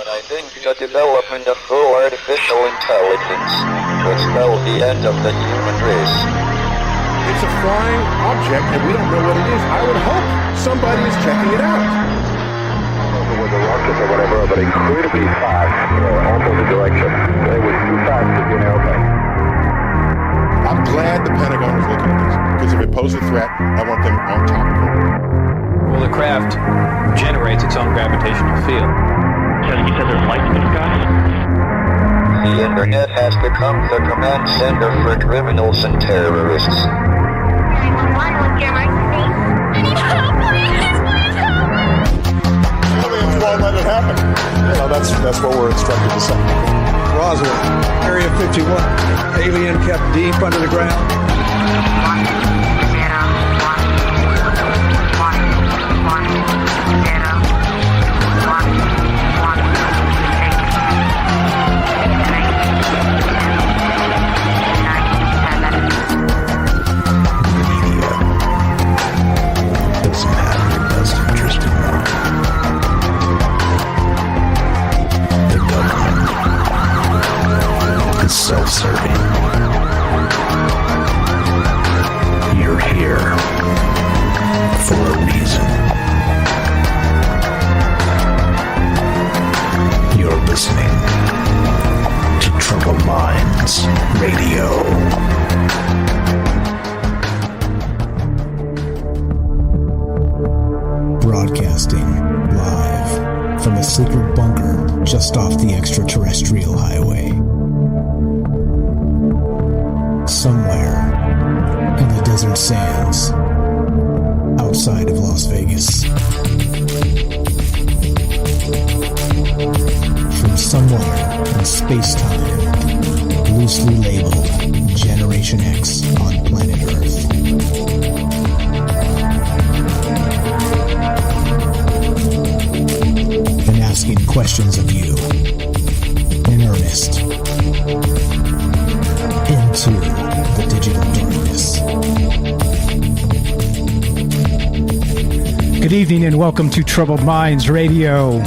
I think the development of full artificial intelligence will spell the end of the human race. It's a flying object, and we don't know what it is. I would hope somebody is checking it out. With a rocket or whatever, but incredibly fast, opposite direction. They were too fast to be an airplane. I'm glad the Pentagon is looking at this, because if it poses a threat, I want them on top of it. Well, the craft generates its own gravitational field. So you said there's lights in the sky? The internet has become the command center for criminals and terrorists. 911, what's your emergency? I need help, please help me! Aliens won't let it happen. That's what we're instructed to say. Roswell, Area 51. Alien kept deep under the ground. 1, 0, self-serving. You're here for a reason. You're listening to Troubled Minds Radio. Broadcasting live from a secret bunker just off the extraterrestrial highway. Somewhere in the desert sands outside of Las Vegas. From somewhere in space-time, loosely labeled Generation X on planet Earth. And asking questions of you in earnest into the digital darkness. Good evening and welcome to Troubled Minds Radio.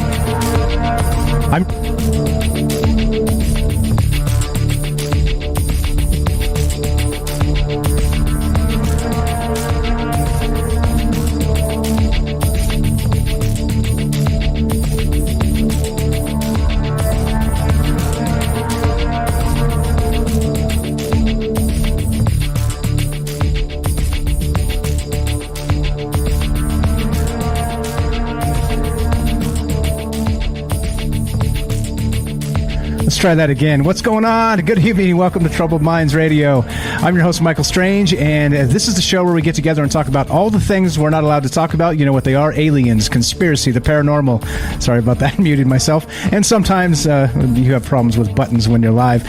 Try that again. What's going on? Good evening. Welcome to Troubled Minds Radio. I'm your host, Michael Strange, and this is the show where we get together and talk about all the things we're not allowed to talk about. You know what they are: aliens, conspiracy, the paranormal. Sorry about that. Muted myself. And sometimes you have problems with buttons when you're live.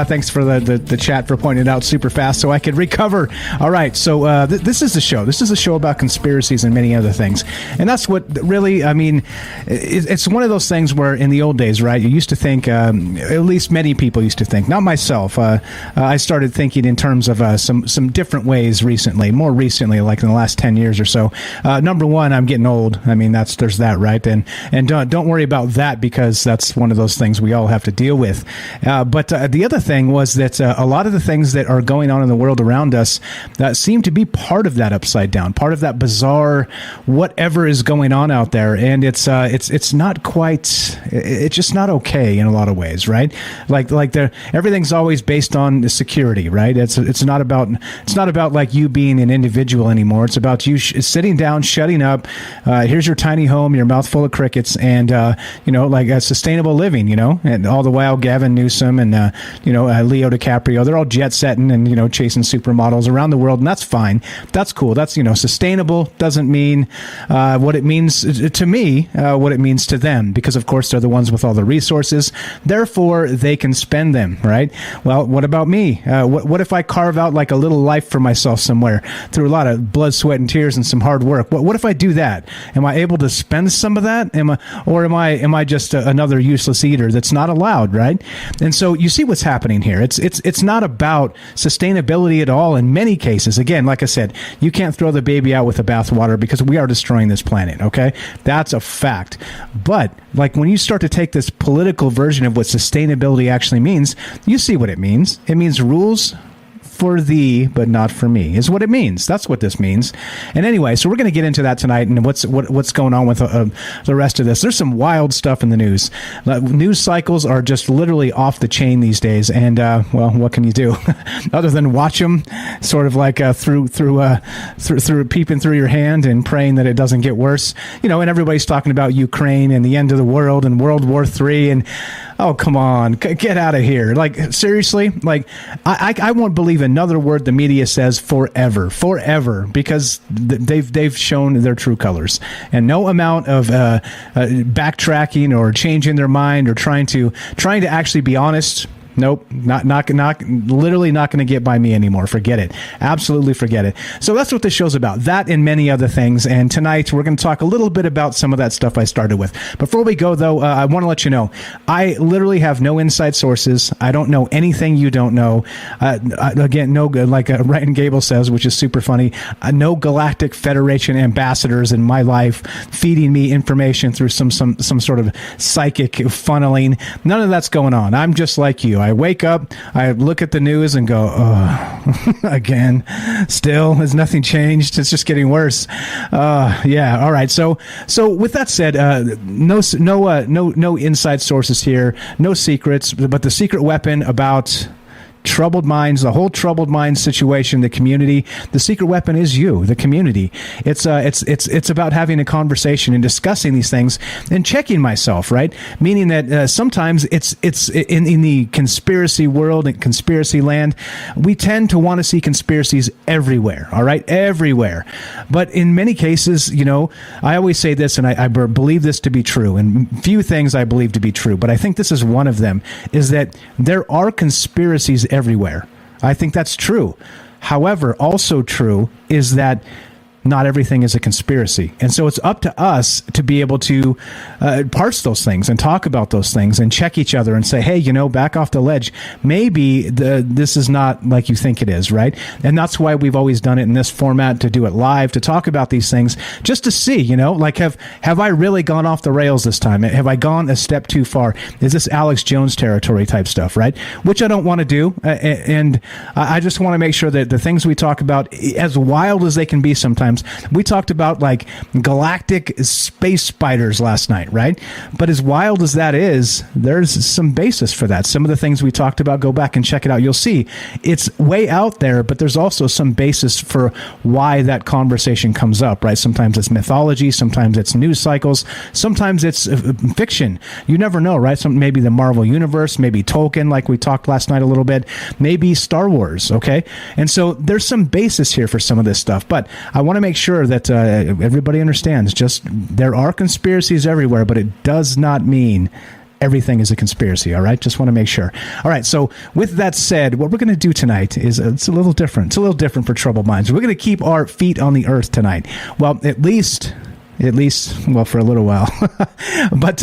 Thanks for the chat for pointing it out super fast so I could recover. All right. So this is the show. This is a show about conspiracies and many other things. And that's what really, I mean, it's one of those things where in the old days, right, you used to think, at least many people used to think, not myself. I started thinking in terms of some different ways recently, more recently, like in the last 10 years or so. Number one, I'm getting old. I mean, there's that, right? And don't worry about that because that's one of those things we all have to deal with. But the other thing was that a lot of the things that are going on in the world around us seem to be part of that upside down, part of that bizarre whatever is going on out there. And it's not quite, it's just not okay in a lot of ways, right? Like everything's always based on the security, right? It's not about like you being an individual anymore. It's about you sitting down, shutting up. Here's your tiny home, your mouth full of crickets, and like a sustainable living, and all the while Gavin Newsom and Leo DiCaprio, they're all jet setting and chasing supermodels around the world, and that's fine. That's cool. That's sustainable doesn't mean what it means to me, what it means to them, because of course they're the ones with all the resources. Therefore, before they can spend them, right? Well, what about me? What if I carve out like a little life for myself somewhere through a lot of blood, sweat, and tears and some hard work? What if I do that? Am I able to spend some of that? Am I just another useless eater that's not allowed, right? And so you see what's happening here. It's not about sustainability at all in many cases. Again, like I said, you can't throw the baby out with the bathwater because we are destroying this planet, okay? That's a fact. But like when you start to take this political version of what sustainability actually means, you see what it means. It means rules for thee, but not for me, is what it means. That's what this means. And anyway, so we're going to get into that tonight and what's going on with the rest of this. There's some wild stuff in the news. News cycles are just literally off the chain these days. And, well, what can you do other than watch them sort of like through peeping through your hand and praying that it doesn't get worse, and everybody's talking about Ukraine and the end of the world and World War III and, oh, come on, get out of here. Like, seriously, like I won't believe another word the media says forever, because they've shown their true colors, and no amount of backtracking or changing their mind or trying to actually be honest. Nope, literally not going to get by me anymore. Forget it. Absolutely forget it. So that's what this show's about. That and many other things. And tonight we're going to talk a little bit about some of that stuff I started with. Before we go, though, I want to let you know, I literally have no inside sources. I don't know anything you don't know. Again, no, like Ryan Gable says, which is super funny, no Galactic Federation ambassadors in my life feeding me information through some sort of psychic funneling. None of that's going on. I'm just like you. I wake up, I look at the news and go, oh, again, still, has nothing changed? It's just getting worse. Yeah, all right. So with that said, no inside sources here, no secrets, but the secret weapon about troubled minds, the whole troubled minds situation, the community, the secret weapon is you, the community. It's about having a conversation and discussing these things and checking myself, right? Meaning that sometimes it's in the conspiracy world and conspiracy land, we tend to want to see conspiracies everywhere, all right? Everywhere. But in many cases, I always say this, and I believe this to be true, and few things I believe to be true, but I think this is one of them, is that there are conspiracies everywhere. I think that's true. However, also true is that not everything is a conspiracy. And so it's up to us to be able to parse those things and talk about those things and check each other and say, hey, back off the ledge. Maybe this is not like you think it is, right? And that's why we've always done it in this format, to do it live, to talk about these things, just to see, like have I really gone off the rails this time? Have I gone a step too far? Is this Alex Jones territory type stuff, right? Which I don't want to do. And I just want to make sure that the things we talk about, as wild as they can be sometimes, we talked about like galactic space spiders last night, right? But as wild as that is, there's some basis for that. Some of the things we talked about, go back and check it out. You'll see it's way out there, but there's also some basis for why that conversation comes up, right? Sometimes it's mythology, sometimes it's news cycles, sometimes it's fiction. You never know, right? Maybe the Marvel Universe, maybe Tolkien, like we talked last night a little bit, maybe Star Wars, okay? And so there's some basis here for some of this stuff, but I want to make sure that everybody understands, just there are conspiracies everywhere, but it does not mean everything is a conspiracy, all right? Just want to make sure. All right, so with that said, what we're going to do tonight is it's a little different. It's a little different for Troubled Minds. We're going to keep our feet on the earth tonight. Well, at least, well, for a little while. But,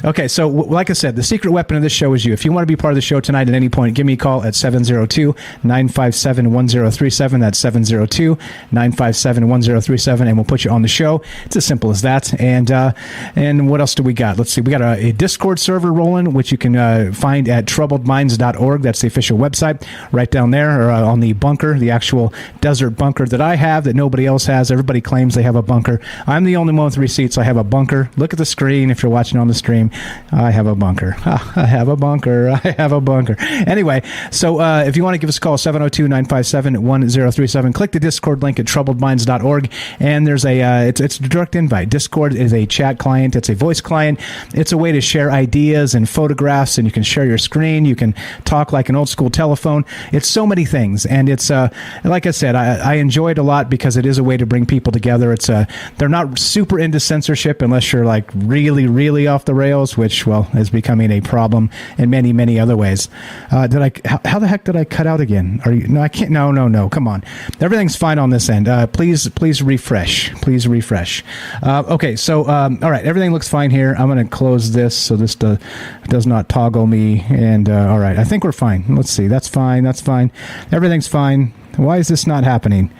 okay, so like I said, the secret weapon of this show is you. If you want to be part of the show tonight at any point, give me a call at 702-957-1037. That's 702-957-1037, and we'll put you on the show. It's as simple as that. And what else do we got? Let's see. We got a Discord server rolling, which you can find at troubledminds.org. That's the official website right down there, or on the bunker, the actual desert bunker that I have that nobody else has. Everybody claims they have a bunker. I'm the only one with receipts. I have a bunker. Look at the screen if you're watching on the stream. I have a bunker. I have a bunker. I have a bunker. Anyway, so if you want to give us a call, 702-957-1037. Click the Discord link at troubledminds.org, and there's it's a direct invite. Discord is a chat client. It's a voice client. It's a way to share ideas and photographs, and you can share your screen. You can talk like an old school telephone. It's so many things, and it's like I said, I enjoy it a lot because it is a way to bring people together. It's they're not super into censorship unless you're like really, really off the rails, which, well, is becoming a problem in many, many other ways. How the heck did I cut out again? No, I can't. No. Come on. Everything's fine on this end. Please refresh. Please refresh. Okay. So, all right. Everything looks fine here. I'm going to close this so this does not toggle me. And, all right. I think we're fine. Let's see. That's fine. That's fine. Everything's fine. Why is this not happening?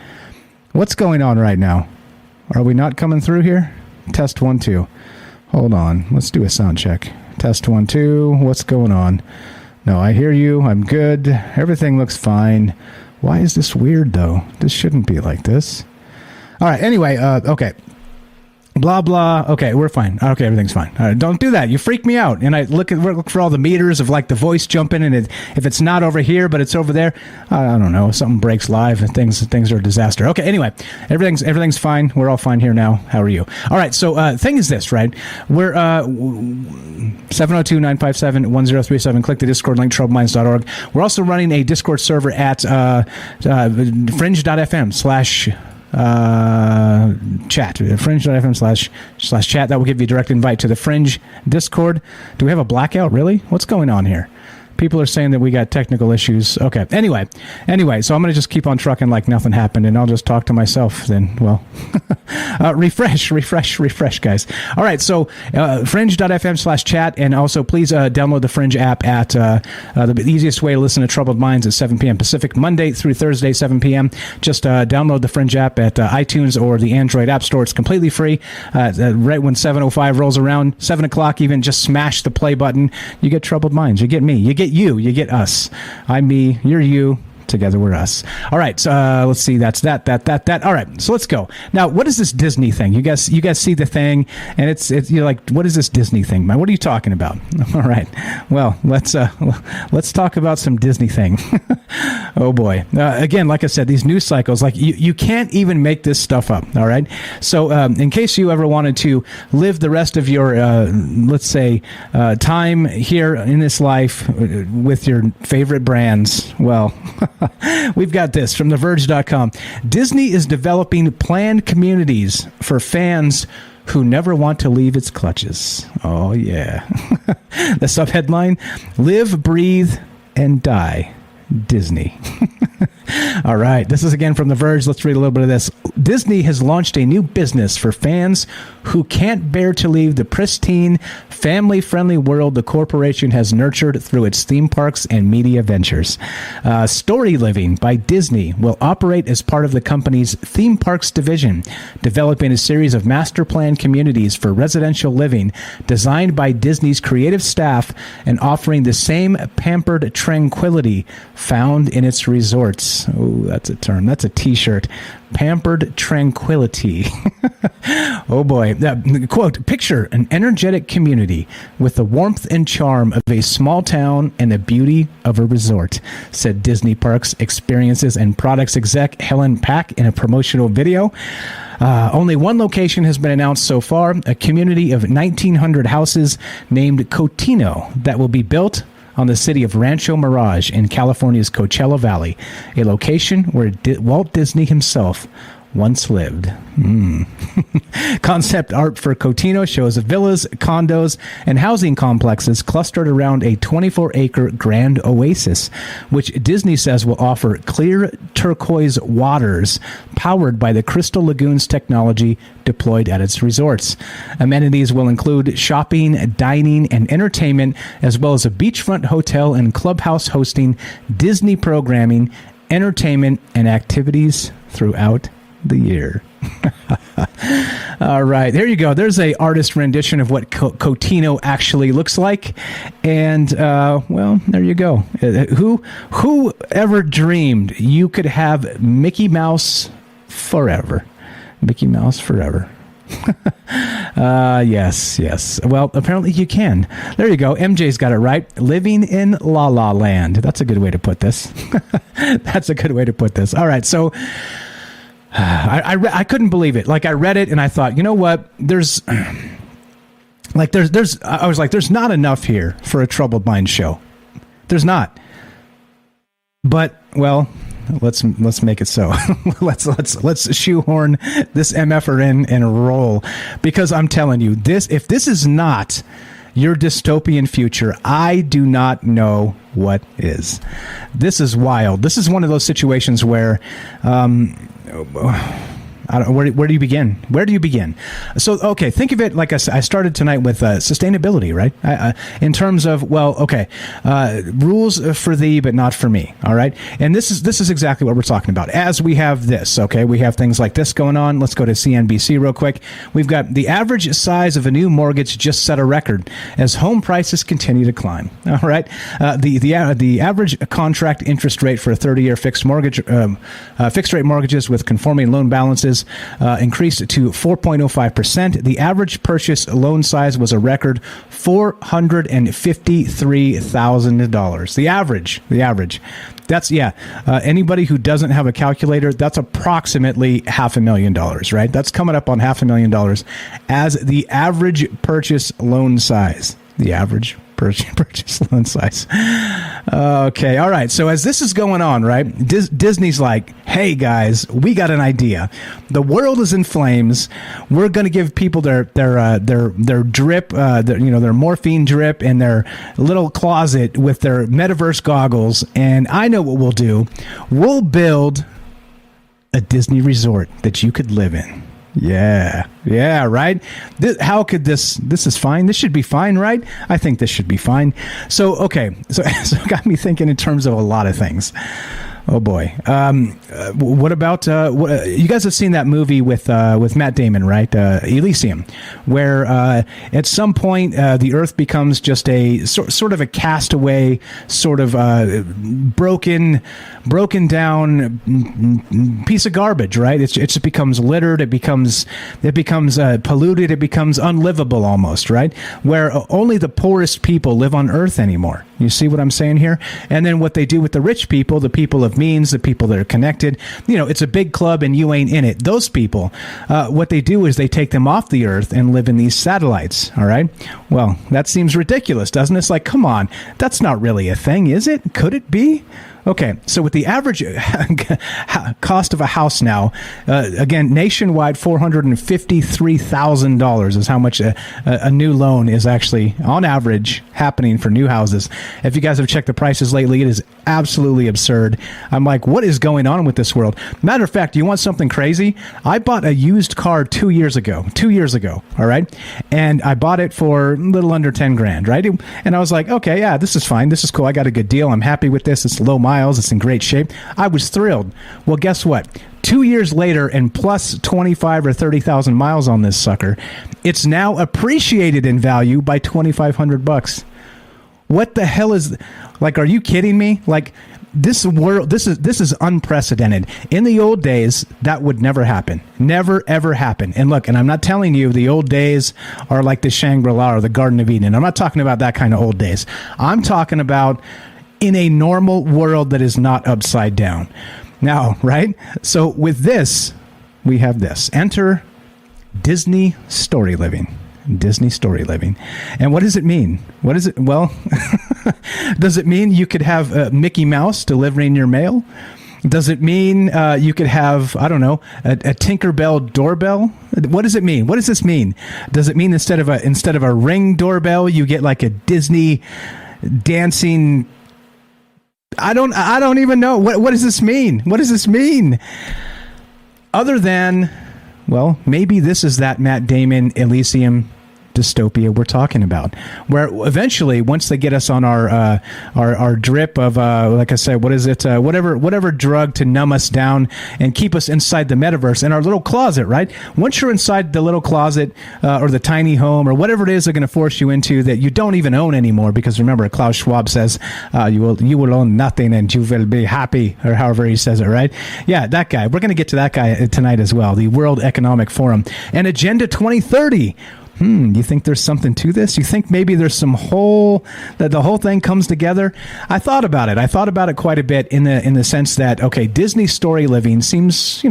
What's going on right now? Are we not coming through here? Test 1, 2. Hold on. Let's do a sound check. Test 1, 2. What's going on? No, I hear you. I'm good. Everything looks fine. Why is this weird, though? This shouldn't be like this. All right. Anyway, okay. Blah, blah. Okay, we're fine. Okay, everything's fine. All right, don't do that. You freak me out. And I look for all the meters of like the voice jumping, and if it's not over here, but it's over there, I don't know. Something breaks live, and things are a disaster. Okay, anyway, everything's fine. We're all fine here now. How are you? All right, so thing is this, right? We're 702-957-1037. Click the Discord link, troubleminds.org. We're also running a Discord server at fringe.fm/ chat, fringe.fm/chat. That will give you a direct invite to the Fringe Discord. Do we have a blackout? Really? What's going on here? People are saying that we got technical issues. Okay. Anyway, so I'm going to just keep on trucking like nothing happened, and I'll just talk to myself then. Well, refresh, guys. All right. So fringe.fm/chat, and also please download the Fringe app at the easiest way to listen to Troubled Minds at 7 p.m. Pacific, Monday through Thursday, 7 p.m. Just download the Fringe app at iTunes or the Android App Store. It's completely free. Right when 7:05 rolls around, 7 o'clock even, just smash the play button. You get Troubled Minds. You get me. You get you get us. I'm me, you're you, together we're us. All right, so let's see, that's that. All right, so let's go. Now, what is this Disney thing? You guys see the thing, and it's you're like, what is this Disney thing, man? What are you talking about? All right, well, let's talk about some Disney thing. Oh boy. Again, like I said, these news cycles, like you can't even make this stuff up. All right. So in case you ever wanted to live the rest of your, let's say, time here in this life with your favorite brands, well, we've got this from TheVerge.com. Disney is developing planned communities for fans who never want to leave its clutches. Oh, yeah. The subheadline, Live, Breathe, and Die. Disney. All right. This is again from The Verge. Let's read a little bit of this. Disney has launched a new business for fans who can't bear to leave the pristine, family-friendly world the corporation has nurtured through its theme parks and media ventures. Storyliving by Disney will operate as part of the company's theme parks division, developing a series of master plan communities for residential living designed by Disney's creative staff and offering the same pampered tranquility found in its resorts. Oh, that's a term. That's a T-shirt. Pampered tranquility. Oh boy. Quote, picture an energetic community with the warmth and charm of a small town and the beauty of a resort, said Disney Parks Experiences and Products exec Helen Pack in a promotional video. Only one location has been announced so far, a community of 1,900 houses named Cotino that will be built on the city of Rancho Mirage in California's Coachella Valley, a location where Walt Disney himself once lived. Concept art for Cotino shows villas, condos, and housing complexes clustered around a 24-acre grand oasis, which Disney says will offer clear turquoise waters powered by the Crystal Lagoons technology deployed at its resorts. Amenities will include shopping, dining, and entertainment, as well as a beachfront hotel and clubhouse hosting Disney programming, entertainment, and activities throughout the year. All right, there you go. There's a artist rendition of what Cotino actually looks like, and well, there you go. Who ever dreamed you could have Mickey Mouse forever? Mickey Mouse forever. Yes. Well, apparently you can. There you go. MJ's got it right. Living in La La Land. That's a good way to put this. That's a good way to put this. All right, so I couldn't believe it. Like, I read it and I thought, you know what? I was like, there's not enough here for a Troubled Mind show. There's not. But, well, let's make it so. let's shoehorn this MFer in and roll, because I'm telling you, if this is not your dystopian future, I do not know what is. This is wild. This is one of those situations where where do you begin? Where do you begin? So, okay, think of it like I started tonight with sustainability, right? In terms of, rules for thee, but not for me, all right? And this is exactly what we're talking about. As we have this, okay, we have things like this going on. Let's go to CNBC real quick. We've got the average size of a new mortgage just set a record as home prices continue to climb, all right? The average contract interest rate for a 30-year fixed rate mortgages with conforming loan balances increased to 4.05%. The average purchase loan size was a record $453,000. The average. That's, anybody who doesn't have a calculator, that's approximately $500,000, right? That's coming up on $500,000 as the average purchase loan size. The average purchase loan size. Okay, all right. So as this is going on, right, Disney's like, hey guys, we got an idea. The world is in flames. We're going to give people their drip, their morphine drip in their little closet with their metaverse goggles. And I know what we'll do. We'll build a Disney resort that you could live in. Yeah, right? How could this is fine. This should be fine, right? I think this should be fine. So, okay. So it got me thinking in terms of a lot of things. Oh boy. What about you guys have seen that movie with Matt Damon, right? Elysium, where at some point the Earth becomes just a sort of a castaway, sort of broken down piece of garbage, right? It just becomes littered. It becomes polluted. It becomes unlivable almost, right? Where only the poorest people live on Earth anymore. You see what I'm saying here? And then what they do with the rich people, the people of means, the people that are connected, it's a big club and you ain't in it. Those people, what they do is they take them off the Earth and live in these satellites. All right. Well, that seems ridiculous, doesn't it? It's like, come on, that's not really a thing, is it? Could it be? Okay, so with the average cost of a house now, again, nationwide, $453,000 is how much a new loan is actually, on average, happening for new houses. If you guys have checked the prices lately, it is absolutely absurd. I'm like, what is going on with this world? Matter of fact, you want something crazy? I bought a used car 2 years ago, all right? And I bought it for a little under 10 grand, right? And I was like, okay, yeah, this is fine. This is cool. I got a good deal. I'm happy with this. It's low miles. It's in great shape. I was thrilled. Well, guess what? 2 years later and plus 25 or 30,000 miles on this sucker, it's now appreciated in value by $2,500. What the hell is, like, are you kidding me? Like, this world, this is unprecedented. In the old days, that would never happen. Never, ever happen. And look, and I'm not telling you the old days are like the Shangri-La or the Garden of Eden. I'm not talking about that kind of old days. I'm talking about in a normal world that is not upside down. Now, right? So with this, we have this. Enter Disney Storyliving. Disney Storyliving. And what does it mean? What is it? Well, does it mean you could have Mickey Mouse delivering your mail? Does it mean you could have, I don't know, a Tinkerbell doorbell? What does it mean? What does this mean? Does it mean instead of a Ring doorbell, you get like a Disney dancing? I don't even know. What does this mean? What does this mean? Other than, well, maybe this is that Matt Damon Elysium dystopia we're talking about, where eventually, once they get us on our drip of like I said, what is it, whatever drug to numb us down and keep us inside the metaverse in our little closet, right? Once you're inside the little closet or the tiny home or whatever it is they're going to force you into that you don't even own anymore, because remember, Klaus Schwab says you will own nothing and you will be happy, or however he says it, right? Yeah, that guy. We're going to get to that guy tonight as well. The World Economic Forum and Agenda 2030. You think there's something to this? You think maybe there's that the whole thing comes together? I thought about it. I thought about it quite a bit in the sense that, okay, Disney Storyliving seems,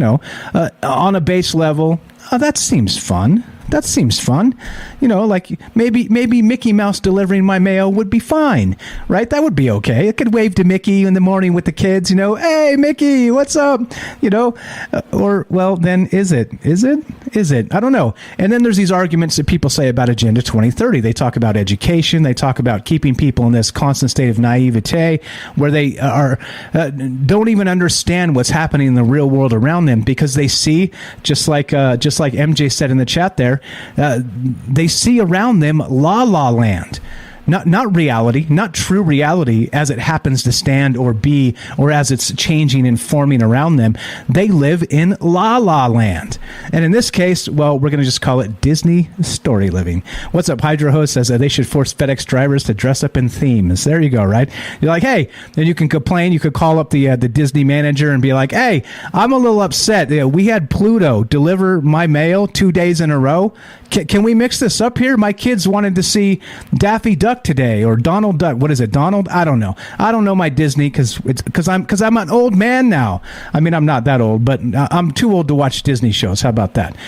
on a base level, that seems fun. that seems fun. Like maybe Mickey Mouse delivering my mail would be fine, right? That would be okay. I could wave to Mickey in the morning with the kids, hey, Mickey, what's up? Then is it? I don't know. And then there's these arguments that people say about Agenda 2030. They talk about education. They talk about keeping people in this constant state of naivete where they don't even understand what's happening in the real world around them, because they see, just like MJ said in the chat there, they see around them La La Land. Not reality, not true reality as it happens to stand or be, or as it's changing and forming around them. They live in La La Land. And in this case, well, we're going to just call it Disney story living. What's up? Hydro Host says that they should force FedEx drivers to dress up in themes. There you go, right? You're like, hey, then you can complain. You could call up the Disney manager and be like, hey, I'm a little upset. We had Pluto deliver my mail 2 days in a row. Can we mix this up here? My kids wanted to see Daffy Duck today, or Donald Duck. What is it, Donald? I don't know. I don't know my Disney because I'm an old man now. I mean, I'm not that old, but I'm too old to watch Disney shows. How about that?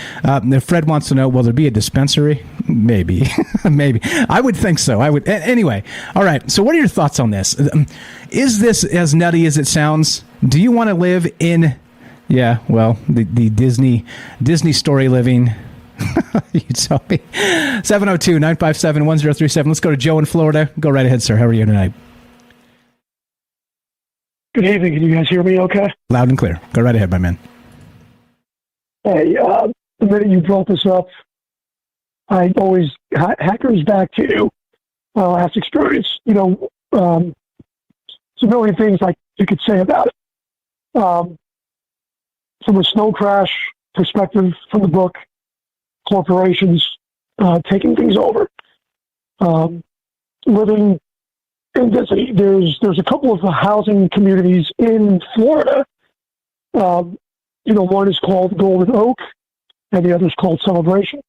Fred wants to know, will there be a dispensary? Maybe. Maybe. I would think so. I would. Anyway. All right. So what are your thoughts on this? Is this as nutty as it sounds? Do you want to live in, the Disney story living? You tell me. 702-957-1037. Let's go to Joe in Florida. Go right ahead, sir. How are you tonight? Good evening. Can you guys hear me okay? Loud and clear. Go right ahead, my man. Hey, the minute you brought this up, I always hackers back to my last experience. There's a million things you could say about it. From a snow crash perspective from the book, corporations taking things over, living in Disney. There's a couple of housing communities in Florida. One is called Golden Oak, and the other is called Celebration.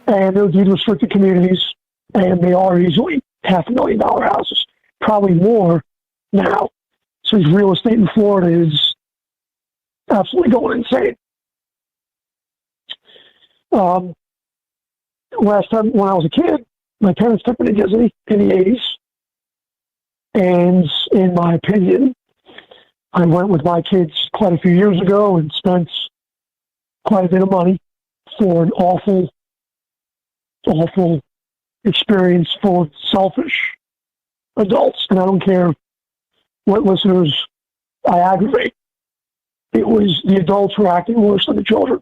And they're deed restricted communities, and they are easily $500,000 houses, probably more now. So real estate in Florida is absolutely going insane. Last time when I was a kid, my parents took me to Disney in the 80s. And in my opinion, I went with my kids quite a few years ago and spent quite a bit of money for an awful experience full of selfish adults. And I don't care what listeners I aggravate. It was the adults were acting worse than the children.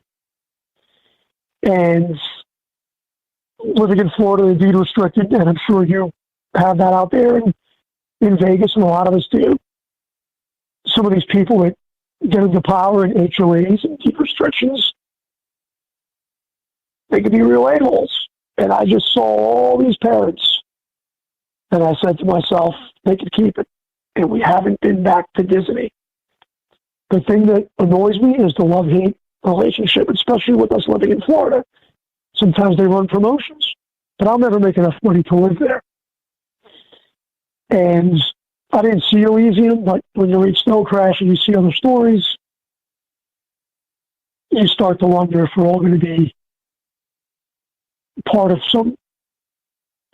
And living in Florida, deed restricted, and I'm sure you have that out there in Vegas, and a lot of us do. Some of these people that get into power in HOAs and deed restrictions, they could be real a-holes. And I just saw all these parents, and I said to myself, they could keep it. And we haven't been back to Disney. The thing that annoys me is the love-hate relationship, especially with us living in Florida. Sometimes they run promotions, but I'll never make enough money to live there. And I didn't see Elysium, but when you read Snow Crash and you see other stories, you start to wonder if we're all going to be part of some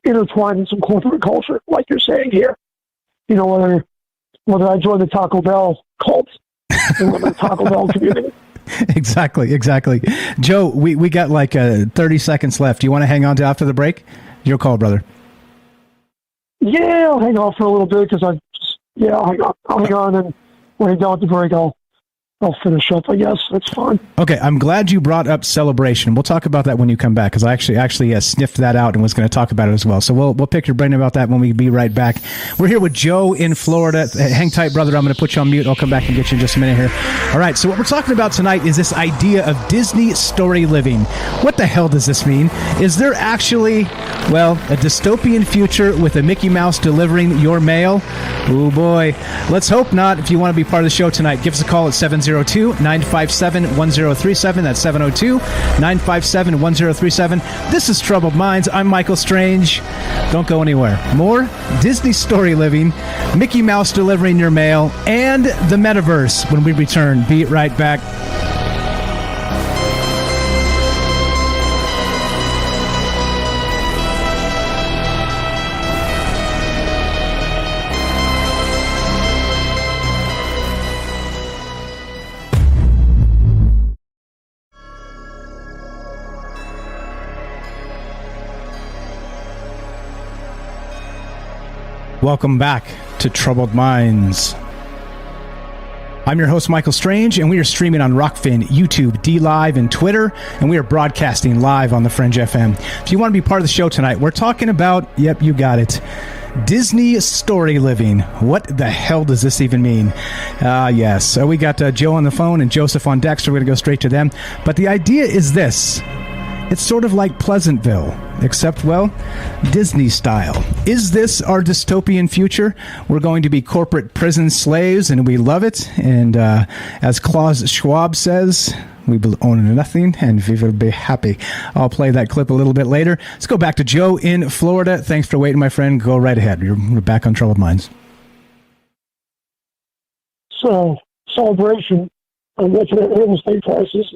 intertwined in some corporate culture, like you're saying here. Whether I join the Taco Bell cult and live in the Taco Bell community. Exactly. Joe, we got 30 seconds left. Do you want to hang on to after the break? Your call, brother. Yeah, I'll hang on for a little bit because I'll hang on, and when I go at the break, I'll finish up, I guess. That's fine. Okay, I'm glad you brought up Celebration. We'll talk about that when you come back, because I actually sniffed that out and was going to talk about it as well. So we'll pick your brain about that when we be right back. We're here with Joe in Florida. Hang tight, brother. I'm going to put you on mute. I'll come back and get you in just a minute here. All right, so what we're talking about tonight is this idea of Disney story living. What the hell does this mean? Is there actually, a dystopian future with a Mickey Mouse delivering your mail? Oh, boy. Let's hope not. If you want to be part of the show tonight, give us a call at 702-957-1037. That's 702-957-1037. This is Troubled Minds. I'm Michael Strange. Don't go anywhere. More Disney story living, Mickey Mouse delivering your mail, and the metaverse when we return. Be right back. Welcome back to Troubled Minds. I'm your host, Michael Strange, and we are streaming on Rockfin, YouTube, DLive, and Twitter, and we are broadcasting live on the Fringe FM. If you want to be part of the show tonight, we're talking about, yep, you got it, Disney Storyliving. What the hell does this even mean? Yes, so we got Joe on the phone and Joseph on deck, so we're going to go straight to them. But the idea is this. It's sort of like Pleasantville, except, well, Disney style. Is this our dystopian future? We're going to be corporate prison slaves, and we love it. And as Klaus Schwab says, we will own nothing, and we will be happy. I'll play that clip a little bit later. Let's go back to Joe in Florida. Thanks for waiting, my friend. Go right ahead. We're back on Troubled Minds. So, celebration on real estate prices.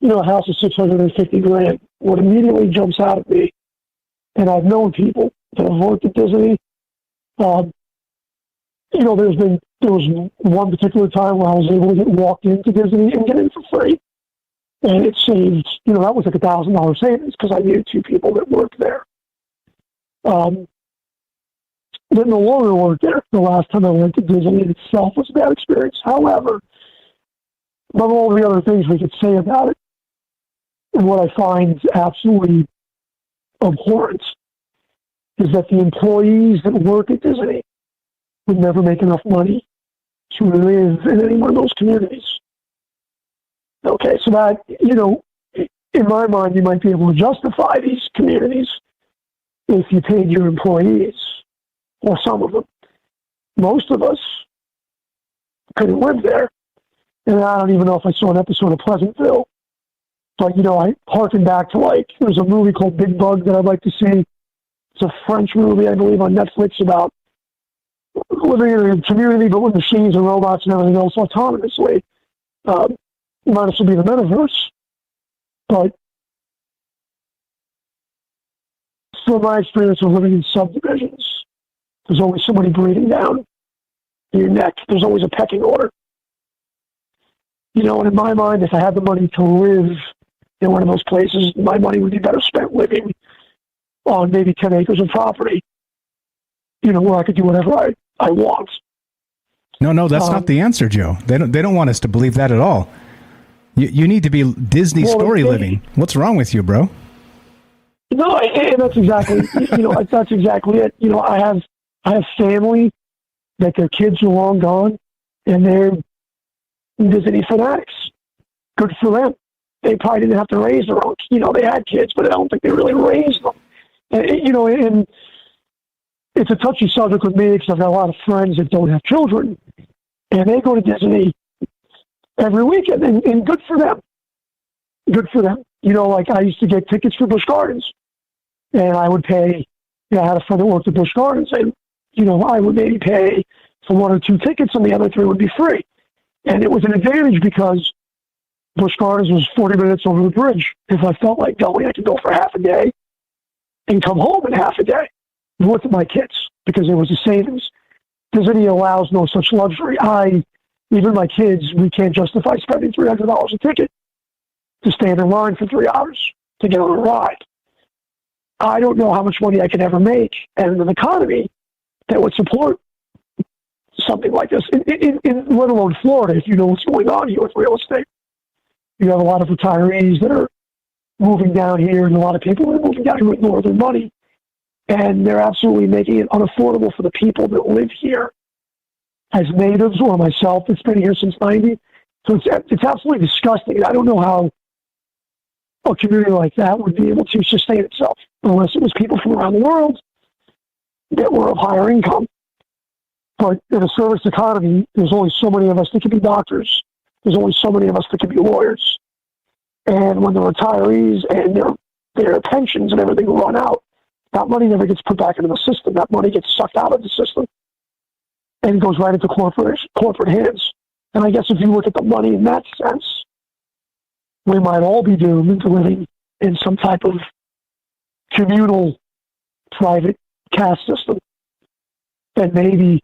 You know, a house is $650,000. What immediately jumps out at me, and I've known people that have worked at Disney. You know, there was one particular time where I was able to get walked into Disney and get in for free, and it saved. You know, that was like $1,000 savings because I knew two people that worked there. That no longer work there. The last time I went to Disney itself was a bad experience. However, among all the other things we could say about it, and what I find absolutely abhorrent is that the employees that work at Disney would never make enough money to live in any one of those communities. Okay, so that, you know, in my mind, you might be able to justify these communities if you paid your employees, or some of them. Most of us couldn't live there. And I don't even know if I saw an episode of Pleasantville. But, you know, I harken back to, like, there's a movie called Big Bug that I'd like to see. It's a French movie, I believe, on Netflix about living in a community, but with machines and robots and everything else autonomously. It might also be the metaverse. But from my experience of living in subdivisions, there's always somebody breathing down your neck. There's always a pecking order. You know, and in my mind, if I had the money to live in one of those places, my money would be better spent living on maybe 10 acres of property, you know, where I could do whatever I want. No, that's not the answer, Joe. They don't want us to believe that at all. You need to be Disney story living. What's wrong with you, bro? No, and that's exactly, you know, that's exactly it. You know, I have family that their kids are long gone, and they're Disney fanatics. Good for them. They probably didn't have to raise their own. You know, they had kids, but I don't think they really raised them. And, you know, and it's a touchy subject with me because I've got a lot of friends that don't have children, and they go to Disney every weekend, and good for them. Good for them. You know, like I used to get tickets for Busch Gardens, and I would pay. You know, I had a friend that worked at Busch Gardens, and you know, I would maybe pay for 1 or 2 tickets, and the other 3 would be free. And it was an advantage because Busch Gardens was 40 minutes over the bridge. If I felt like going, I could go for half a day and come home in half a day with my kids because there was a savings. Disney allows no such luxury. Even my kids, we can't justify spending $300 a ticket to stand in line for 3 hours to get on a ride. I don't know how much money I could ever make and an economy that would support something like this, in let alone Florida, if you know what's going on here with real estate. You have a lot of retirees that are moving down here, and a lot of people that are moving down here with northern money, and they're absolutely making it unaffordable for the people that live here as natives or myself that's been here since 90. So it's absolutely disgusting. I don't know how a community like that would be able to sustain itself unless it was people from around the world that were of higher income. But in a service economy, there's only so many of us that can be doctors. There's only so many of us that can be lawyers. And when the retirees and their pensions and everything run out, that money never gets put back into the system. That money gets sucked out of the system and goes right into corporate hands. And I guess if you look at the money in that sense, we might all be doomed to living in some type of communal private caste system. And maybe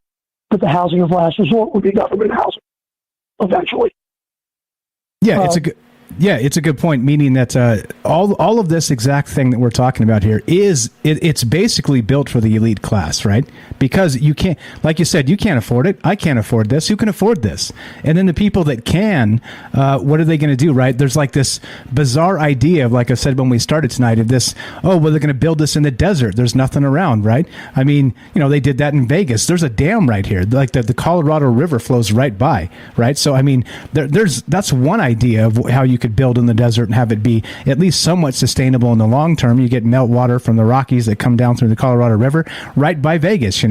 that the housing of last resort would be government housing eventually. Yeah, Yeah, it's a good point, meaning that all of this exact thing that we're talking about here it's basically built for the elite class, right? Because you can't, like you said, you can't afford it. I can't afford this. Who can afford this? And then the people that can, what are they going to do, right? There's like this bizarre idea of, like I said when we started tonight, of this, well, they're going to build this in the desert. There's nothing around, right? I mean, they did that in Vegas. There's a dam right here. Like the Colorado River flows right by, right? So, I mean, that's one idea of how you could build in the desert and have it be at least somewhat sustainable in the long term. You get meltwater from the Rockies that come down through the Colorado River right by Vegas,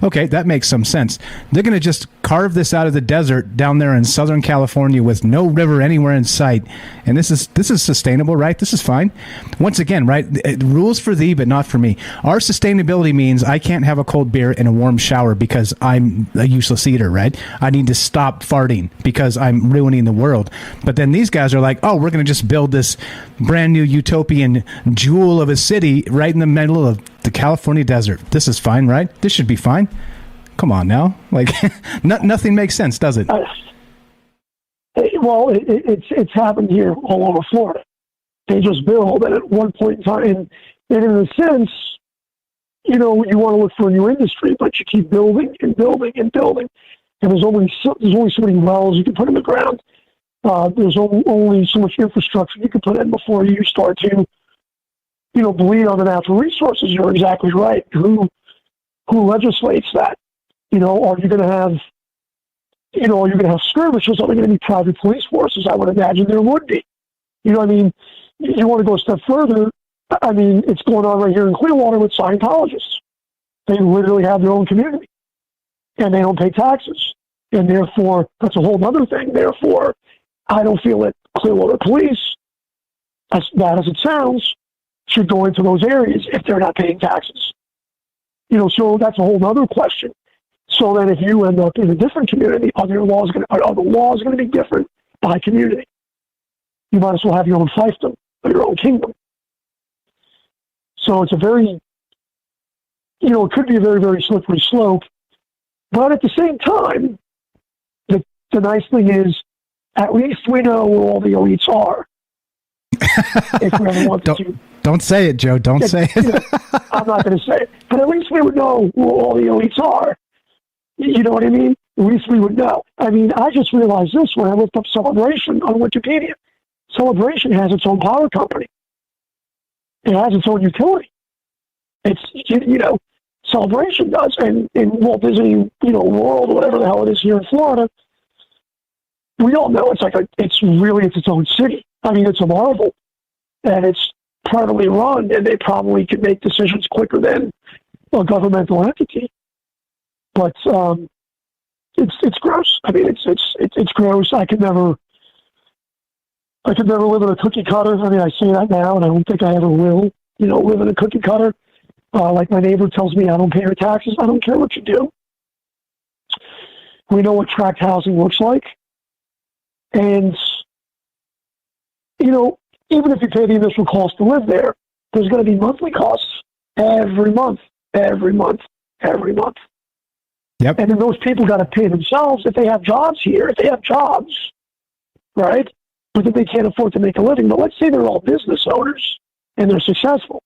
Okay, that makes some sense. They're going to just carve this out of the desert down there in Southern California with no river anywhere in sight. And this is sustainable, right? This is fine. Once again, right? Rules for thee, but not for me. Our sustainability means I can't have a cold beer and a warm shower because I'm a useless eater, right? I need to stop farting because I'm ruining the world. But then these guys are like, oh, we're going to just build this brand new utopian jewel of a city right in the middle of the California desert. This is fine, right? This should be fine. Come on now. Like, nothing makes sense, does it? Well, it's happened here all over Florida. They just build, and at one point in time, and in a sense, you want to look for a new industry, but you keep building and building and building. And there's only so many wells you can put in the ground. There's only so much infrastructure you can put in before you start to, bleed on the natural resources. You're exactly right. Who legislates that? Are you going to have, are you going to have skirmishes? Are there going to be private police forces? I would imagine there would be. I mean, you want to go a step further. I mean, it's going on right here in Clearwater with Scientologists. They literally have their own community, and they don't pay taxes. And therefore, that's a whole other thing. Therefore, I don't feel that Clearwater police, as bad as it sounds, should go into those areas if they're not paying taxes. So that's a whole other question. So then if you end up in a different community, are the laws going to be different by community? You might as well have your own fiefdom or your own kingdom. So it's a very, it could be a very, very slippery slope. But at the same time, the nice thing is, at least we know where all the elites are. If we ever want to. Don't say it, Joe. Don't say it. I'm not going to say it. But at least we would know where all the elites are. You know what I mean? At least we would know. I mean, I just realized this when I looked up Celebration on Wikipedia. Celebration has its own power company. It has its own utility. It's, Celebration does. And in Walt Disney, World, whatever the hell it is here in Florida, we all know it's its its own city. I mean, it's a marvel. And it's privately run, and they probably could make decisions quicker than a governmental entity. But it's gross. I mean, it's gross. I could never live in a cookie cutter. I mean, I say that now, and I don't think I ever will. Live in a cookie cutter. Like my neighbor tells me, I don't pay your taxes. I don't care what you do. We know what tract housing looks like, and even if you pay the initial cost to live there, there's going to be monthly costs every month. Yep. And then those people got to pay themselves if they have jobs here, right? But then they can't afford to make a living. But let's say they're all business owners and they're successful,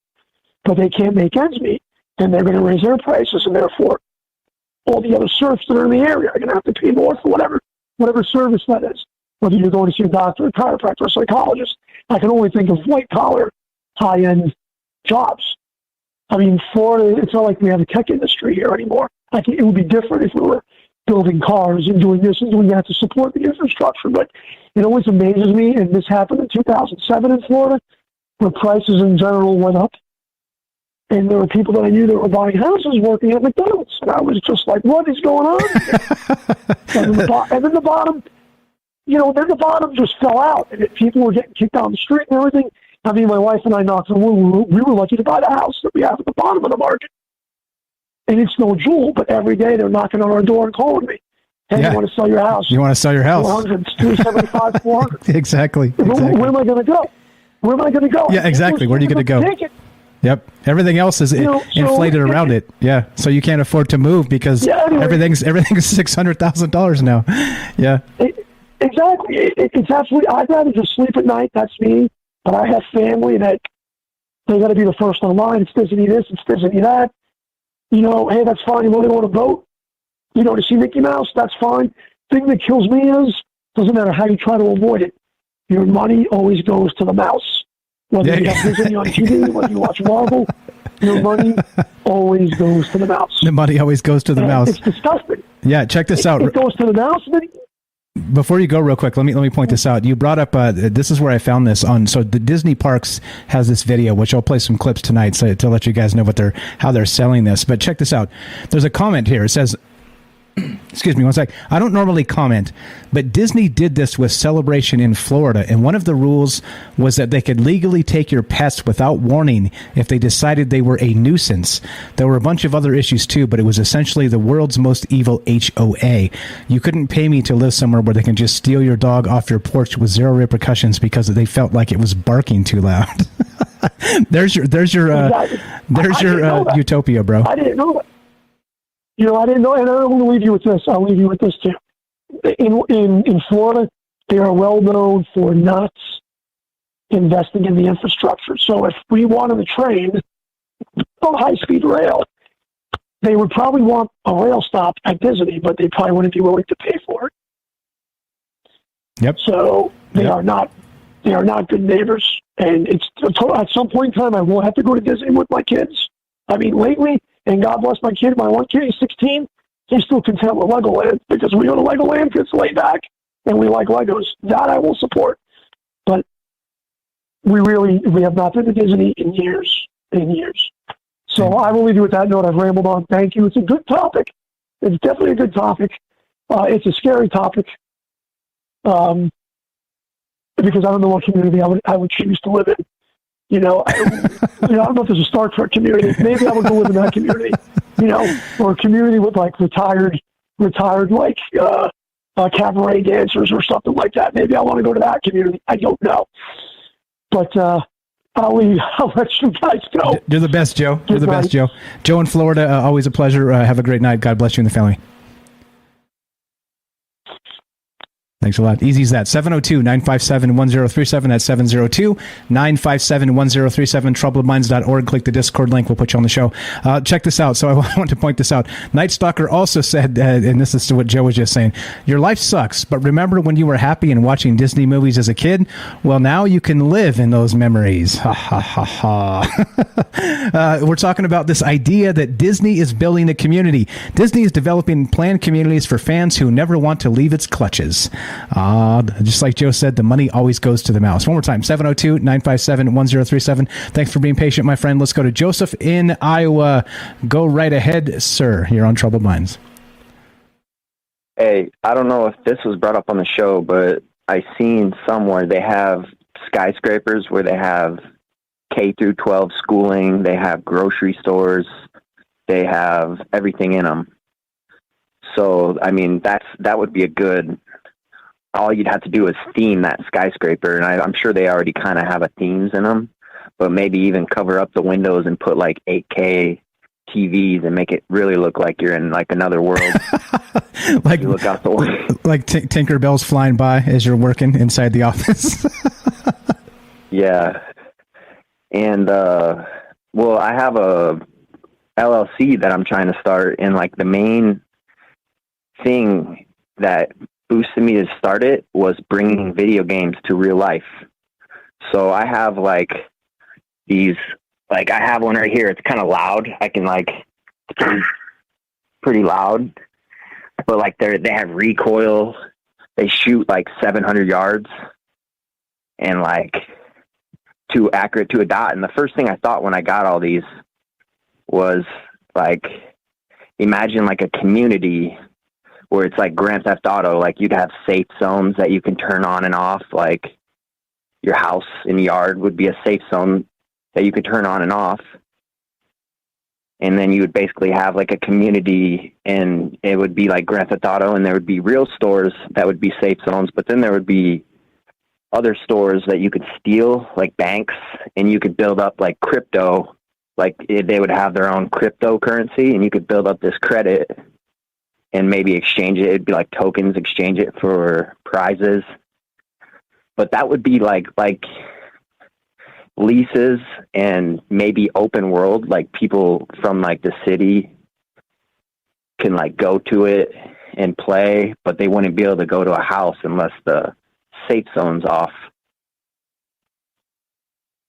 but they can't make ends meet, and they're going to raise their prices, and therefore all the other serfs that are in the area are going to have to pay more for whatever service that is. Whether you're going to see a doctor, a chiropractor, a psychologist, I can only think of white-collar, high-end jobs. I mean, Florida, it's not like we have a tech industry here anymore. It would be different if we were building cars and doing this and doing that to support the infrastructure. But it always amazes me, and this happened in 2007 in Florida, where prices in general went up. And there were people that I knew that were buying houses working at McDonald's. And I was just like, what is going on? And then the bottom... then the bottom just fell out, and people were getting kicked down the street and everything. I mean, my wife and I knocked on wood. We were lucky to buy the house that we have at the bottom of the market. And it's no jewel, but every day they're knocking on our door and calling me. Hey, you want to sell your house? You want to sell your house? 400, 275, 400. Exactly. Where am I going to go? Yeah, exactly. Where are you going to go? Yep. Everything else is inflated around it. Yeah. So you can't afford to move because everything's $600,000 now. Yeah. Exactly. It's absolutely. I'd rather just sleep at night. That's me. But I have family that they got to be the first online. It's Disney this. It's Disney that. You know, hey, that's fine. You really want to vote? You know, to see Mickey Mouse? That's fine. Thing that kills me is doesn't matter how you try to avoid it. Your money always goes to the mouse. Whether you have Disney on TV, whether you watch Marvel, your money always goes to the mouse. The money always goes to the mouse. It's disgusting. Yeah, check this out. It goes to the mouse. Before you go, real quick, let me point this out. You brought up this is where I found this on. So the Disney Parks has this video, which I'll play some clips tonight, so to let you guys know how they're selling this. But check this out. There's a comment here. It says, excuse me one sec. I don't normally comment, but Disney did this with Celebration in Florida, and one of the rules was that they could legally take your pets without warning if they decided they were a nuisance. There were a bunch of other issues too, but it was essentially the world's most evil HOA. You couldn't pay me to live somewhere where they can just steal your dog off your porch with zero repercussions because they felt like it was barking too loud. there's your utopia, bro. I didn't know that. You know, I didn't know, and I'm going to leave you with this. I'll leave you with this too. In Florida, they are well known for not investing in the infrastructure. So if we wanted a train on high-speed rail, they would probably want a rail stop at Disney, but they probably wouldn't be willing to pay for it. Yep. So they are not good neighbors, and it's at some point in time I will have to go to Disney with my kids. I mean, lately. And God bless my kid. My one kid, he's 16. He's still content with Legoland because we go to Legoland because it's laid back and we like Legos. That I will support. But we have not been to Disney in years and years. So I will leave you with that note. I've rambled on. Thank you. It's a good topic. It's definitely a good topic. It's a scary topic because I don't know what community I would choose to live in. You know, I don't know if there's a Star Trek community. Maybe I would go live in that community, you know, or a community with like retired like cabaret dancers or something like that. Maybe I want to go to that community. I don't know. But I'll let you guys go. You're the best, Joe. You're the best, Joe. Joe in Florida, always a pleasure. Have a great night. God bless you and the family. Thanks a lot. Easy as that. 702-957-1037. That's 702-957-1037. Troubledminds.org. Click the Discord link. We'll put you on the show. Check this out. So I want to point this out. Night Stalker also said, and this is to what Joe was just saying, your life sucks, but remember when you were happy and watching Disney movies as a kid? Well, now you can live in those memories. Ha, ha, ha, ha. We're talking about this idea that Disney is building a community. Disney is developing planned communities for fans who never want to leave its clutches. Just like Joe said, the money always goes to the mouse. One more time, 702-957-1037. Thanks for being patient, my friend. Let's go to Joseph in Iowa. Go right ahead, sir. You're on Troubled Minds. Hey, I don't know if this was brought up on the show, but I seen somewhere they have skyscrapers where they have K through 12 schooling, they have grocery stores, they have everything in them. So, I mean, that would be a good... All you'd have to do is theme that skyscraper, and I'm sure they already kind of have a themes in them, but maybe even cover up the windows and put like 8K TVs and make it really look like you're in like another world. Like you look out the window. Like Tinkerbell's flying by as you're working inside the office. Yeah. And, well, I have a LLC that I'm trying to start, and like the main thing that boosted me to start it was bringing video games to real life. So I have like these, like I have one right here. It's kind of loud. I can like, it's pretty loud, but like they have recoil. They shoot like 700 yards and like too accurate to a dot. And the first thing I thought when I got all these was like, imagine like a community where it's like Grand Theft Auto, like you'd have safe zones that you can turn on and off. Like your house and yard would be a safe zone that you could turn on and off. And then you would basically have like a community, and it would be like Grand Theft Auto, and there would be real stores that would be safe zones, but then there would be other stores that you could steal, like banks, and you could build up like crypto, like they would have their own cryptocurrency, and you could build up this credit and maybe exchange it. It'd be like tokens, exchange it for prizes. But that would be like leases and maybe open world, like people from like the city can like go to it and play, but they wouldn't be able to go to a house unless the safe zone's off.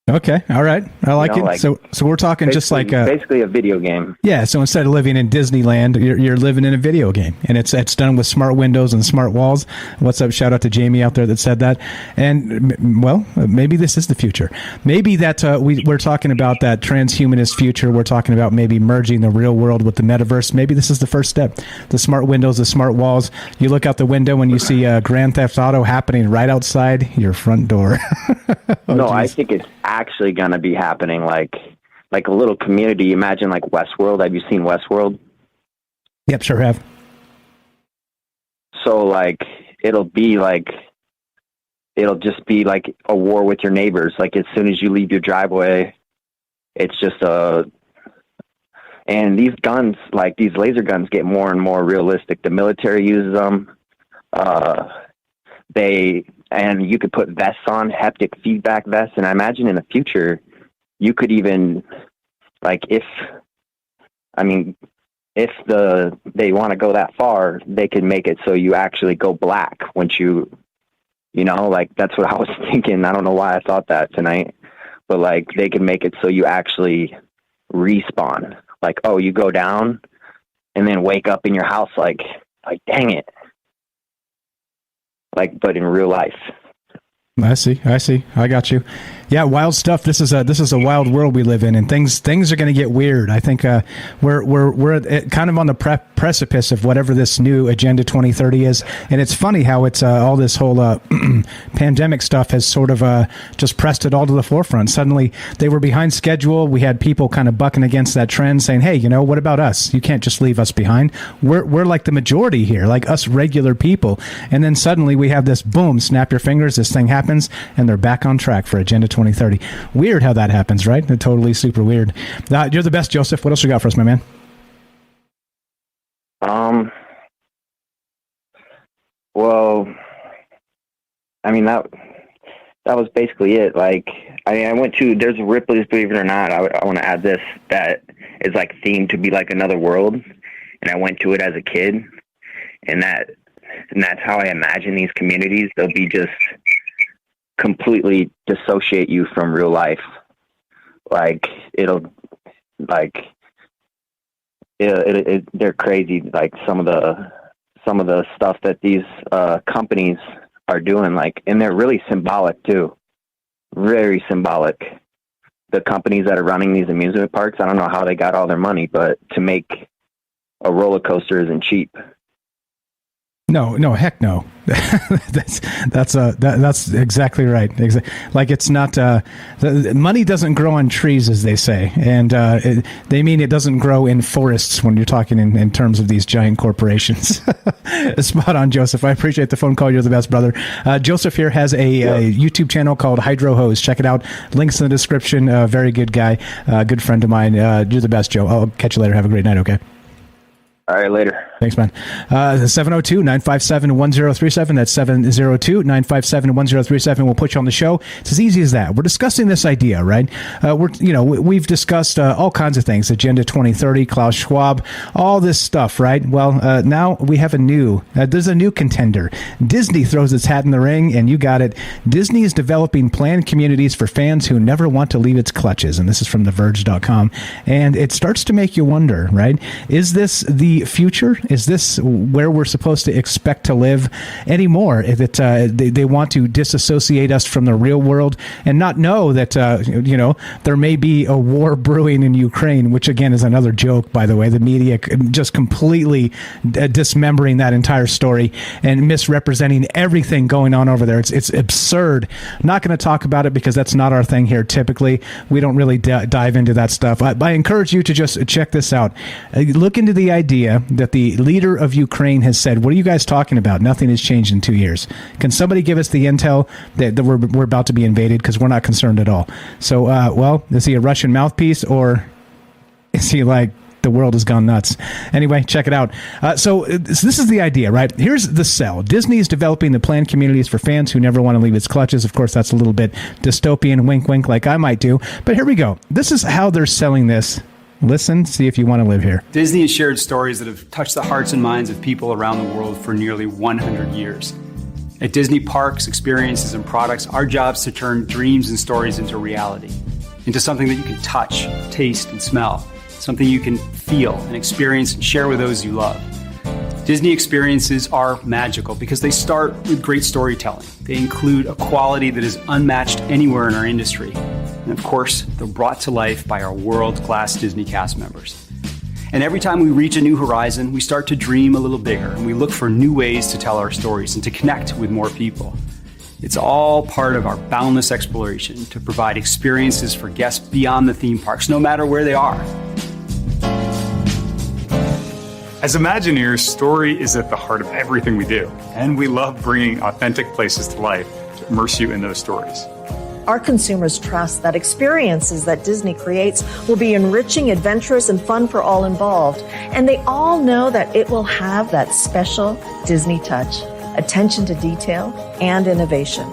Okay, all right, I like it. So we're talking just like basically a video game. Yeah. So instead of living in Disneyland, you're living in a video game, and it's done with smart windows and smart walls. What's up? Shout out to Jamie out there that said that. And well, maybe this is the future. Maybe that we're talking about that transhumanist future. We're talking about maybe merging the real world with the metaverse. Maybe this is the first step. The smart windows, the smart walls. You look out the window and you see Grand Theft Auto happening right outside your front door. No, geez. I think it's actually going to be happening like a little community. Imagine like Westworld. Have you seen Westworld? Yep, sure have. So like it'll just be like a war with your neighbors. Like as soon as you leave your driveway, it's just and these guns, like these laser guns, get more and more realistic. The military uses them. And you could put vests on, haptic feedback vests. And I imagine in the future, you could even, like, if they want to go that far, they could make it so you actually go black once you know, like, that's what I was thinking. I don't know why I thought that tonight, but like, they could make it so you actually respawn. Like, oh, you go down and then wake up in your house like, dang it. Like, but in real life. I see. I got you. Yeah, wild stuff. This is a wild world we live in, and things are going to get weird. I think we're kind of on the precipice of whatever this new Agenda 2030 is, and it's funny how it's all this whole pandemic stuff has sort of just pressed it all to the forefront. Suddenly, they were behind schedule. We had people kind of bucking against that trend, saying, "Hey, what about us? You can't just leave us behind. We're like the majority here, like us regular people." And then suddenly we have this boom, snap your fingers, this thing happens, and they're back on track for Agenda 2030. Weird how that happens, right? Totally super weird. You're the best, Joseph. What else you got for us, my man? Well, I mean, that was basically it. Like, I went to, there's Ripley's, believe it or not, I want to add this, that is like themed to be like another world. And I went to it as a kid, and that's how I imagine these communities. They'll be just completely dissociate you from real life. Like they're crazy. Like some of the stuff that these companies are doing, like, and they're really symbolic too. Very symbolic. The companies that are running these amusement parks, I don't know how they got all their money, but to make a roller coaster isn't cheap. No, heck no. That's exactly right. Like, it's not money doesn't grow on trees, as they say, and they mean it doesn't grow in forests when you're talking in terms of these giant corporations. Spot on, Joseph. I appreciate the phone call. You're the best, brother. Joseph here has a YouTube channel called Hydro Hose. Check it out. Links in the description. Very good guy. Good friend of mine. You're the best, Joe. I'll catch you later. Have a great night. Okay. All right, later. Thanks, man. 702-957-1037. That's 702-957-1037. We'll put you on the show. It's as easy as that. We're discussing this idea, right? We've discussed all kinds of things. Agenda 2030, Klaus Schwab, all this stuff, right? Well, now we have there's a new contender. Disney throws its hat in the ring, and you got it. Disney is developing planned communities for fans who never want to leave its clutches. And this is from TheVerge.com. And it starts to make you wonder, right? Is this the future? Is this where we're supposed to expect to live anymore? If they want to disassociate us from the real world and not know that there may be a war brewing in Ukraine, which again is another joke, by the way. The media just completely dismembering that entire story and misrepresenting everything going on over there. It's absurd. Not going to talk about it because that's not our thing here. Typically, we don't really dive into that stuff. I encourage you to just check this out. Look into the idea that the leader of Ukraine has said, what are you guys talking about? Nothing has changed in 2 years. Can somebody give us the intel that we're about to be invaded? Because we're not concerned at all. So, is he a Russian mouthpiece, or is he like The world has gone nuts. Anyway, check it out. So this is the idea, right? Here's the sell. Disney is developing the planned communities for fans who never want to leave its clutches. Of course, that's a little bit dystopian, wink, wink, like I might do. But here we go. This is how they're selling this. Listen, see if you want to live here. Disney has shared stories that have touched the hearts and minds of people around the world for nearly 100 years. At Disney parks, experiences, and products, our job is to turn dreams and stories into reality, into something that you can touch, taste, and smell, something you can feel and experience and share with those you love. Disney experiences are magical because they start with great storytelling. They include a quality that is unmatched anywhere in our industry. And of course, they're brought to life by our world-class Disney cast members. And every time we reach a new horizon, we start to dream a little bigger, and we look for new ways to tell our stories and to connect with more people. It's all part of our boundless exploration to provide experiences for guests beyond the theme parks, no matter where they are. As Imagineers, story is at the heart of everything we do, and we love bringing authentic places to life to immerse you in those stories. Our consumers trust that experiences that Disney creates will be enriching, adventurous, and fun for all involved. And they all know that it will have that special Disney touch, attention to detail, and innovation.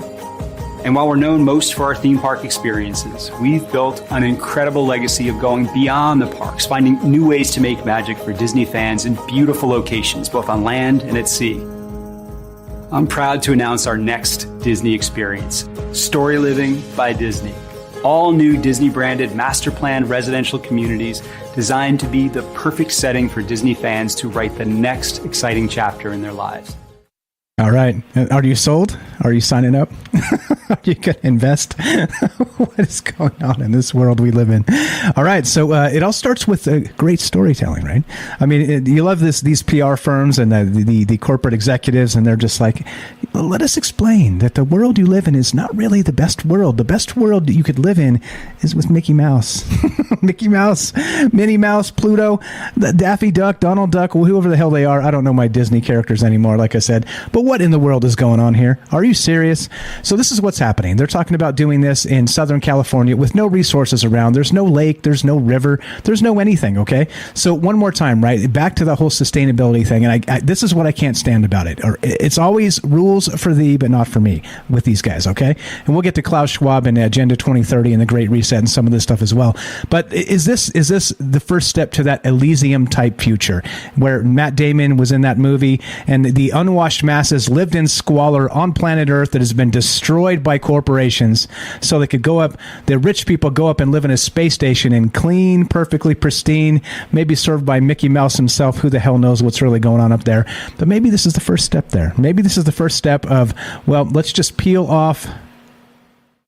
And while we're known most for our theme park experiences, we've built an incredible legacy of going beyond the parks, finding new ways to make magic for Disney fans in beautiful locations, both on land and at sea. I'm proud to announce our next Disney experience, Storyliving by Disney. All new Disney-branded master-planned residential communities designed to be the perfect setting for Disney fans to write the next exciting chapter in their lives. All right. Are you sold? Are you signing up? Are you going to invest? What is going on in this world we live in? All right. So it all starts with great storytelling, right? I mean, you love these PR firms and the corporate executives, and they're just like, let us explain that the world you live in is not really the best world. The best world that you could live in is with Mickey Mouse. Mickey Mouse, Minnie Mouse, Pluto, Daffy Duck, Donald Duck, whoever the hell they are. I don't know my Disney characters anymore, like I said. But what in the world is going on here? Are you serious? So this is what's happening. They're talking about doing this in Southern California with no resources around. There's no lake. There's no river. There's no anything, okay? So one more time, right? Back to the whole sustainability thing. And I this is what I can't stand about it. It's always rules for thee, but not for me with these guys, okay? And we'll get to Klaus Schwab and Agenda 2030 and the Great Reset and some of this stuff as well. But is this the first step to that Elysium-type future where Matt Damon was in that movie and the unwashed masses lived in squalor on planet Earth that has been destroyed by corporations so they could go up, the rich people go up and live in a space station in clean, perfectly pristine, maybe served by Mickey Mouse himself. Who the hell knows what's really going on up there? But maybe this is the first step there. Maybe this is the first step of, well, let's just peel off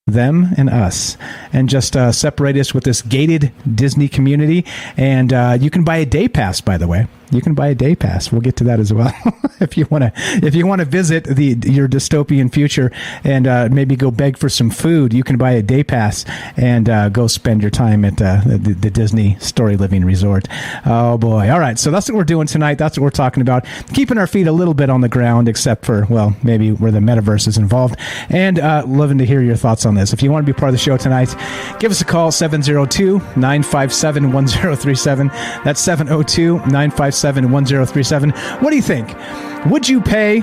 them and us and just separate us with this gated Disney community. And you can buy a day pass, by the way. You can buy a day pass. We'll get to that as well. if you want to visit your dystopian future and maybe go beg for some food, you can buy a day pass and go spend your time at the Disney Storyliving Resort. Oh boy! All right, so that's what we're doing tonight. That's what we're talking about. Keeping our feet a little bit on the ground, except for, well, maybe where the metaverse is involved. And loving to hear your thoughts on this. If you want to be part of the show tonight, give us a call, 702-957-1037. That's 702-957-1037. What do you think? Would you pay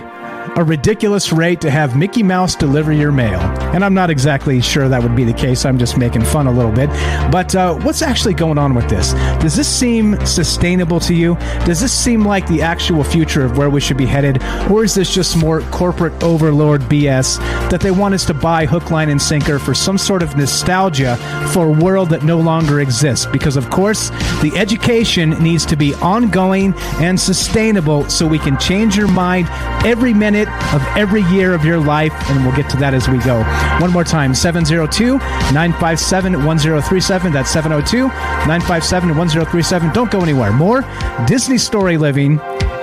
a ridiculous rate to have Mickey Mouse deliver your mail? And I'm not exactly sure that would be the case. I'm just making fun a little bit. But what's actually going on with this? Does this seem sustainable to you? Does this seem like the actual future of where we should be headed? Or is this just more corporate overlord BS that they want us to buy hook, line, and sinker for some sort of nostalgia for a world that no longer exists? Because, of course, the education needs to be ongoing and sustainable so we can change your mind every minute of every year of your life, and we'll get to that as we go. One more time, 702-957-1037. That's 702-957-1037. Don't go anywhere. More Disney Storyliving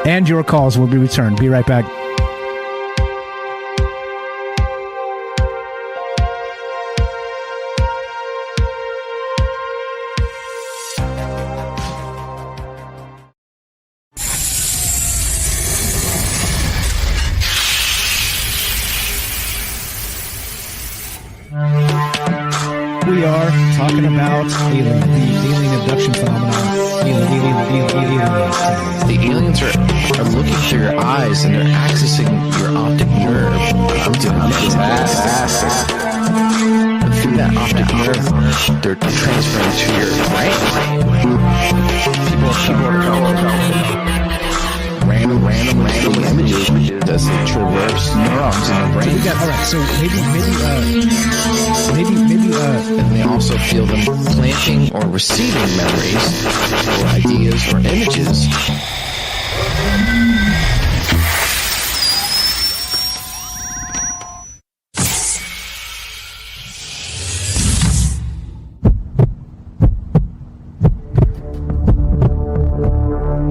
and your calls will be returned. Be right back. We are talking about alien, the alien abduction phenomenon. aliens are looking through your eyes and they're accessing your optic nerve. I'm doing fantastic. Through that optic nerve, they're transferring to your brain. People are random images as they traverse neurons in the brain. All right, so maybe, and they also feel them planting or receiving memories or ideas or images.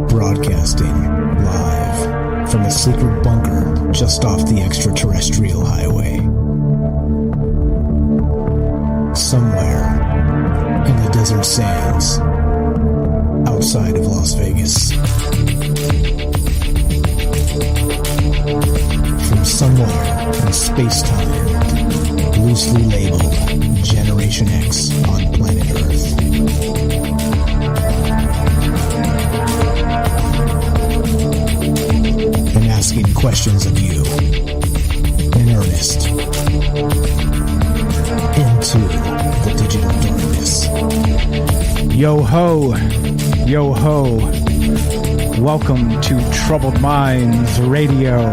Broadcasting live from a secret bunker just off the extraterrestrial highway. Somewhere in the desert sands outside of Las Vegas. From somewhere in space-time, loosely labeled Generation X on planet Earth. And asking questions of you in earnest into the digital darkness. Yo ho, yo ho. Welcome to Troubled Minds Radio.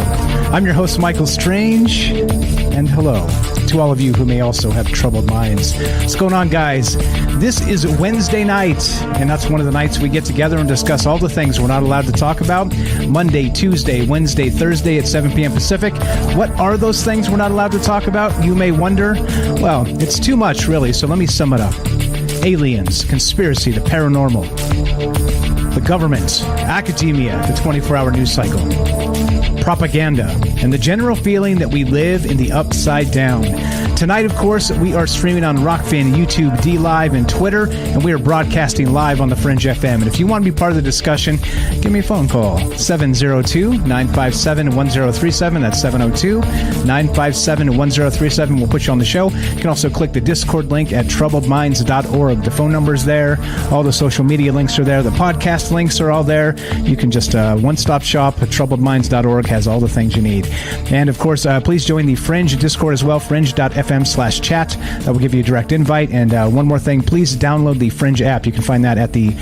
I'm your host, Michael Strange, and hello to all of you who may also have troubled minds. What's going on, guys? This is Wednesday night, and that's one of the nights we get together and discuss all the things we're not allowed to talk about. Monday, Tuesday, Wednesday, Thursday at 7 p.m. Pacific. What are those things we're not allowed to talk about? You may wonder. Well, it's too much, really, so let me sum it up. Aliens, conspiracy, the paranormal, the government, academia, the 24-hour news cycle, propaganda, and the general feeling that we live in the upside down. Tonight, of course, we are streaming on Rockfin, YouTube, DLive, and Twitter, and we are broadcasting live on the Fringe FM. And if you want to be part of the discussion, give me a phone call, 702-957-1037. That's 702-957-1037. We'll put you on the show. You can also click the Discord link at troubledminds.org. The phone number's there. All the social media links are there. The podcast links are all there. You can just one-stop shop at troubledminds.org has all the things you need. And, of course, please join the Fringe Discord as well, fringe.fm/chat. That will give you a direct invite. And one more thing, please download the Fringe app. You can find that at the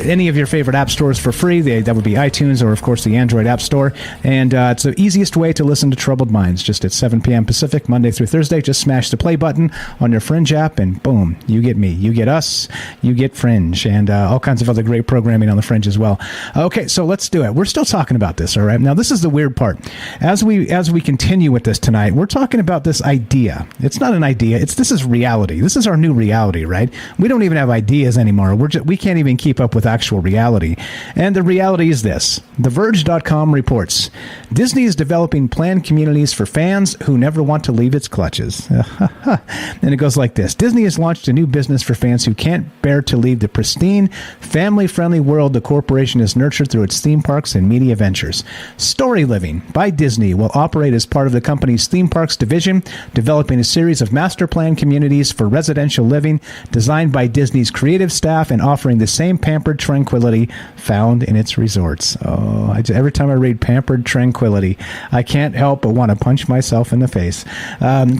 any of your favorite app stores for free. That would be iTunes or, of course, the Android App Store. And it's the easiest way to listen to Troubled Minds. Just at 7 p.m. Pacific, Monday through Thursday. Just smash the play button on your Fringe app, and boom, you get me. You get us. You get Fringe. And all kinds of other great programming on the Fringe as well. Okay, so let's do it. We're still talking about this, all right? Now, this is the weird part. As we continue with this tonight, we're talking about this idea. It's not an idea. This is reality. This is our new reality, right? We don't even have ideas anymore. We can't even keep up with actual reality. And the reality is this. TheVerge.com reports, Disney is developing planned communities for fans who never want to leave its clutches. And it goes like this. Disney has launched a new business for fans who can't bear to leave the pristine, family-friendly world the corporation has nurtured through its theme parks and media ventures. Storyliving by Disney will operate as part of the company's theme parks division, developing a series of master plan communities for residential living designed by Disney's creative staff and offering the same pampered tranquility found in its resorts. Oh, every time I read pampered tranquility, I can't help but want to punch myself in the face.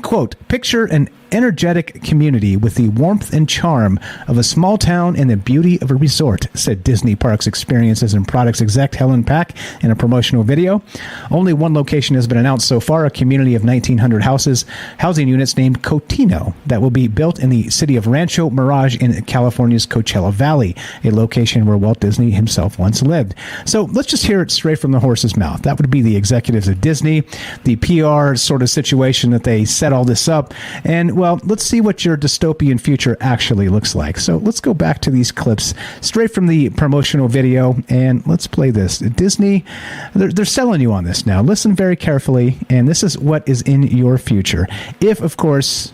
Quote, picture an energetic community with the warmth and charm of a small town and the beauty of a resort, said Disney Parks Experiences and Products exec Helen Pack in a promotional video. Only one location has been announced so far, a community of 1,900 housing units named Cotino that will be built in the city of Rancho Mirage in California's Coachella Valley, a location where Walt Disney himself once lived. So let's just hear it straight from the horse's mouth. That would be the executives of Disney, the PR sort of situation that they set all this up. And well, let's see what your dystopian future actually looks like. So let's go back to these clips straight from the promotional video, and let's play this. Disney, they're selling you on this now. Listen very carefully, and this is what is in your future. If, of course,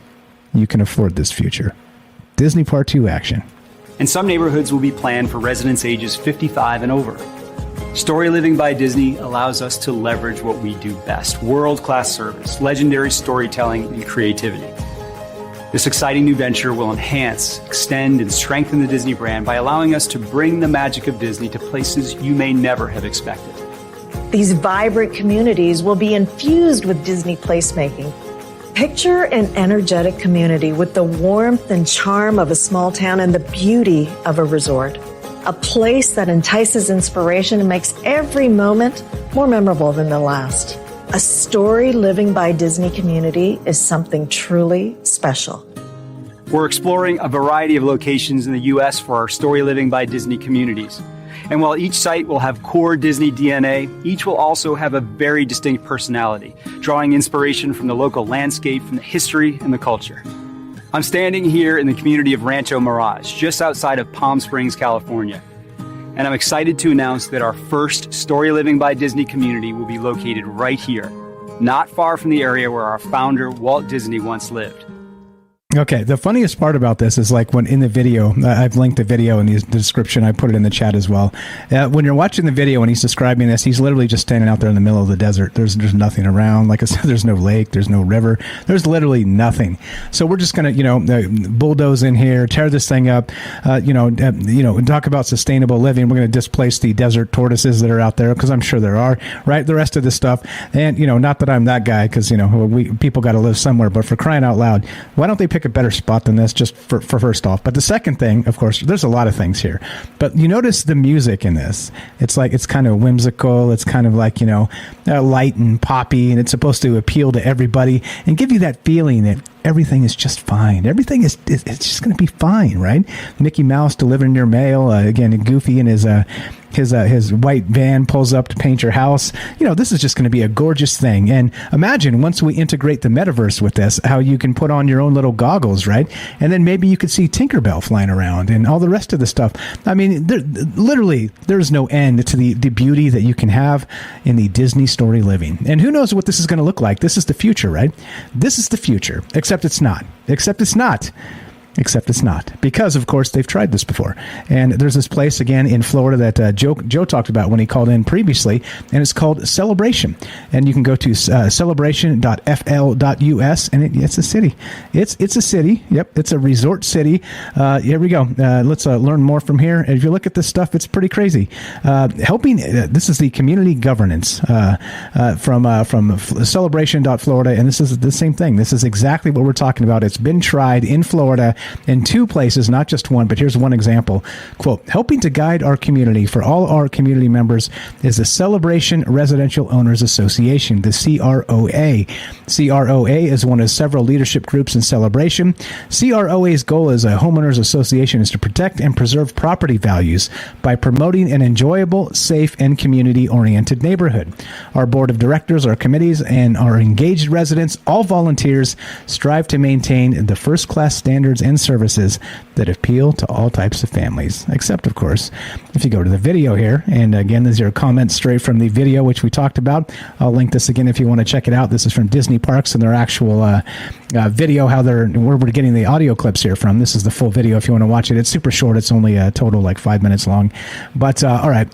you can afford this future. Disney Part 2 action. And some neighborhoods will be planned for residents ages 55 and over. Storyliving by Disney allows us to leverage what we do best: world-class service, legendary storytelling, and creativity. This exciting new venture will enhance, extend, and strengthen the Disney brand by allowing us to bring the magic of Disney to places you may never have expected. These vibrant communities will be infused with Disney placemaking. Picture an energetic community with the warmth and charm of a small town and the beauty of a resort. A place that entices inspiration and makes every moment more memorable than the last. A story living by Disney community is something truly special. We're exploring a variety of locations in the U.S. for our Story Living by Disney communities. And while each site will have core Disney DNA, each will also have a very distinct personality, drawing inspiration from the local landscape, from the history, and the culture. I'm standing here in the community of Rancho Mirage, just outside of Palm Springs, California. And I'm excited to announce that our first Story Living by Disney community will be located right here, not far from the area where our founder, Walt Disney, once lived. Okay, the funniest part about this is like when in the video, I've linked the video in the description, I put it in the chat as well. When you're watching the video and he's describing this, he's literally just standing out there in the middle of the desert. There's nothing around. Like I said, there's no lake, there's no river, there's literally nothing. So we're just going to, bulldoze in here, tear this thing up, talk about sustainable living. We're going to displace the desert tortoises that are out there, because I'm sure there are, right? The rest of this stuff. And, not that I'm that guy, because, people got to live somewhere, but for crying out loud, why don't they pick a better spot than this, just for first off? But the second thing, of course, there's a lot of things here, but you notice the music in this. It's kind of whimsical. It's kind of like, light and poppy, and it's supposed to appeal to everybody and give you that feeling that everything is just fine. Everything is it's just going to be fine, right? Mickey Mouse delivering your mail. Again, Goofy in his white van pulls up to paint your house. This is just going to be a gorgeous thing. And imagine once we integrate the metaverse with this, how you can put on your own little goggles, right? And then maybe you could see Tinkerbell flying around and all the rest of the stuff. I mean, there's no end to the beauty that you can have in the Disney story living. And who knows what this is going to look like? This is the future, right? This is the future, except it's not. Except it's not, because of course they've tried this before. And there's this place again in Florida that Joe talked about when he called in previously, and it's called Celebration. And you can go to celebration.fl.us, and it's a city. It's a city. Yep, it's a resort city. Here we go. Let's learn more from here. And if you look at this stuff, it's pretty crazy. This is the community governance from celebration.florida, and this is the same thing. This is exactly what we're talking about. It's been tried in Florida in two places, not just one, but here's one example. Quote, helping to guide our community for all our community members is the Celebration Residential Owners Association, the CROA. CROA is one of several leadership groups in Celebration. CROA's goal as a homeowners association is to protect and preserve property values by promoting an enjoyable, safe, and community-oriented neighborhood. Our board of directors, our committees, and our engaged residents, all volunteers, strive to maintain the first-class standards and services that appeal to all types of families. Except, of course, if you go to the video here, and again, these are comments straight from the video, which we talked about. I'll link this again if you want to check it out. This is from Disney Parks and their actual video, where we're getting the audio clips here from. This is the full video if you want to watch it. It's super short. It's only a total like 5 minutes long. But all right,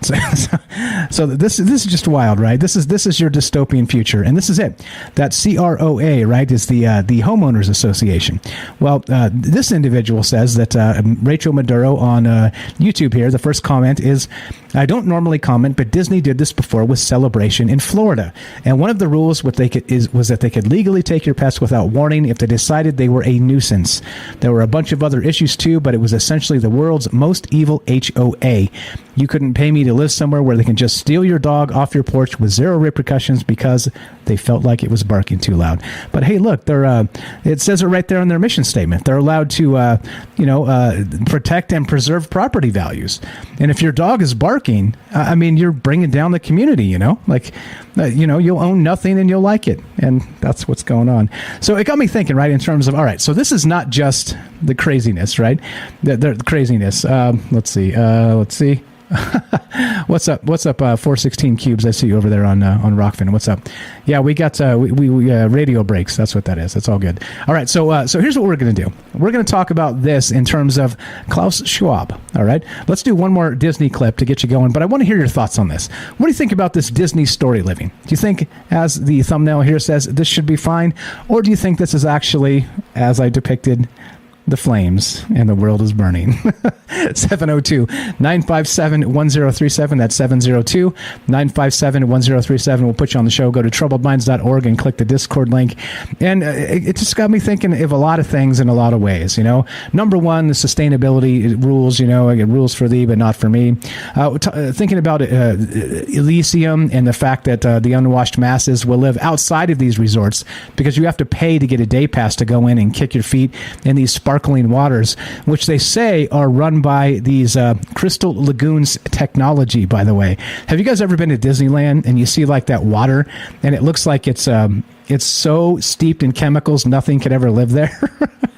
so this is just wild, right? This is your dystopian future, and this is it. That CROA, right, is the homeowners association. Well, this individual says that Rachel Maduro on YouTube here, the first comment is, I don't normally comment, but Disney did this before with Celebration in Florida. And one of the rules was that they could legally take your pets without warning if they decided they were a nuisance. There were a bunch of other issues too, but it was essentially the world's most evil HOA. You couldn't pay me to live somewhere where they can just steal your dog off your porch with zero repercussions because they felt like it was barking too loud. But hey, look, it says it right there in their mission statement. They're allowed to, protect and preserve property values. And if your dog is barking, you're bringing down the community, you'll own nothing and you'll like it. And that's what's going on. So it got me thinking, right, in terms of, all right, so this is not just the craziness, right? The craziness. Let's see. What's up? 416 Cubes. I see you over there on Rockfin. What's up? Yeah, we got we radio breaks. That's what that is. That's all good. All right. So here's what we're going to do. We're going to talk about this in terms of Klaus Schwab. All right. Let's do one more Disney clip to get you going. But I want to hear your thoughts on this. What do you think about this Disney Story Living? Storyliving? Do you think, as the thumbnail here says, this should be fine? Or do you think this is actually, as I depicted, the flames and the world is burning? 702-957-1037. That's 702-957-1037. We'll put you on the show. Go to troubledminds.org and click the Discord link. And it just got me thinking of a lot of things in a lot of ways. Number one, the sustainability rules. Rules for thee, but not for me. Thinking about Elysium and the fact that the unwashed masses will live outside of these resorts because you have to pay to get a day pass to go in and kick your feet in these sparkling waters, which they say are run by these crystal lagoons technology, by the way. Have you guys ever been to Disneyland and you see like that water and it looks like it's so steeped in chemicals nothing could ever live there?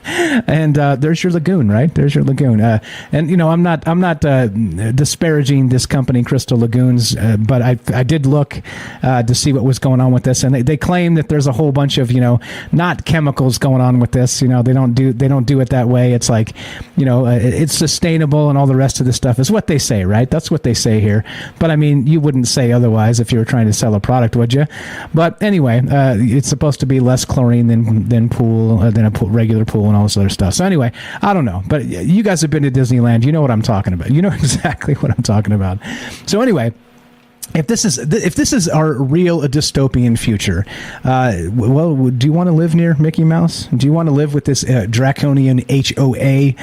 And there's your lagoon, right? There's your lagoon. And I'm not disparaging this company, Crystal Lagoons, but I did look to see what was going on with this, and they claim that there's a whole bunch of not chemicals going on with this. They don't do it that way. It's like it's sustainable and all the rest of this stuff is what they say, right? That's what they say here. But I mean, you wouldn't say otherwise if you were trying to sell a product, would you? But anyway, it's supposed to be less chlorine than a regular pool and all this other stuff. So anyway, I don't know, but you guys have been to Disneyland. You know what I'm talking about. You know exactly what I'm talking about. So anyway, if this is our real dystopian future, well, do you want to live near Mickey Mouse? Do you want to live with this draconian HOA?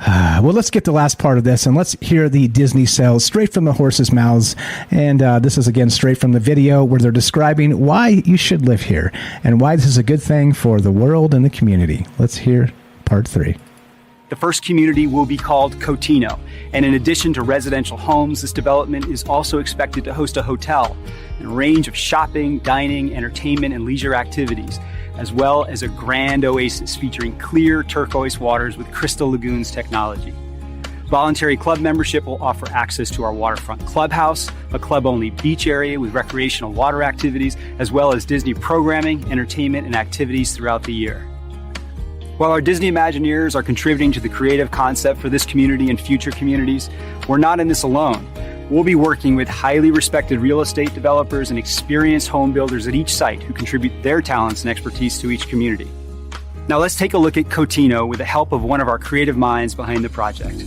Well, let's get the last part of this and let's hear the Disney sales straight from the horse's mouths. And this is, again, straight from the video where they're describing why you should live here and why this is a good thing for the world and the community. Let's hear part 3. The first community will be called Cotino, and in addition to residential homes, this development is also expected to host a hotel and a range of shopping, dining, entertainment, and leisure activities, as well as a grand oasis featuring clear turquoise waters with Crystal Lagoons technology. Voluntary club membership will offer access to our waterfront clubhouse, a club-only beach area with recreational water activities, as well as Disney programming, entertainment, and activities throughout the year. While our Disney Imagineers are contributing to the creative concept for this community and future communities, we're not in this alone. We'll be working with highly respected real estate developers and experienced home builders at each site who contribute their talents and expertise to each community. Now let's take a look at Cotino with the help of one of our creative minds behind the project.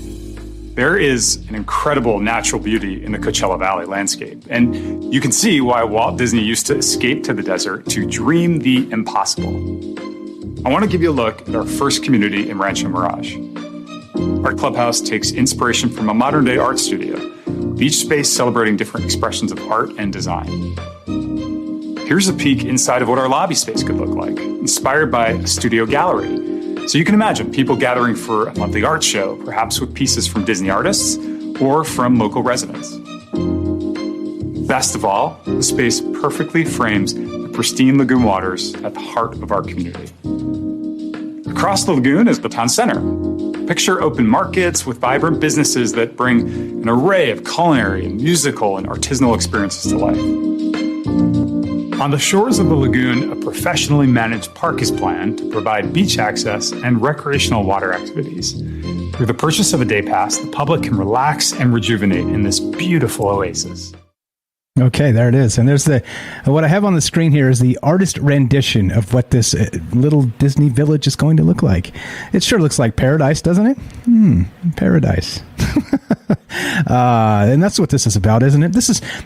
There is an incredible natural beauty in the Coachella Valley landscape, and you can see why Walt Disney used to escape to the desert to dream the impossible. I want to give you a look at our first community in Rancho Mirage. Our clubhouse takes inspiration from a modern-day art studio, with each space celebrating different expressions of art and design. Here's a peek inside of what our lobby space could look like, inspired by a studio gallery. So you can imagine people gathering for a monthly art show, perhaps with pieces from Disney artists or from local residents. Best of all, the space perfectly frames the pristine lagoon waters at the heart of our community. Across the lagoon is the town center. Picture open markets with vibrant businesses that bring an array of culinary and musical and artisanal experiences to life. On the shores of the lagoon, a professionally managed park is planned to provide beach access and recreational water activities. Through the purchase of a day pass, the public can relax and rejuvenate in this beautiful oasis. Okay, there it is. And there's what I have on the screen here is the artist rendition of what this little Disney village is going to look like. It sure looks like paradise, doesn't it? Paradise. And that's what this is about, isn't it?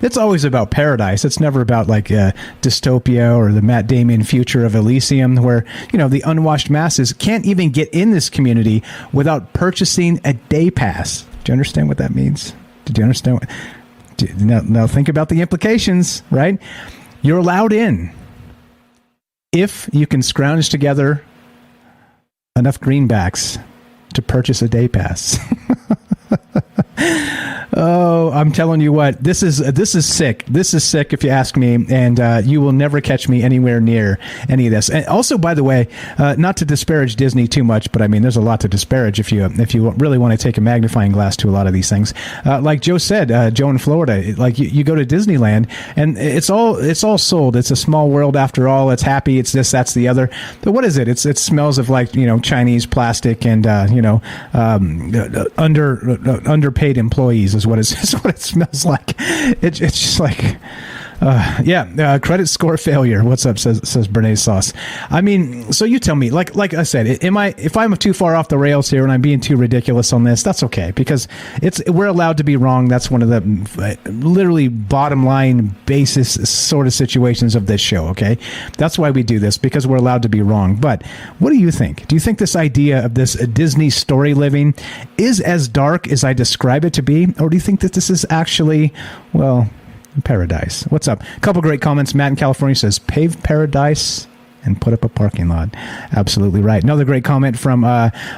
It's always about paradise. It's never about like dystopia or the Matt Damon future of Elysium, where the unwashed masses can't even get in this community without purchasing a day pass. Do you understand what that means? Did you understand what? Now think about the implications, right? You're allowed in if you can scrounge together enough greenbacks to purchase a day pass. Oh, I'm telling you what, this is sick. This is sick if you ask me, and you will never catch me anywhere near any of this. And also, by the way, not to disparage Disney too much, but I mean, there's a lot to disparage if you really want to take a magnifying glass to a lot of these things. Like Joe said, Joe in Florida, like you go to Disneyland and it's all sold. It's a small world after all. It's happy. It's this, that's the other. But what is it? It smells of like Chinese plastic and underpaid employees is what it smells like. It's just like, Credit score failure. What's up? Says Bernays Sauce. I mean, so you tell me. Like I said, if I'm too far off the rails here and I'm being too ridiculous on this, that's okay because we're allowed to be wrong. That's one of the literally bottom line basis sort of situations of this show. Okay, that's why we do this because we're allowed to be wrong. But what do you think? Do you think this idea of this Disney story living is as dark as I describe it to be, or do you think that this is actually, well, paradise? What's up? A couple great comments. Matt in California says, pave paradise and put up a parking lot. Absolutely right. Another great comment from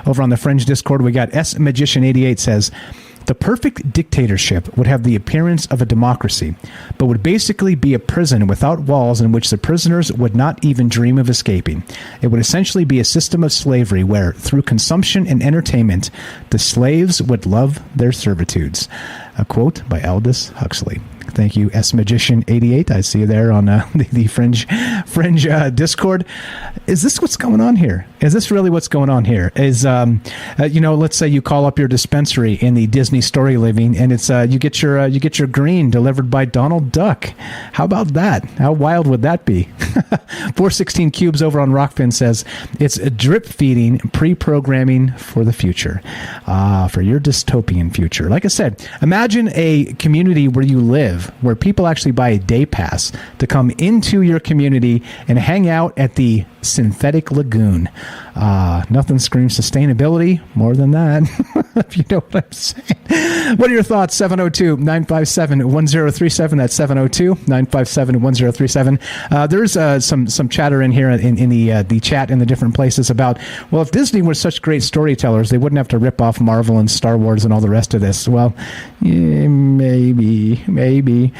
over on the Fringe Discord. We got S Magician 88 says, the perfect dictatorship would have the appearance of a democracy, but would basically be a prison without walls in which the prisoners would not even dream of escaping. It would essentially be a system of slavery where, through consumption and entertainment, the slaves would love their servitudes. A quote by Aldous Huxley. Thank you, S Magician 88. I see you there on the Fringe Discord. Is this what's going on here? Is this really what's going on here? Is let's say you call up your dispensary in the Disney Story Living, and it's you get your green delivered by Donald Duck. How about that? How wild would that be? 416 Cubes over on Rockfin says it's a drip feeding pre-programming for the future, for your dystopian future. Like I said, imagine a community where you live, where people actually buy a day pass to come into your community and hang out at the synthetic lagoon. Nothing screams sustainability more than that. If you know what I'm saying. What are your thoughts? 702-957-1037. That's 702-957-1037. There's some chatter in here in the chat in the different places about, well, if Disney were such great storytellers, they wouldn't have to rip off Marvel and Star Wars and all the rest of this. Well, yeah, maybe.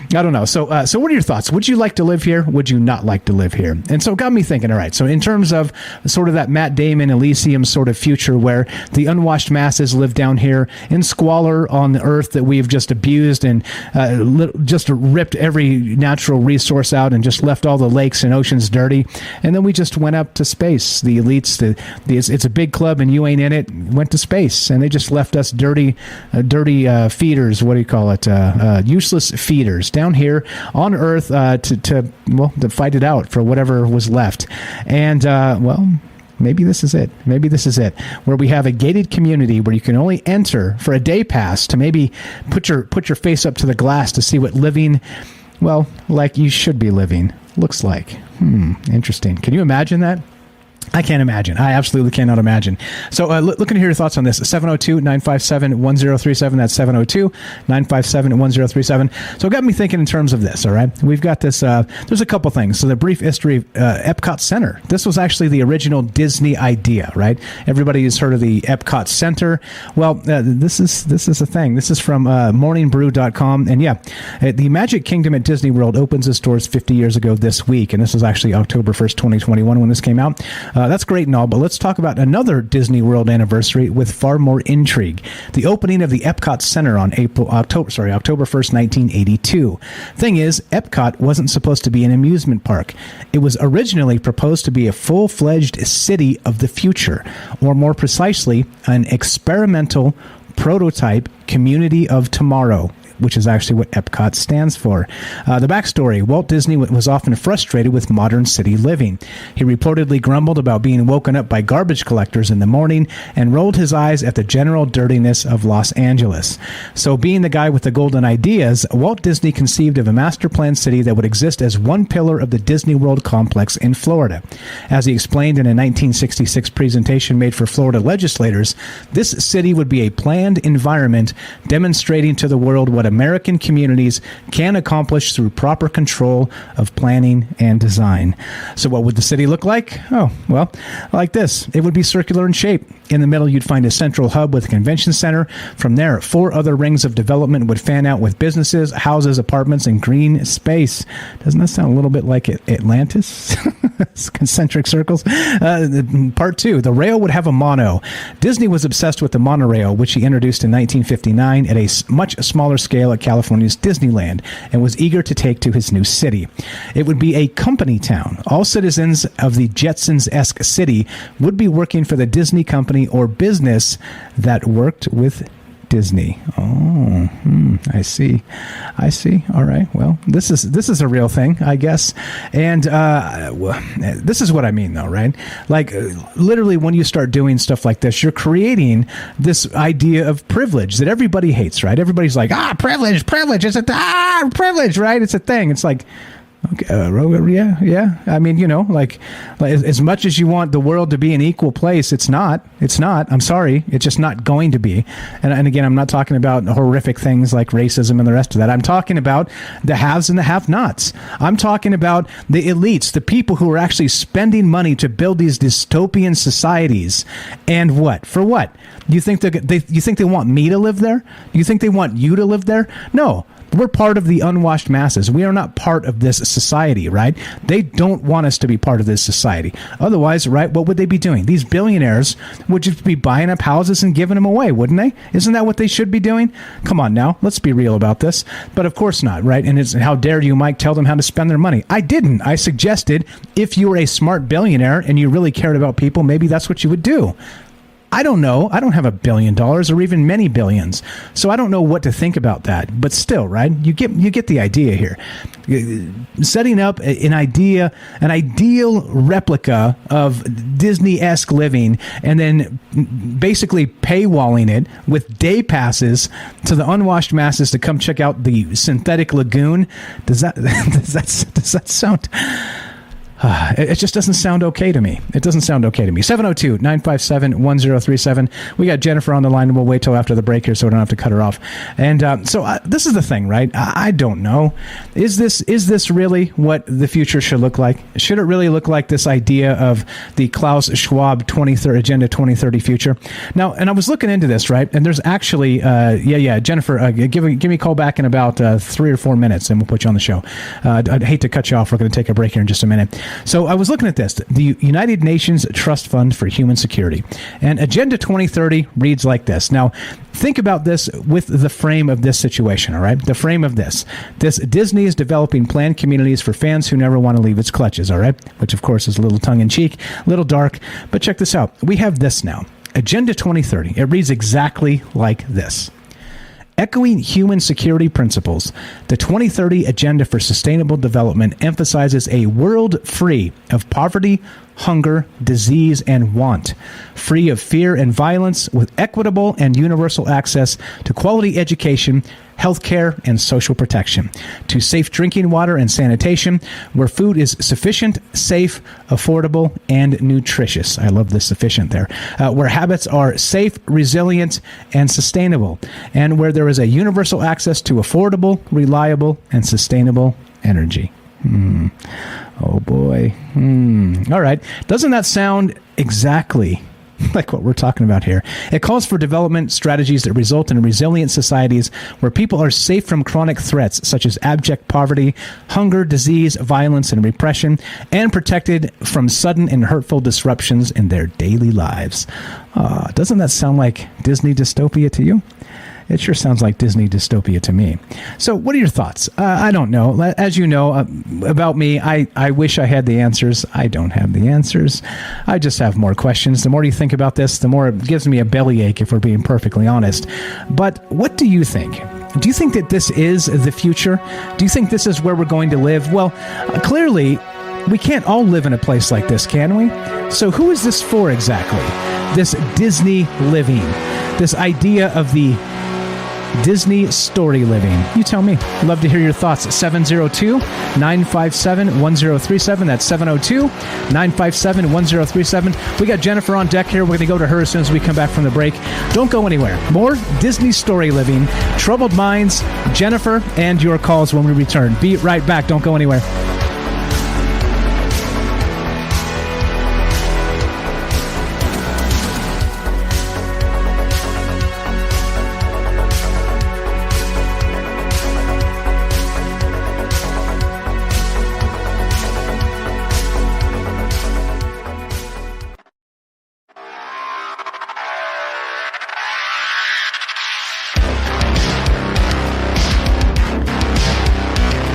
I don't know. So what are your thoughts? Would you like to live here? Would you not like to live here? And so it got me thinking, all right, so in terms of sort of that Matt Damon Elysium sort of future where the unwashed masses live down here in squalor on the earth that we've just abused and just ripped every natural resource out and just left all the lakes and oceans dirty. And then we just went up to space. The elites, it's a big club and you ain't in it, went to space. And they just left us dirty feeders. What do you call it? Useless feeders down here on Earth to fight it out for whatever was left. And, maybe this is it. Where we have a gated community where you can only enter for a day pass to maybe put your face up to the glass to see what living, well, like you should be living, looks like. Interesting. Can you imagine that? I can't imagine. I absolutely cannot imagine. So looking to hear your thoughts on this. 702-957-1037. That's 702-957-1037. So it got me thinking in terms of this, all right? We've got this, there's a couple things. So the brief history of Epcot Center. This was actually the original Disney idea, right? Everybody has heard of the Epcot Center. Well, this is a thing. This is from morningbrew.com. And yeah, the Magic Kingdom at Disney World opens its doors 50 years ago this week. And this was actually October 1st, 2021 when this came out. That's great and all, but let's talk about another Disney World anniversary with far more intrigue. The opening of the Epcot Center on October 1st, 1982. Thing is, Epcot wasn't supposed to be an amusement park. It was originally proposed to be a full-fledged city of the future, or more precisely, an experimental prototype community of tomorrow, which is actually what Epcot stands for. The backstory, Walt Disney was often frustrated with modern city living. He reportedly grumbled about being woken up by garbage collectors in the morning and rolled his eyes at the general dirtiness of Los Angeles. So being the guy with the golden ideas, Walt Disney conceived of a master plan city that would exist as one pillar of the Disney World complex in Florida. As he explained in a 1966 presentation made for Florida legislators, this city would be a planned environment demonstrating to the world what American communities can accomplish through proper control of planning and design. So what would the city look like? Oh, well, like this. It would be circular in shape. In the middle, you'd find a central hub with a convention center. From there, 4 other rings of development would fan out with businesses, houses, apartments, and green space. Doesn't that sound a little bit like Atlantis? Concentric circles. Part 2, the rail would have a mono. Disney was obsessed with the monorail, which he introduced in 1959 at a much smaller scale at California's Disneyland, and was eager to take to his new city. It would be a company town. All citizens of the Jetsons-esque city would be working for the Disney company or business that worked with Disney. Oh, I see. All right. Well, this is a real thing, I guess. And this is what I mean, though, right? Like, literally, when you start doing stuff like this, you're creating this idea of privilege that everybody hates, right? Everybody's like, privilege. It's privilege, right? It's a thing. It's like, okay, yeah. I mean, like as much as you want the world to be an equal place, it's not. I'm sorry. It's just not going to be. And again, I'm not talking about horrific things like racism and the rest of that. I'm talking about the haves and the have-nots. I'm talking about the elites, the people who are actually spending money to build these dystopian societies. And what? For what? You think they want me to live there? You think they want you to live there? No. We're part of the unwashed masses. We are not part of this society, right? They don't want us to be part of this society. Otherwise, right, what would they be doing? These billionaires would just be buying up houses and giving them away, wouldn't they? Isn't that what they should be doing? Come on now, let's be real about this. But of course not, right? And how dare you, Mike, tell them how to spend their money? I didn't. I suggested if you were a smart billionaire and you really cared about people, maybe that's what you would do. I don't know. I don't have $1 billion or even many billions. So I don't know what to think about that. But still, right? You get the idea here. Setting up an ideal replica of Disney-esque living and then basically paywalling it with day passes to the unwashed masses to come check out the synthetic lagoon. Does that sound... It just doesn't sound okay to me. 702-957-1037. We got Jennifer on the line, and we'll wait till after the break here so we don't have to cut her off. And this is the thing, right? I don't know. Is this really what the future should look like? Should it really look like this idea of the Klaus Schwab Agenda 2030 future? Now, and I was looking into this, right? And there's actually, Jennifer, give me a call back in about 3 or 4 minutes, and we'll put you on the show. I'd hate to cut you off. We're going to take a break here in just a minute. So I was looking at this, the United Nations Trust Fund for Human Security. And Agenda 2030 reads like this. Now, think about this with the frame of this situation, all right? The frame of this. Disney is developing planned communities for fans who never want to leave its clutches, all right? Which, of course, is a little tongue-in-cheek, a little dark. But check this out. We have this now. Agenda 2030. It reads exactly like this. Echoing human security principles, the 2030 Agenda for Sustainable Development emphasizes a world free of poverty, hunger, disease, and want, free of fear and violence, with equitable and universal access to quality education, healthcare, and social protection, to safe drinking water and sanitation, where food is sufficient, safe, affordable, and nutritious. I love the sufficient there. Where habits are safe, resilient, and sustainable, and where there is a universal access to affordable, reliable, and sustainable energy. Oh boy. All right. Doesn't that sound exactly like what we're talking about here? It calls for development strategies that result in resilient societies where people are safe from chronic threats such as abject poverty, hunger, disease, violence, and repression, and protected from sudden and hurtful disruptions in their daily lives. Doesn't that sound like Disney dystopia to you? It sure sounds like Disney dystopia to me. So what are your thoughts? I don't know. As you know about me, I wish I had the answers. I don't have the answers. I just have more questions. The more you think about this, the more it gives me a bellyache, if we're being perfectly honest. But what do you think? Do you think that this is the future? Do you think this is where we're going to live? Well, clearly, we can't all live in a place like this, can we? So who is this for exactly? This Disney living, this idea of the Disney story living. You tell me. Love to hear your thoughts. 702-957-1037. That's 702-957-1037. We got Jennifer on deck here. We're going to go to her as soon as we come back from the break. Don't go anywhere. More Disney story living, Troubled Minds, Jennifer, and your calls when we return. Be right back. Don't go anywhere.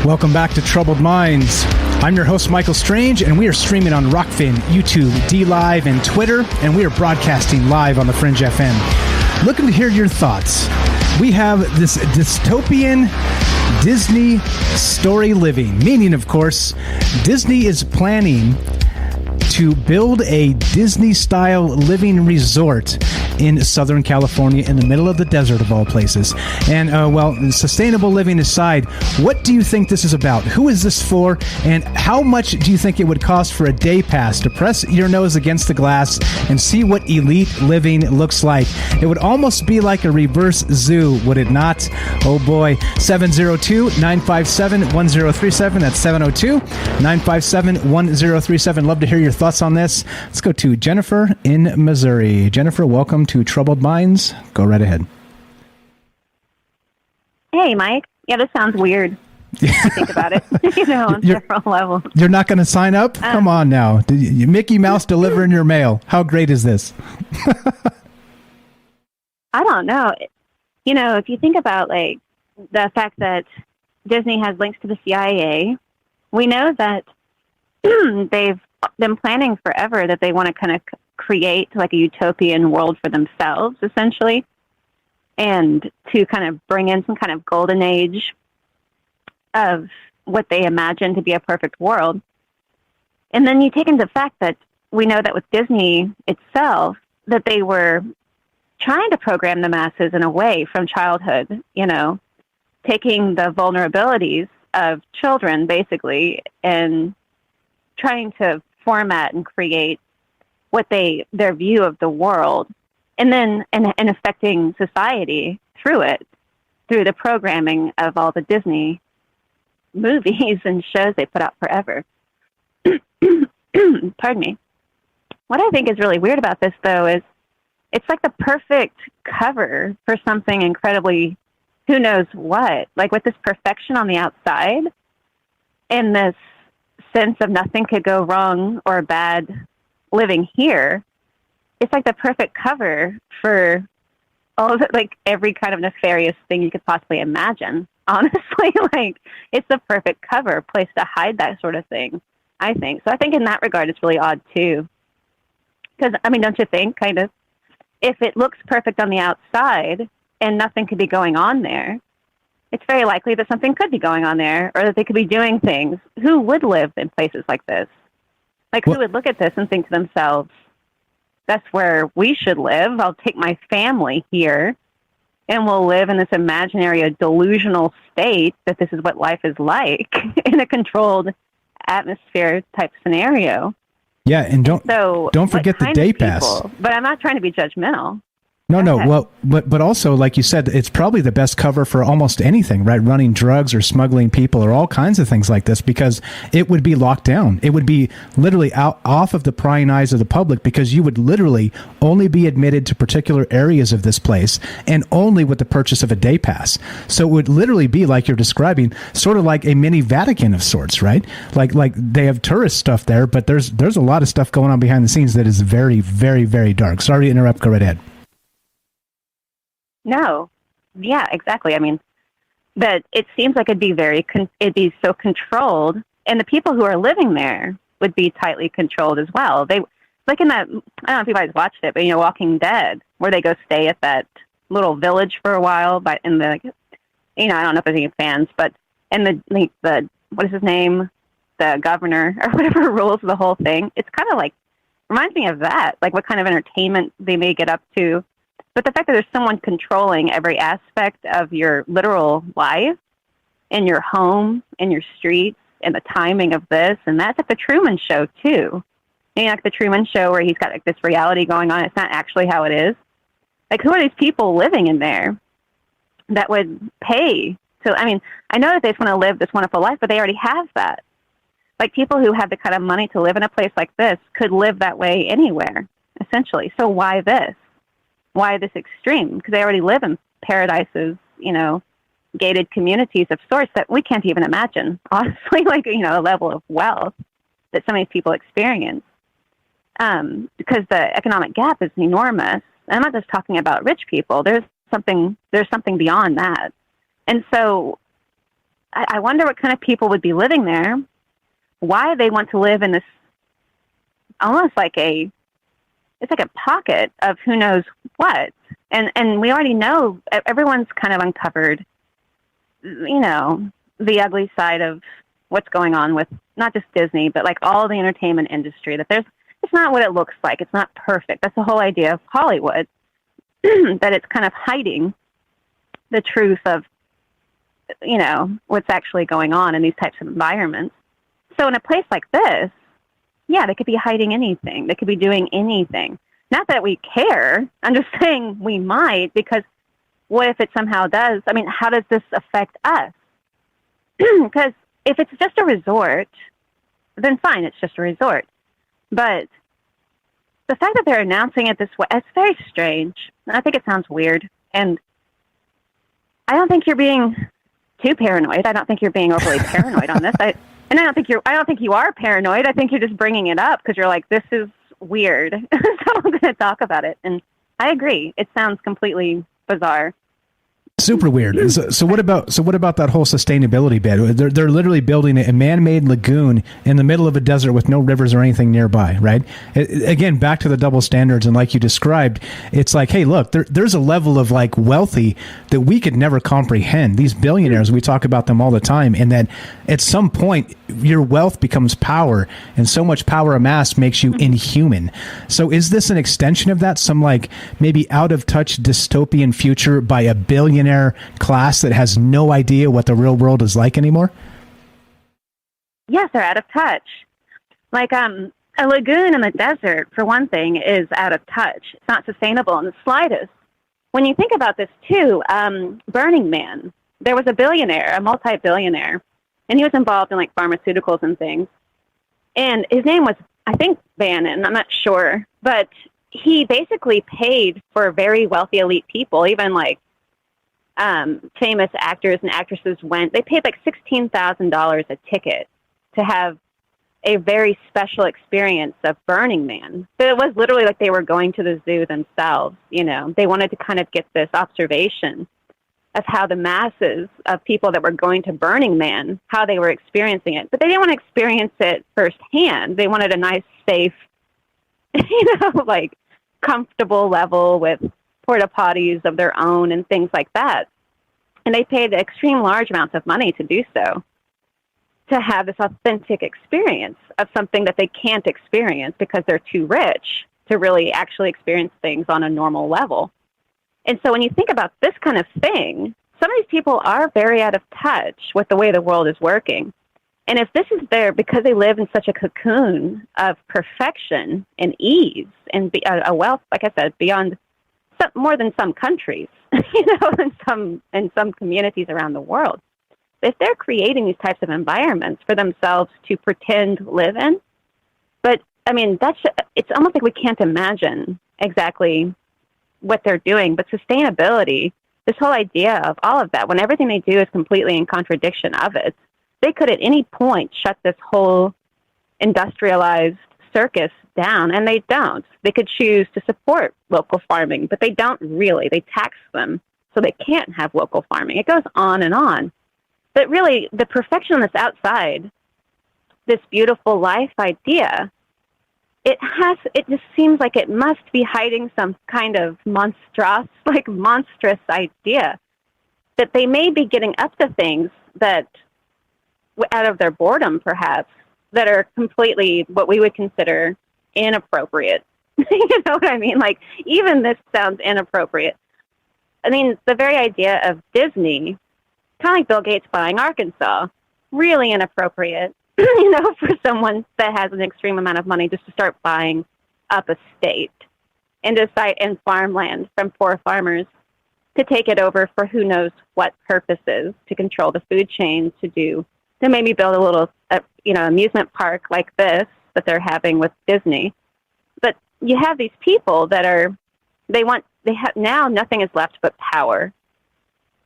Welcome back to Troubled Minds. I'm your host, Michael Strange, and we are streaming on Rockfin, YouTube, DLive, and Twitter, and we are broadcasting live on the Fringe FM. looking to hear your thoughts. We have this dystopian Disney Storyliving, meaning, of course, Disney is planning to build a Disney-style living resort in Southern California in the middle of the desert of all places. And, well, sustainable living aside, what do you think this is about? Who is this for? And how much do you think it would cost for a day pass to press your nose against the glass and see what elite living looks like? It would almost be like a reverse zoo, would it not? Oh, boy. 702-957-1037. That's 702-957-1037. Love to hear your thoughts on this. Let's go to Jennifer in Missouri. Jennifer, welcome to Troubled Minds. Go right ahead. Hey, Mike. Yeah, this sounds weird. If you think about it, on several levels. You're not going to sign up? Come on now. Mickey Mouse delivering your mail. How great is this? I don't know. If you think about like the fact that Disney has links to the CIA, we know that they've been planning forever that they want to kind of create like a utopian world for themselves, essentially, and to kind of bring in some kind of golden age of what they imagine to be a perfect world. And then you take into the fact that we know that with Disney itself, that they were trying to program the masses in a way from childhood, taking the vulnerabilities of children, basically, and trying to format and create what their view of the world, and then and affecting society through it, through the programming of all the Disney movies and shows they put out forever. Pardon me. What I think is really weird about this, though, is it's like the perfect cover for something incredibly, who knows what, like with this perfection on the outside and this sense of nothing could go wrong or bad living here. It's like the perfect cover for all of it, like every kind of nefarious thing you could possibly imagine. Honestly, like it's the perfect cover place to hide that sort of thing, I think. So I think in that regard, it's really odd too. Because, don't you think, kind of, if it looks perfect on the outside and nothing could be going on there, it's very likely that something could be going on there, or that they could be doing things. Who would live in places like this? Like, who would look at this and think to themselves, that's where we should live. I'll take my family here, and we'll live in this imaginary, delusional state that this is what life is like in a controlled atmosphere type scenario. Yeah, and don't forget the day pass. But I'm not trying to be judgmental. No. Well, but also, like you said, it's probably the best cover for almost anything, right? Running drugs or smuggling people or all kinds of things like this, because it would be locked down. It would be literally off of the prying eyes of the public, because you would literally only be admitted to particular areas of this place and only with the purchase of a day pass. So it would literally be like you're describing, sort of like a mini Vatican of sorts, right? Like they have tourist stuff there, but there's a lot of stuff going on behind the scenes that is very, very, very dark. Sorry to interrupt. Go right ahead. No. Yeah, exactly. But it seems like it'd be so controlled, and the people who are living there would be tightly controlled as well. They, like in that, I don't know if you guys watched it, but Walking Dead, where they go stay at that little village for a while, but in the, I don't know if there's any fans, but in the what is his name? The governor or whatever rules the whole thing. It's kind of like, reminds me of that, like what kind of entertainment they may get up to. But the fact that there's someone controlling every aspect of your literal life, in your home, in your streets, and the timing of this, and that's like the Truman Show too. Like the Truman Show where he's got like this reality going on. It's not actually how it is. Like, who are these people living in there that would pay to? I know that they just want to live this wonderful life, but they already have that. Like, people who have the kind of money to live in a place like this could live that way anywhere, essentially. So why this? Why this extreme? Because they already live in paradises, gated communities of sorts that we can't even imagine, honestly, like, a level of wealth that some of these people experience. Because the economic gap is enormous. And I'm not just talking about rich people. There's something beyond that. And so I wonder what kind of people would be living there, why they want to live in this almost like it's like a pocket of who knows what. And we already know, everyone's kind of uncovered, you know, the ugly side of what's going on with not just Disney, but like all the entertainment industry, that it's not what it looks like. It's not perfect. That's the whole idea of Hollywood, that it's kind of hiding the truth of, you know, what's actually going on in these types of environments. So in a place like this, yeah, they could be hiding anything. They could be doing anything. Not that we care. I'm just saying we might, because what if it somehow does? I mean, how does this affect us? Because if it's just a resort, then fine, it's just a resort. But the fact that they're announcing it this way, it's very strange. And I think it sounds weird. And I don't think you're being too paranoid. I don't think you're being overly paranoid on this. I don't think you are paranoid. I think you're just bringing it up because you're like, this is weird. So I'm going to talk about it. And I agree. It sounds completely bizarre. Super weird. So what about that whole sustainability bit? They're literally building a man-made lagoon in the middle of a desert with no rivers or anything nearby, right? Again, back to the double standards, and like you described, it's like, hey, look, there's a level of like wealthy that we could never comprehend. These billionaires, we talk about them all the time, and that at some point your wealth becomes power, and so much power amassed makes you inhuman. So is this an extension of that? Some like maybe out of touch dystopian future by a billionaire class that has no idea what the real world is like anymore? Yes, they're out of touch. Like a lagoon in the desert, for one thing, is out of touch. It's not sustainable in the slightest. When you think about this too, Burning Man, there was a billionaire, a multi-billionaire, and he was involved in like pharmaceuticals and things. And his name was, I think, Bannon, I'm not sure, but he basically paid for very wealthy elite people, even like famous actors and actresses they paid like $16,000 a ticket to have a very special experience of Burning Man. But it was literally like they were going to the zoo themselves, you know. They wanted to kind of get this observation of how the masses of people that were going to Burning Man, how they were experiencing it. But they didn't want to experience it firsthand. They wanted a nice, safe, you know, like comfortable level with porta potties of their own and things like that. And they paid extreme large amounts of money to do so, to have this authentic experience of something that they can't experience because they're too rich to really actually experience things on a normal level. And so when you think about this kind of thing, some of these people are very out of touch with the way the world is working. And if this is there because they live in such a cocoon of perfection and ease and a wealth, like I said, beyond more than some countries, you know, in some communities around the world. If they're creating these types of environments for themselves to pretend live in, but I mean, it's almost like we can't imagine exactly what they're doing. But sustainability, this whole idea of all of that, when everything they do is completely in contradiction of it, they could at any point shut this whole industrialized circus down, and they don't. They could choose to support local farming, but they don't really. They tax them, so they can't have local farming. It goes on and on. But really, the perfection that's outside this beautiful life idea, it just seems like it must be hiding some kind of monstrous idea that they may be getting up to things that, out of their boredom perhaps, that are completely what we would consider inappropriate. You know what I mean? Like, even this sounds inappropriate. I mean, the very idea of Disney, kind of like Bill Gates buying Arkansas, really inappropriate, you know, for someone that has an extreme amount of money just to start buying up a state and decide and farmland from poor farmers to take it over for who knows what purposes, to control the food chain, to maybe build a little, amusement park like this that they're having with Disney. But you have these people that now nothing is left but power.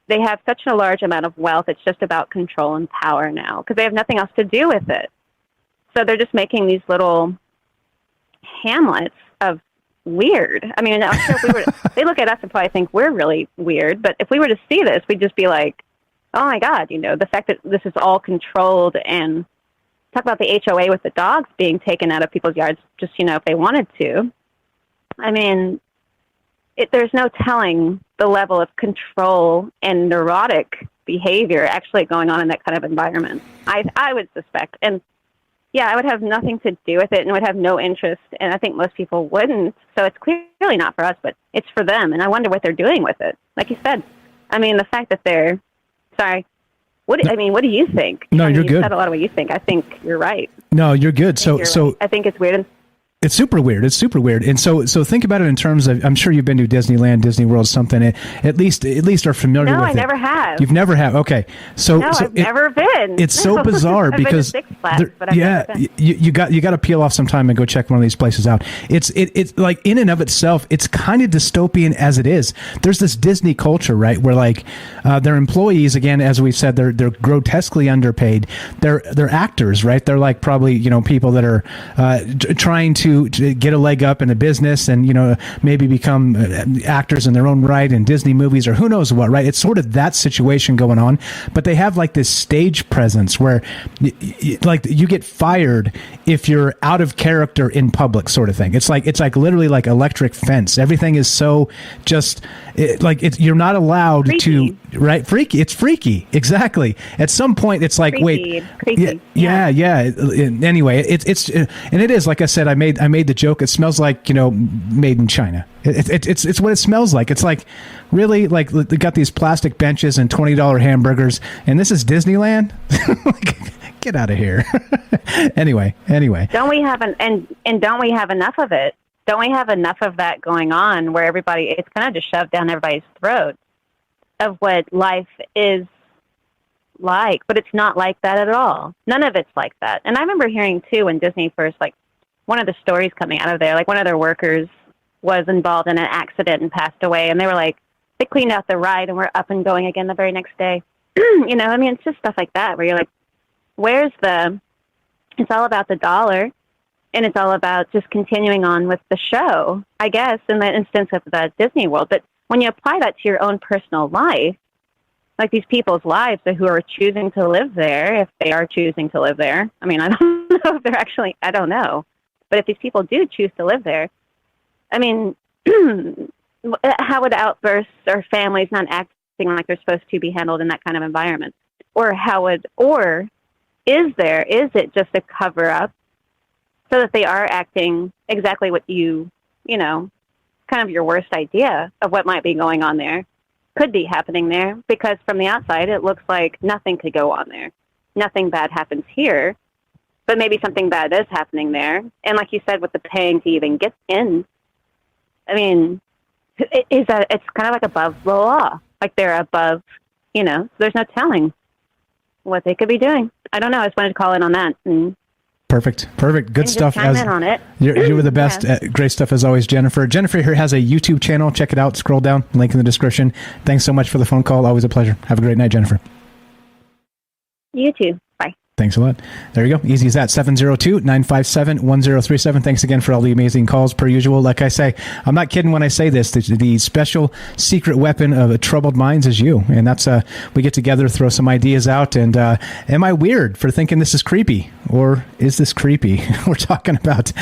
They have such a large amount of wealth, it's just about control and power now, because they have nothing else to do with it. So they're just making these little hamlets of weird. I mean, I'm sure they look at us and probably think we're really weird, but if we were to see this, we'd just be like, oh my God, you know, the fact that this is all controlled. And talk about the HOA with the dogs being taken out of people's yards just, you know, if they wanted to. I mean, there's no telling the level of control and neurotic behavior actually going on in that kind of environment. I would suspect. And yeah, I would have nothing to do with it and would have no interest. And I think most people wouldn't. So it's clearly not for us, but it's for them. And I wonder what they're doing with it. Like you said, I mean, the fact that they're, sorry, what do you think? No, you're you good. said a lot of what you think. I think you're right. No, you're good. So I think it's weird. It's super weird. And so think about it in terms of, I'm sure you've been to Disneyland, Disney World, something, at least are familiar with it. No, I never have. You've never have. Okay. So I've never been. It's so bizarre because I've been to Six Flags, but I've never been. you got to peel off some time and go check one of these places out. It's like in and of itself, it's kind of dystopian as it is. There's this Disney culture, right, where like their employees, again, as we said, they're grotesquely underpaid. They're actors, right? They're like probably people that are trying to get a leg up in a business and maybe become actors in their own right in Disney movies or who knows what, right? It's sort of that situation going on, but they have like this stage presence where like you get fired if you're out of character in public, sort of thing. It's like literally like electric fence. Everything is so just you're not allowed freaky. to, right? Freaky. It's freaky. Exactly. At some point it's like, creepy. yeah. Anyway, it's and it is, like I said, I made the joke. It smells like made in China. It's what it smells like. It's like really like they got these plastic benches and $20 hamburgers, and this is Disneyland. Get out of here. Anyway. Don't we have don't we have enough of it? Don't we have enough of that going on where it's kind of just shoved down everybody's throat of what life is like, but it's not like that at all. None of it's like that. And I remember hearing too when Disney first, like one of the stories coming out of there, like one of their workers was involved in an accident and passed away, and they were like, they cleaned out the ride and we're up and going again the very next day. It's just stuff like that where you're like, it's all about the dollar, and it's all about just continuing on with the show, I guess, in the instance of the Disney World. But when you apply that to your own personal life, like these people's lives who are choosing to live there, if they are choosing to live there, I mean, I don't know if they're actually, I don't know. But if these people do choose to live there, I mean, how would outbursts or families not acting like they're supposed to be handled in that kind of environment? Or is it just a cover up so that they are acting exactly what kind of your worst idea of what might be going on there could be happening there? Because from the outside, it looks like nothing could go on there. Nothing bad happens here, but maybe something bad is happening there. And like you said, with the paying to even get in, I mean, it's kind of like above the law. Like they're above, there's no telling what they could be doing. I don't know. I just wanted to call in on that. Perfect. Good stuff. Chime in on it. You were the best. Yeah. Great stuff as always, Jennifer. Jennifer here has a YouTube channel. Check it out. Scroll down. Link in the description. Thanks so much for the phone call. Always a pleasure. Have a great night, Jennifer. You too. Bye. Thanks a lot. There you go. Easy as that. 702-957-1037. Thanks again for all the amazing calls, per usual. Like I say, I'm not kidding when I say this. The special secret weapon of troubled minds is you. And that's, we get together, throw some ideas out. And am I weird for thinking this is creepy? Or is this creepy? We're talking about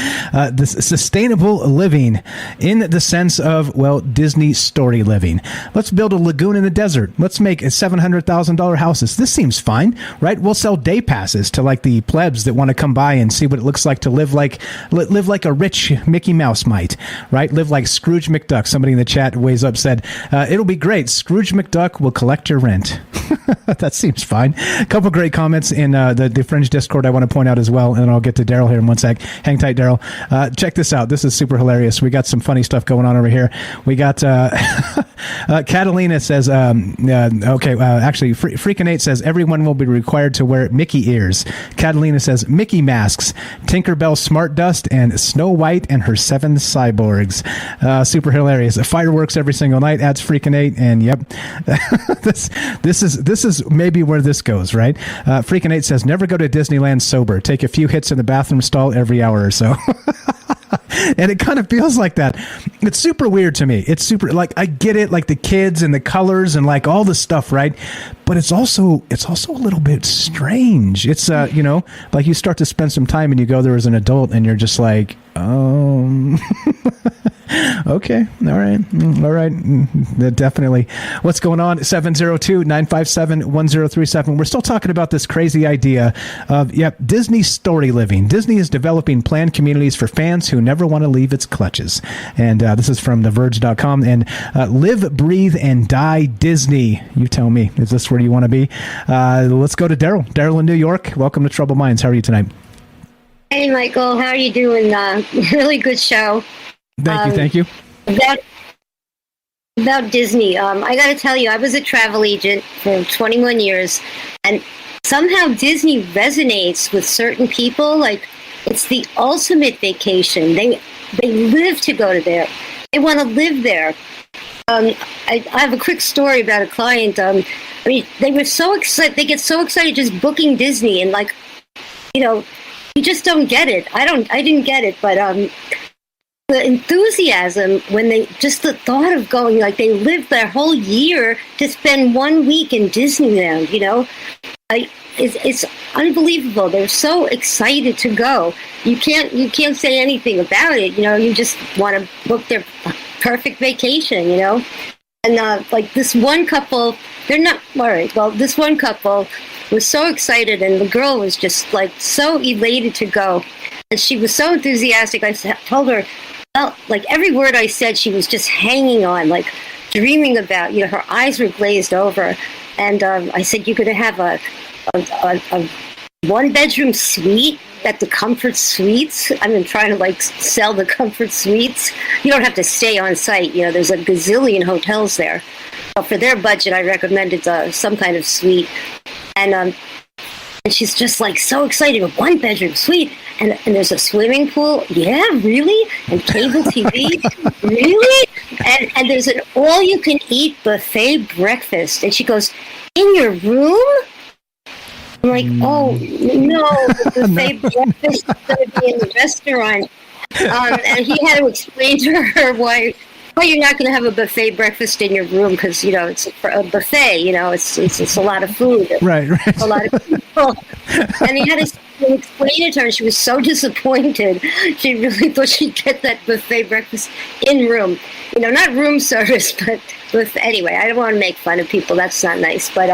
this sustainable living in the sense of, Disney story living. Let's build a lagoon in the desert. Let's make $700,000 houses. This seems fine, right? We'll sell day passes to like the plebs that want to come by and see what it looks like to live like a rich Mickey Mouse might, right? Live like Scrooge McDuck. Somebody in the chat ways up said, it'll be great. Scrooge McDuck will collect your rent. That seems fine. A couple great comments in the Fringe Discord I want to point out as well, and I'll get to Daryl here in one sec. Hang tight, Daryl. Check this out. This is super hilarious. We got some funny stuff going on over here. We got Catalina says, actually, Freakinate says everyone will be required to wear Mickey ears. Catalina says Mickey masks, Tinkerbell smart dust, and Snow White and her 7 cyborgs. Super hilarious. Fireworks every single night, adds Freakinate, and yep, this is maybe where this goes, right? Freakinate says never go to Disneyland sober. Take a few hits in the bathroom stall every hour or so. And it kind of feels like that. It's super weird to me. It's super, like, I get it, like the kids and the colors and like all the stuff, right? But it's also a little bit strange. It's like you start to spend some time and you go there as an adult and you're just like, Okay. All right. Definitely. What's going on? 702-957-1037. We're still talking about this crazy idea of, Disney Storyliving. Disney is developing planned communities for fans who never want to leave its clutches. And this is from TheVerge.com. And live, breathe, and die Disney. You tell me. Is this where you want to be? Let's go to Daryl. Daryl in New York. Welcome to Troubled Minds. How are you tonight? Hey, Michael. How are you doing? Really good show. Thank you. About Disney, I got to tell you, I was a travel agent for 21 years, and somehow Disney resonates with certain people. Like, it's the ultimate vacation. They live to go to there. They want to live there. I have a quick story about a client. They were so excited. They get so excited just booking Disney, and you just don't get it. I didn't get it, but the enthusiasm when they just the thought of going, they lived their whole year to spend 1 week in Disneyland. It's unbelievable. They're so excited to go. You can't say anything about it. You just want to book their perfect vacation. And this one couple, they're not all right. Well, this one couple was so excited, and the girl was just so elated to go, and she was so enthusiastic. I told her, every word I said, she was just hanging on, dreaming about. Her eyes were glazed over, and I said, "You're going to have a one-bedroom suite at the Comfort Suites." I've been trying to sell the Comfort Suites. You don't have to stay on site. There's a gazillion hotels there. But for their budget, I recommended some kind of suite. And she's just so excited, a one-bedroom suite, and there's a swimming pool. Yeah, really? And cable TV? Really? And there's an all-you-can-eat buffet breakfast. And she goes, "In your room?" I'm like, "Oh, no, the buffet breakfast is going to be in the restaurant." And he had to explain to her why you're not going to have a buffet breakfast in your room, because, it's a buffet, it's a lot of food. Right. A lot of people. And he had to explain it to her. She was so disappointed. She really thought she'd get that buffet breakfast in room. Not room service, but anyway, I don't want to make fun of people. That's not nice. But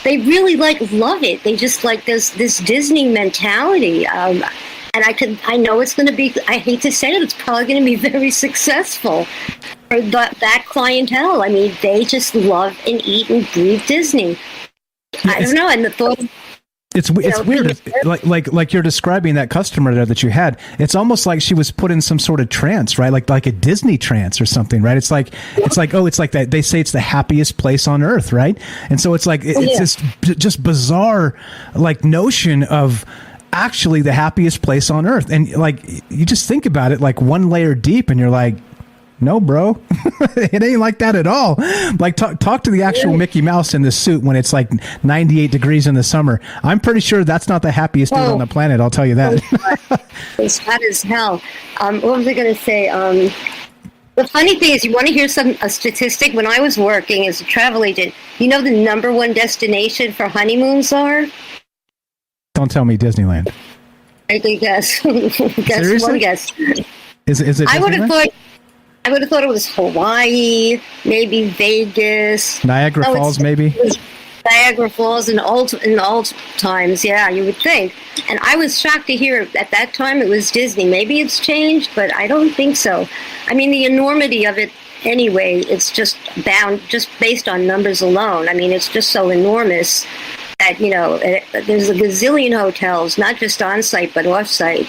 they really love it. They just this Disney mentality. And I know it's going to be, I hate to say it, it's probably going to be very successful for that clientele. They just love and eat and breathe Disney. I don't know. And the thought, it's weird. Like you're describing that customer there that you had. It's almost like she was put in some sort of trance, right? Like a Disney trance or something, right? It's like that. They say it's the happiest place on earth, right? And so it's this just bizarre notion of actually the happiest place on earth. And you just think about it one layer deep, and you're like, no, bro, it ain't like that at all. Talk to the actual Mickey Mouse in the suit when it's 98 degrees in the summer. I'm pretty sure that's not the happiest dude on the planet. I'll tell you that. It's hot as hell. What was I going to say? The funny thing is, you want to hear a statistic? When I was working as a travel agent, the number one destination for honeymoons are? Don't tell me Disneyland. I think guess. Seriously? One guess. Is it? I would have thought it was Hawaii, maybe Vegas, Niagara Falls, maybe. Niagara Falls in old times. Yeah, you would think. And I was shocked to hear at that time it was Disney. Maybe it's changed, but I don't think so. The enormity of it. Anyway, it's just based on numbers alone. It's just so enormous that, there's a gazillion hotels, not just on-site, but off-site.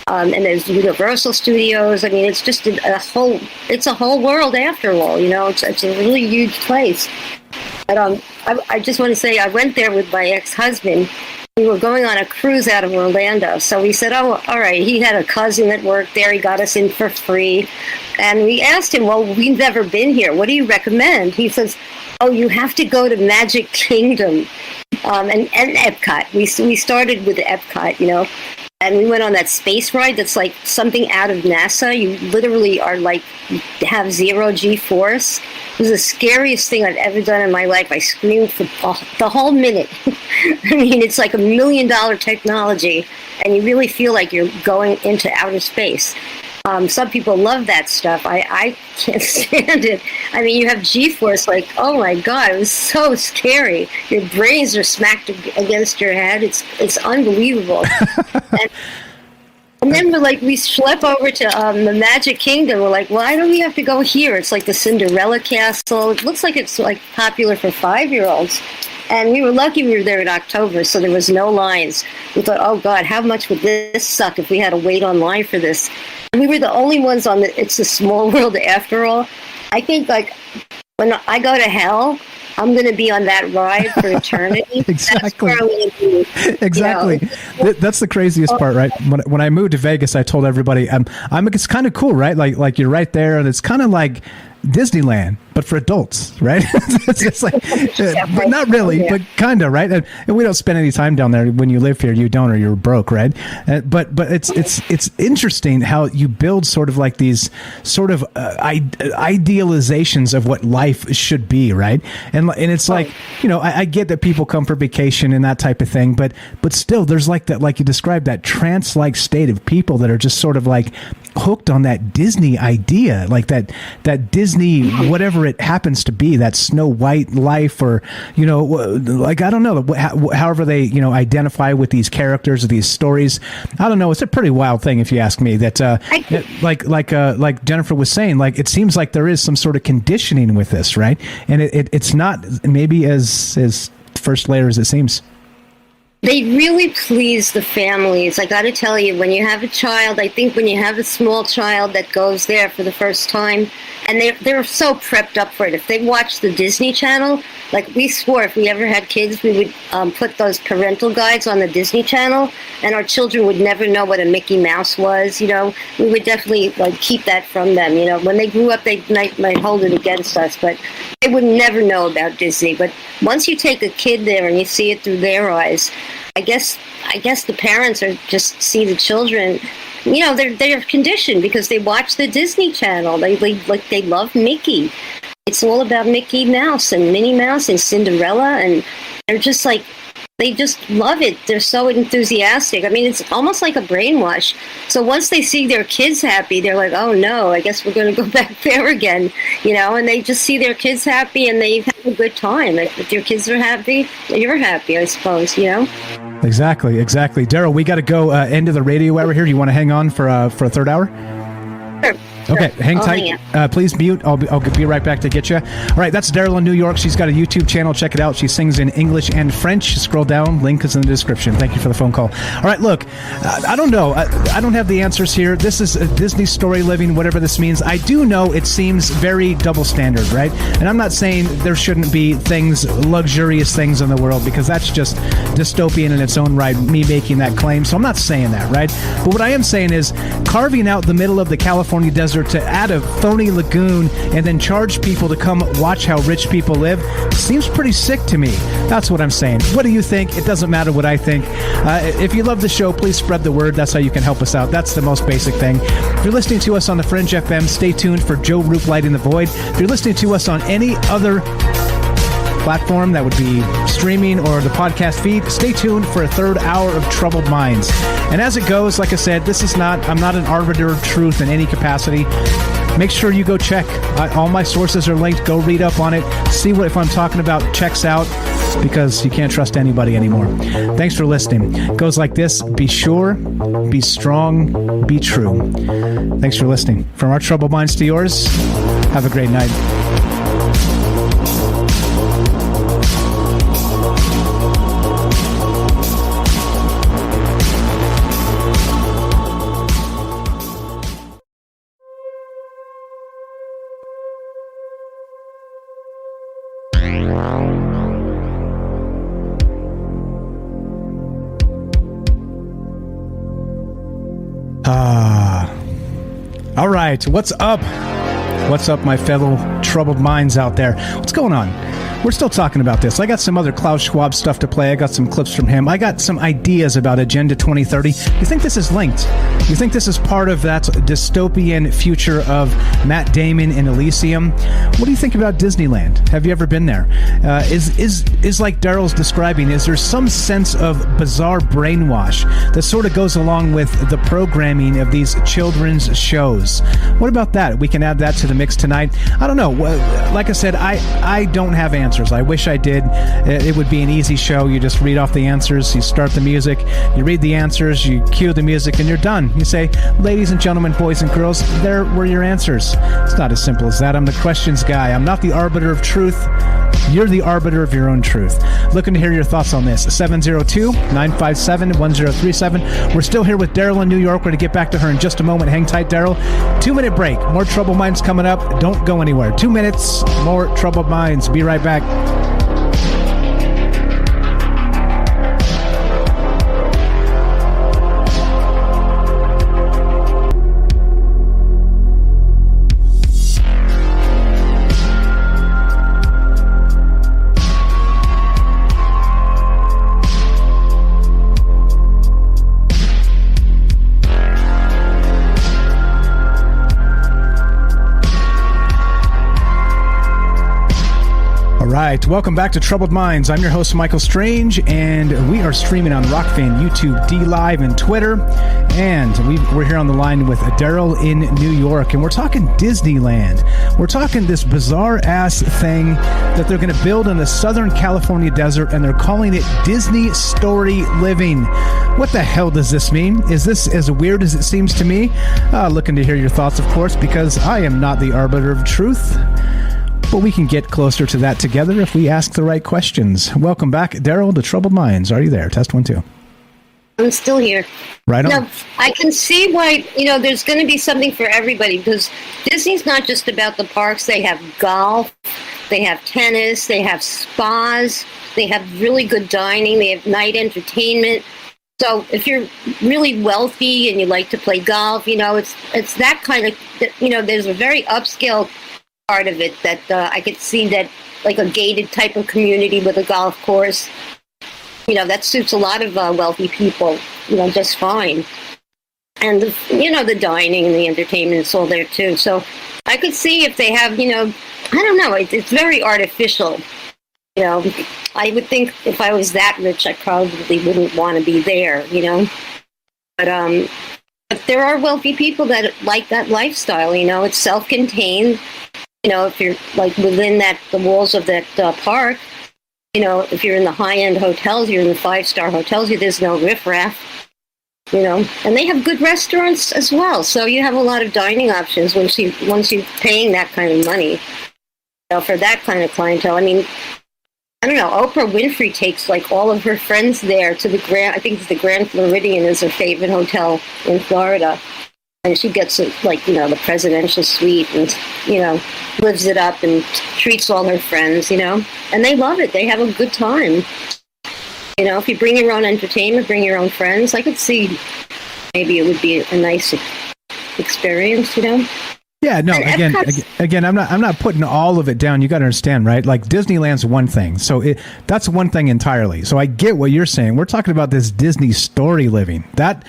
And there's Universal Studios. It's just it's a whole world after all, it's a really huge place. But I just want to say, I went there with my ex-husband. We were going on a cruise out of Orlando. So we said, oh, all right. He had a cousin that worked there. He got us in for free. And we asked him, well, we've never been here. What do you recommend? He says, oh, you have to go to Magic Kingdom and Epcot. We started with Epcot, and we went on that space ride that's like something out of NASA. You literally are have zero G-force. It was the scariest thing I've ever done in my life. I screamed for the whole minute. It's like $1 million technology, and you really feel like you're going into outer space. Some people love that stuff. I can't stand it. I mean, you have G-force, like, oh my God, it was so scary. Your brains are smacked against your head. It's unbelievable. And then we schlep over to the Magic Kingdom. We're like, why do we have to go here? It's like the Cinderella Castle. It looks like it's like popular for 5-year-olds. And we were lucky we were there in October, so there was no lines. We thought, oh God, how much would this suck if we had to wait online for this? And we were the only ones on It's a Small World after all. I think like when I go to hell, I'm going to be on that ride for eternity. Exactly. That's where I'm going to be. Exactly. You know? That's the craziest part, right? When I moved to Vegas, I told everybody, it's kind of cool, right? Like you're right there, and it's kind of like Disneyland, but for adults, right? It's just like, but not really, but kind of, right? And we don't spend any time down there. When you live here, you don't, or you're broke, right? But it's interesting how you build sort of like these sort of idealizations of what life should be, right? And it's like, you know, I get that people come for vacation and that type of thing, but still, there's like that, like you described, that trance-like state of people that are just sort of like hooked on that Disney idea, like that Disney, whatever it happens to be, that Snow White life, or, you know, like, I don't know, however they, you know, identify with these characters or these stories. I don't know. It's a pretty wild thing, if you ask me, that like Jennifer was saying, like, it seems like there is some sort of conditioning with this, right? And it's not maybe as first layer as it seems. They really please the families. I got to tell you, when you have a child, I think when you have a small child that goes there for the first time, and they're so prepped up for it. If they watch the Disney Channel, like we swore if we ever had kids, we would put those parental guides on the Disney Channel, and our children would never know what a Mickey Mouse was. You know, we would definitely like keep that from them. You know, when they grew up, they might hold it against us, but they would never know about Disney. But once you take a kid there and you see it through their eyes, I guess the parents are just see the children. You know, they're conditioned because they watch the Disney Channel. They love Mickey. It's all about Mickey Mouse and Minnie Mouse and Cinderella, and they're just like, they just love it. They're so enthusiastic. I mean, it's almost like a brainwash. So once they see their kids happy, they're like, oh no, I guess we're going to go back there again, you know, and they just see their kids happy and they have a good time. If your kids are happy, you're happy, I suppose, you know? Exactly. Daryl, we got to go end of the radio hour here. Do you want to hang on for a third hour? Sure. Okay, hang tight. Please mute. I'll be right back to get you. All right, that's Daryl in New York. She's got a YouTube channel. Check it out. She sings in English and French. Scroll down. Link is in the description. Thank you for the phone call. All right, look, I don't know. I don't have the answers here. This is Disney Storyliving, whatever this means. I do know it seems very double standard, right? And I'm not saying there shouldn't be things, luxurious things in the world, because that's just dystopian in its own right, me making that claim. So I'm not saying that, right? But what I am saying is carving out the middle of the California desert to add a phony lagoon and then charge people to come watch how rich people live seems pretty sick to me. That's what I'm saying. What do you think? It doesn't matter what I think. If you love the show, please spread the word. That's how you can help us out. That's the most basic thing. If you're listening to us on the Fringe FM, stay tuned for Joe Roop Lighting the Void. If you're listening to us on any other platform, that would be streaming or the podcast feed, stay tuned for a third hour of Troubled Minds. And as it goes, like I said, I'm not an arbiter of truth in any capacity. Make sure you go check. All my sources are linked. Go read up on it. See what if I'm talking about checks out, because you can't trust anybody anymore. Thanks for listening. It goes like this: be sure, be strong, be true. Thanks for listening. From our Troubled Minds to yours, have a great night. All right, what's up? What's up, my fellow troubled minds out there? What's going on? We're still talking about this. I got some other Klaus Schwab stuff to play. I got some clips from him. I got some ideas about Agenda 2030. You think this is linked? You think this is part of that dystopian future of Matt Damon and Elysium? What do you think about Disneyland? Have you ever been there? Is like Daryl's describing, is there some sense of bizarre brainwash that sort of goes along with the programming of these children's shows? What about that? We can add that to the mix tonight. I don't know. Like I said, I don't have answers. I wish I did. It would be an easy show. You just read off the answers, you start the music, you read the answers, you cue the music, and you're done. You say, ladies and gentlemen, boys and girls, there were your answers. It's not as simple as that. I'm the questions guy. I'm not the arbiter of truth. You're the arbiter of your own truth. Looking to hear your thoughts on this. 702-957-1037. We're still here with Daryl in New York. We're going to get back to her in just a moment. Hang tight, Daryl. 2-minute break. More Troubled Minds coming up. Don't go anywhere. 2 minutes, more Troubled Minds. Be right back. Right, welcome back to Troubled Minds. I'm your host, Michael Strange, and we are streaming on Rockfan, YouTube, D-Live, and Twitter. And we're here on the line with Daryl in New York, and we're talking Disneyland. We're talking this bizarre-ass thing that they're going to build in the Southern California desert, and they're calling it Disney Storyliving. What the hell does this mean? Is this as weird as it seems to me? Looking to hear your thoughts, of course, because I am not the arbiter of truth. But we can get closer to that together if we ask the right questions. Welcome back, Daryl, to Troubled Minds. Are you there? Test 1, 2. I'm still here. Right on. No, I can see why, there's going to be something for everybody, because Disney's not just about the parks. They have golf, they have tennis, they have spas, they have really good dining, they have night entertainment. So if you're really wealthy and you like to play golf, it's that kind of, there's a very upscale part of it that I could see that, like a gated type of community with a golf course, that suits a lot of wealthy people, just fine. And the dining and the entertainment is all there too. So I could see if they have, I don't know, it's very artificial. I would think if I was that rich, I probably wouldn't want to be there, But there are wealthy people that like that lifestyle. It's self-contained. If you're like within the walls of that park, if you're in the high-end hotels, you're in the 5-star hotels, there's no riffraff, and they have good restaurants as well. So you have a lot of dining options once you're paying that kind of money, for that kind of clientele. I mean, I don't know, Oprah Winfrey takes like all of her friends there to I think it's the Grand Floridian is her favorite hotel in Florida. And she gets the presidential suite and, lives it up and treats all her friends, and they love it. They have a good time. If you bring your own entertainment, bring your own friends, I could see maybe it would be a nice experience, Yeah, no, again, I'm not putting all of it down. You got to understand, right? Like Disneyland's one thing. So that's one thing entirely. So I get what you're saying. We're talking about this Disney Storyliving. That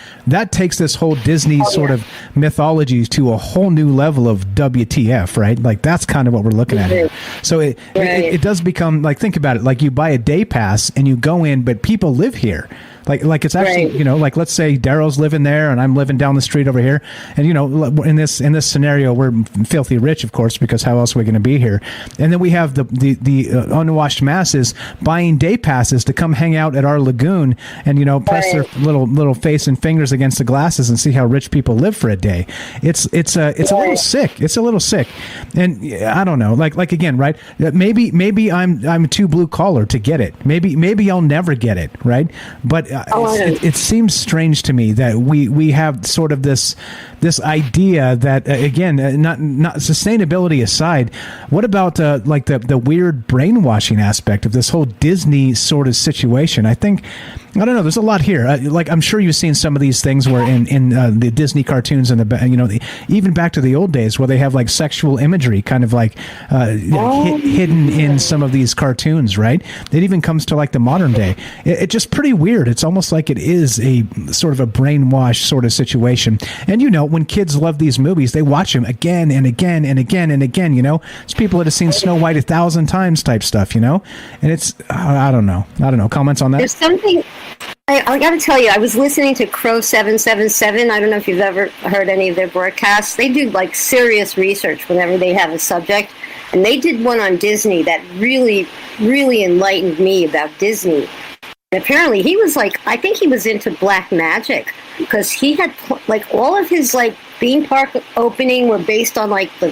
takes this whole Disney sort of mythology to a whole new level of WTF, right? Like that's kind of what we're looking at here. So it does become like, think about it. Like you buy a day pass and you go in, but people live here. Like it's actually, like let's say Daryl's living there and I'm living down the street over here. And, in this scenario, we're filthy rich, of course, because how else are we going to be here? And then we have the unwashed masses buying day passes to come hang out at our lagoon and, press their little face and fingers against the glasses and see how rich people live for a day. It's a little sick. It's a little sick. And I don't know, like again, right? Maybe I'm too blue collar to get it. Maybe I'll never get it. Right. But it seems strange to me that we have sort of this idea that again, not sustainability aside, what about like the weird brainwashing aspect of this whole Disney sort of situation? I think I don't know. There's a lot here. Like, I'm sure you've seen some of these things where in the Disney cartoons and even back to the old days where they have like sexual imagery kind of like hidden in some of these cartoons, right? It even comes to like the modern day. It's just pretty weird. It's almost like it is a sort of a brainwash sort of situation. And when kids love these movies, they watch them again and again and again and again. It's people that have seen Snow White 1,000 times type stuff. And it's I don't know. Comments on that? There's something. I got to tell you, I was listening to Crow 777. I don't know if you've ever heard any of their broadcasts. They do like serious research whenever they have a subject. And they did one on Disney that really, really enlightened me about Disney. And apparently he was like, I think he was into black magic because he had like all of his like theme park opening were based on like the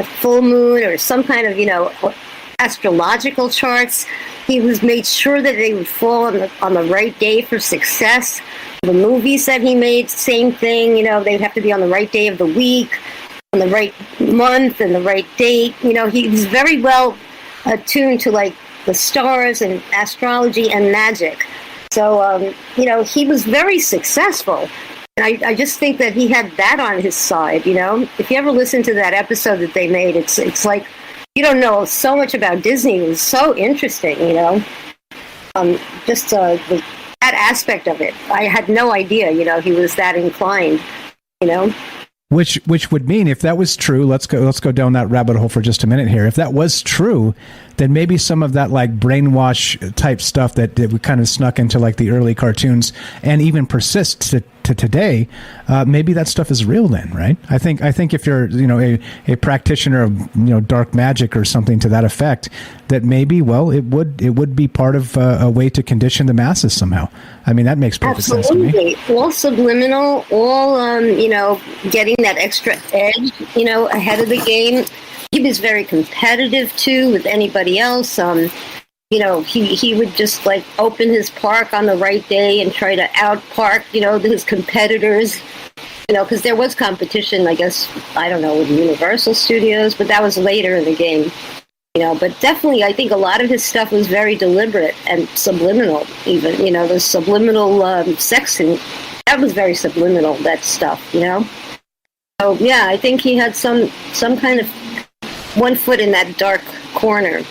full moon or some kind of, astrological charts. He was made sure that they would fall on the right day for success. The movies that he made, same thing. They'd have to be on the right day of the week, on the right month, and the right date. He was very well attuned to like the stars and astrology and magic. So, he was very successful. And I just think that he had that on his side. If you ever listen to that episode that they made, it's like, you don't know so much about Disney. It was so interesting, just that aspect of it. I had no idea, he was that inclined, Which would mean, if that was true, let's go down that rabbit hole for just a minute here. If that was true, then maybe some of that like brainwash type stuff that we kind of snuck into like the early cartoons and even persists to today, maybe that stuff is real then, right? I think if you're a practitioner of dark magic or something to that effect, that maybe it would be part of a way to condition the masses somehow. I mean, that makes perfect sense to me. All subliminal, all getting that extra edge, ahead of the game. He was very competitive too with anybody else. He would just like open his park on the right day and try to outpark, his competitors, because there was competition, I guess, I don't know, with Universal Studios, but that was later in the game, but definitely I think a lot of his stuff was very deliberate and subliminal even, the subliminal sex, and that was very subliminal, that stuff, So yeah, I think he had some kind of one foot in that dark corner,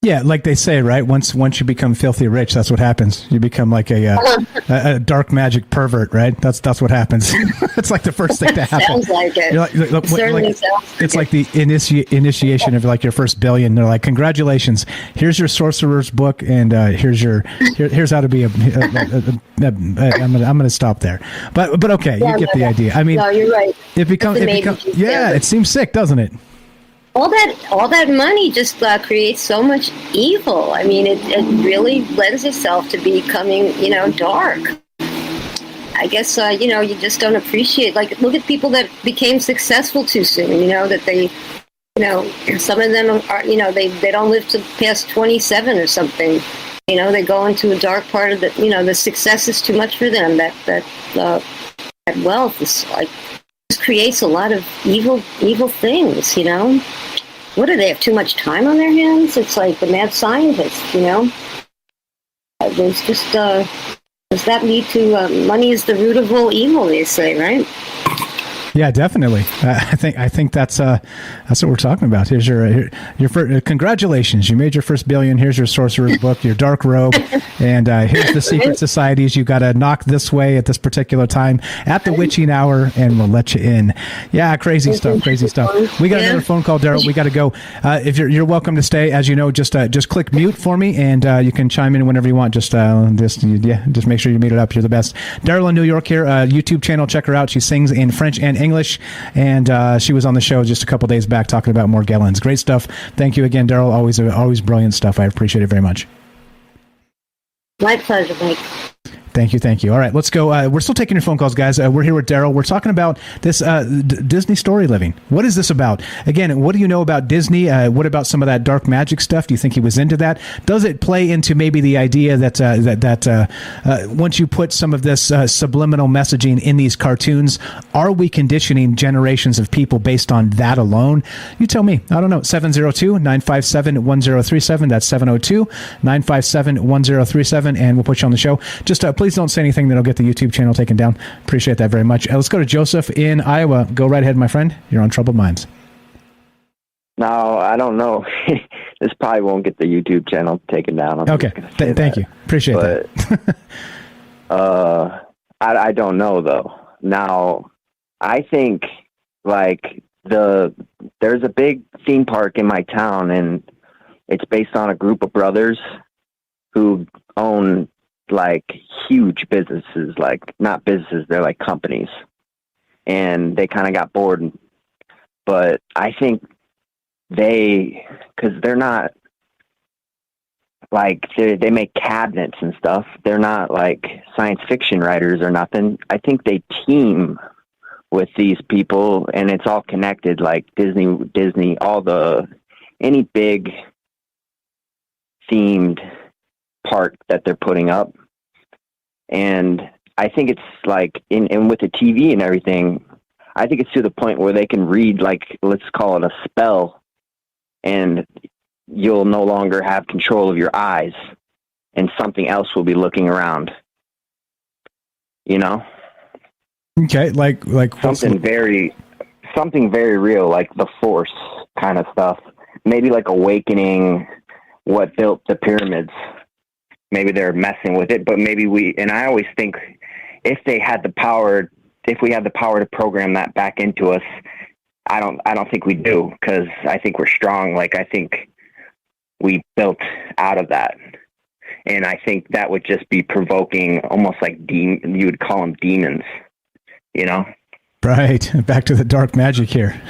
Yeah, like they say, right? Once you become filthy rich, that's what happens. You become like a dark magic pervert, right? That's what happens. It's like the first thing to happen. Sounds like it. It's like the initiation of like your first billion. They're like, congratulations. Here's your sorcerer's book, and here's how to be I'm going to stop there. But okay, you get the idea. I mean, no, you're right. It seems sick, doesn't it? All that money just creates so much evil. I mean, it really lends itself to becoming, dark. I guess, you just don't appreciate, like, look at people that became successful too soon, that they, some of them are, they don't live to past 27 or something. They go into a dark part of the, the success is too much for them. That wealth is like, just creates a lot of evil things, What do they have, too much time on their hands? It's like the mad scientist, There's just, does that lead to, money is the root of all evil, they say, right? Yeah, definitely. I think that's what we're talking about. Here's your first, congratulations, you made your first billion. Here's your sorcerer's book, your dark robe, and here's the secret societies. You got to knock this way at this particular time at the witching hour, and we'll let you in. Yeah, crazy stuff. We got another phone call, Daryl. We got to go. If you're welcome to stay, as you know, just click mute for me, and you can chime in whenever you want. Just make sure you mute it up. You're the best. Daryl in New York here. YouTube channel, check her out. She sings in French and English, and she was on the show just a couple days back talking about Morgellons. Great stuff. Thank you again, Daryl. Always brilliant stuff. I appreciate it very much. My pleasure, Mike. Thank you. All right, let's go. We're still taking your phone calls, guys. We're here with Daryl. We're talking about this Disney Storyliving. What is this about? Again, what do you know about Disney? What about some of that dark magic stuff? Do you think he was into that? Does it play into maybe the idea that once you put some of this subliminal messaging in these cartoons, are we conditioning generations of people based on that alone? You tell me. I don't know. 702-957-1037. That's 702-957-1037, and we'll put you on the show. Just please don't say anything that'll get the YouTube channel taken down. Appreciate that very much. Let's go to Joseph in Iowa. Go right ahead, my friend. You're on Troubled Minds. No, I don't know. This probably won't get the YouTube channel taken down. Okay. Thank you. Appreciate that. I don't know, though. Now, I think, like, there's a big theme park in my town, and it's based on a group of brothers who own, like, huge businesses, like, not businesses, they're like companies. And they kind of got bored. But I think because they're not, like, they make cabinets and stuff. They're not, like, science fiction writers or nothing. I think they team with these people, and it's all connected, like Disney, any big themed park that they're putting up. And I think it's like, and with the TV and everything, I think it's to the point where they can read, like, let's call it a spell, and you'll no longer have control of your eyes, and something else will be looking around, you know? Okay, like something very real, like the Force kind of stuff. Maybe like awakening what built the pyramids. Maybe they're messing with it, but maybe I always think if we had the power to program that back into us, I don't think we do, because I think we're strong. Like, I think we built out of that. And I think that would just be provoking, almost like you would call them demons, you know? Right. Back to the dark magic here.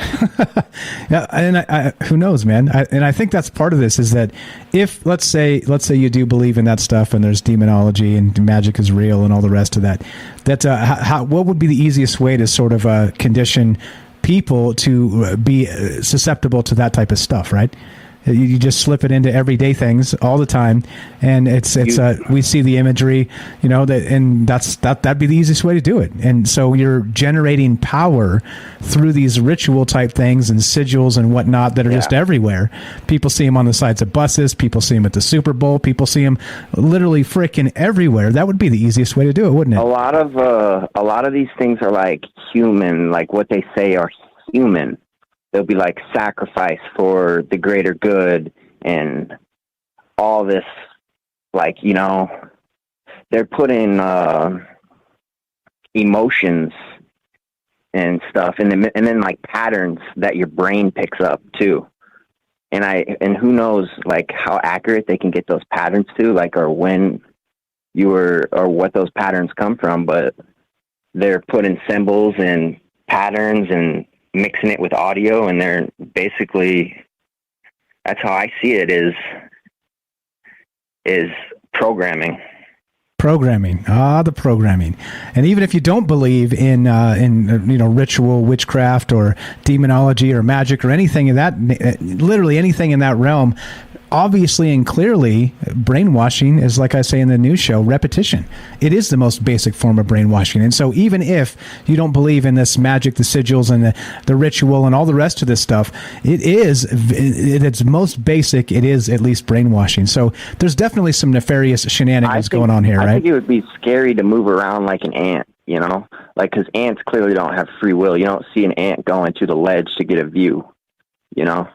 Yeah, and who knows, man? And I think that's part of this, is that if, let's say you do believe in that stuff, and there's demonology and magic is real and all the rest of that, what would be the easiest way to sort of condition people to be susceptible to that type of stuff, right? You just slip it into everyday things all the time, and we see the imagery, you know, that'd be the easiest way to do it. And so you're generating power through these ritual type things and sigils and whatnot that are just everywhere. People see them on the sides of buses. People see them at the Super Bowl. People see them literally freaking everywhere. That would be the easiest way to do it, wouldn't it? A lot of these things are like human, like what they say are human. They'll be like sacrifice for the greater good and all this, like, you know, they're putting emotions and stuff, and then like patterns that your brain picks up too. And who knows, like, how accurate they can get those patterns to, like, or when or what those patterns come from, but they're putting symbols and patterns and mixing it with audio, and they're basically, that's how I see it, is programming. The programming. And even if you don't believe in ritual, witchcraft, or demonology, or magic, or anything in that, literally anything in that realm, obviously and clearly, brainwashing is, like I say in the news show, repetition. It is the most basic form of brainwashing. And so even if you don't believe in this magic, the sigils, and the ritual, and all the rest of this stuff, it is, at its most basic, it is at least brainwashing. So there's definitely some nefarious shenanigans going on here, right? I think it would be scary to move around like an ant, you know? Like, because ants clearly don't have free will. You don't see an ant going to the ledge to get a view, you know?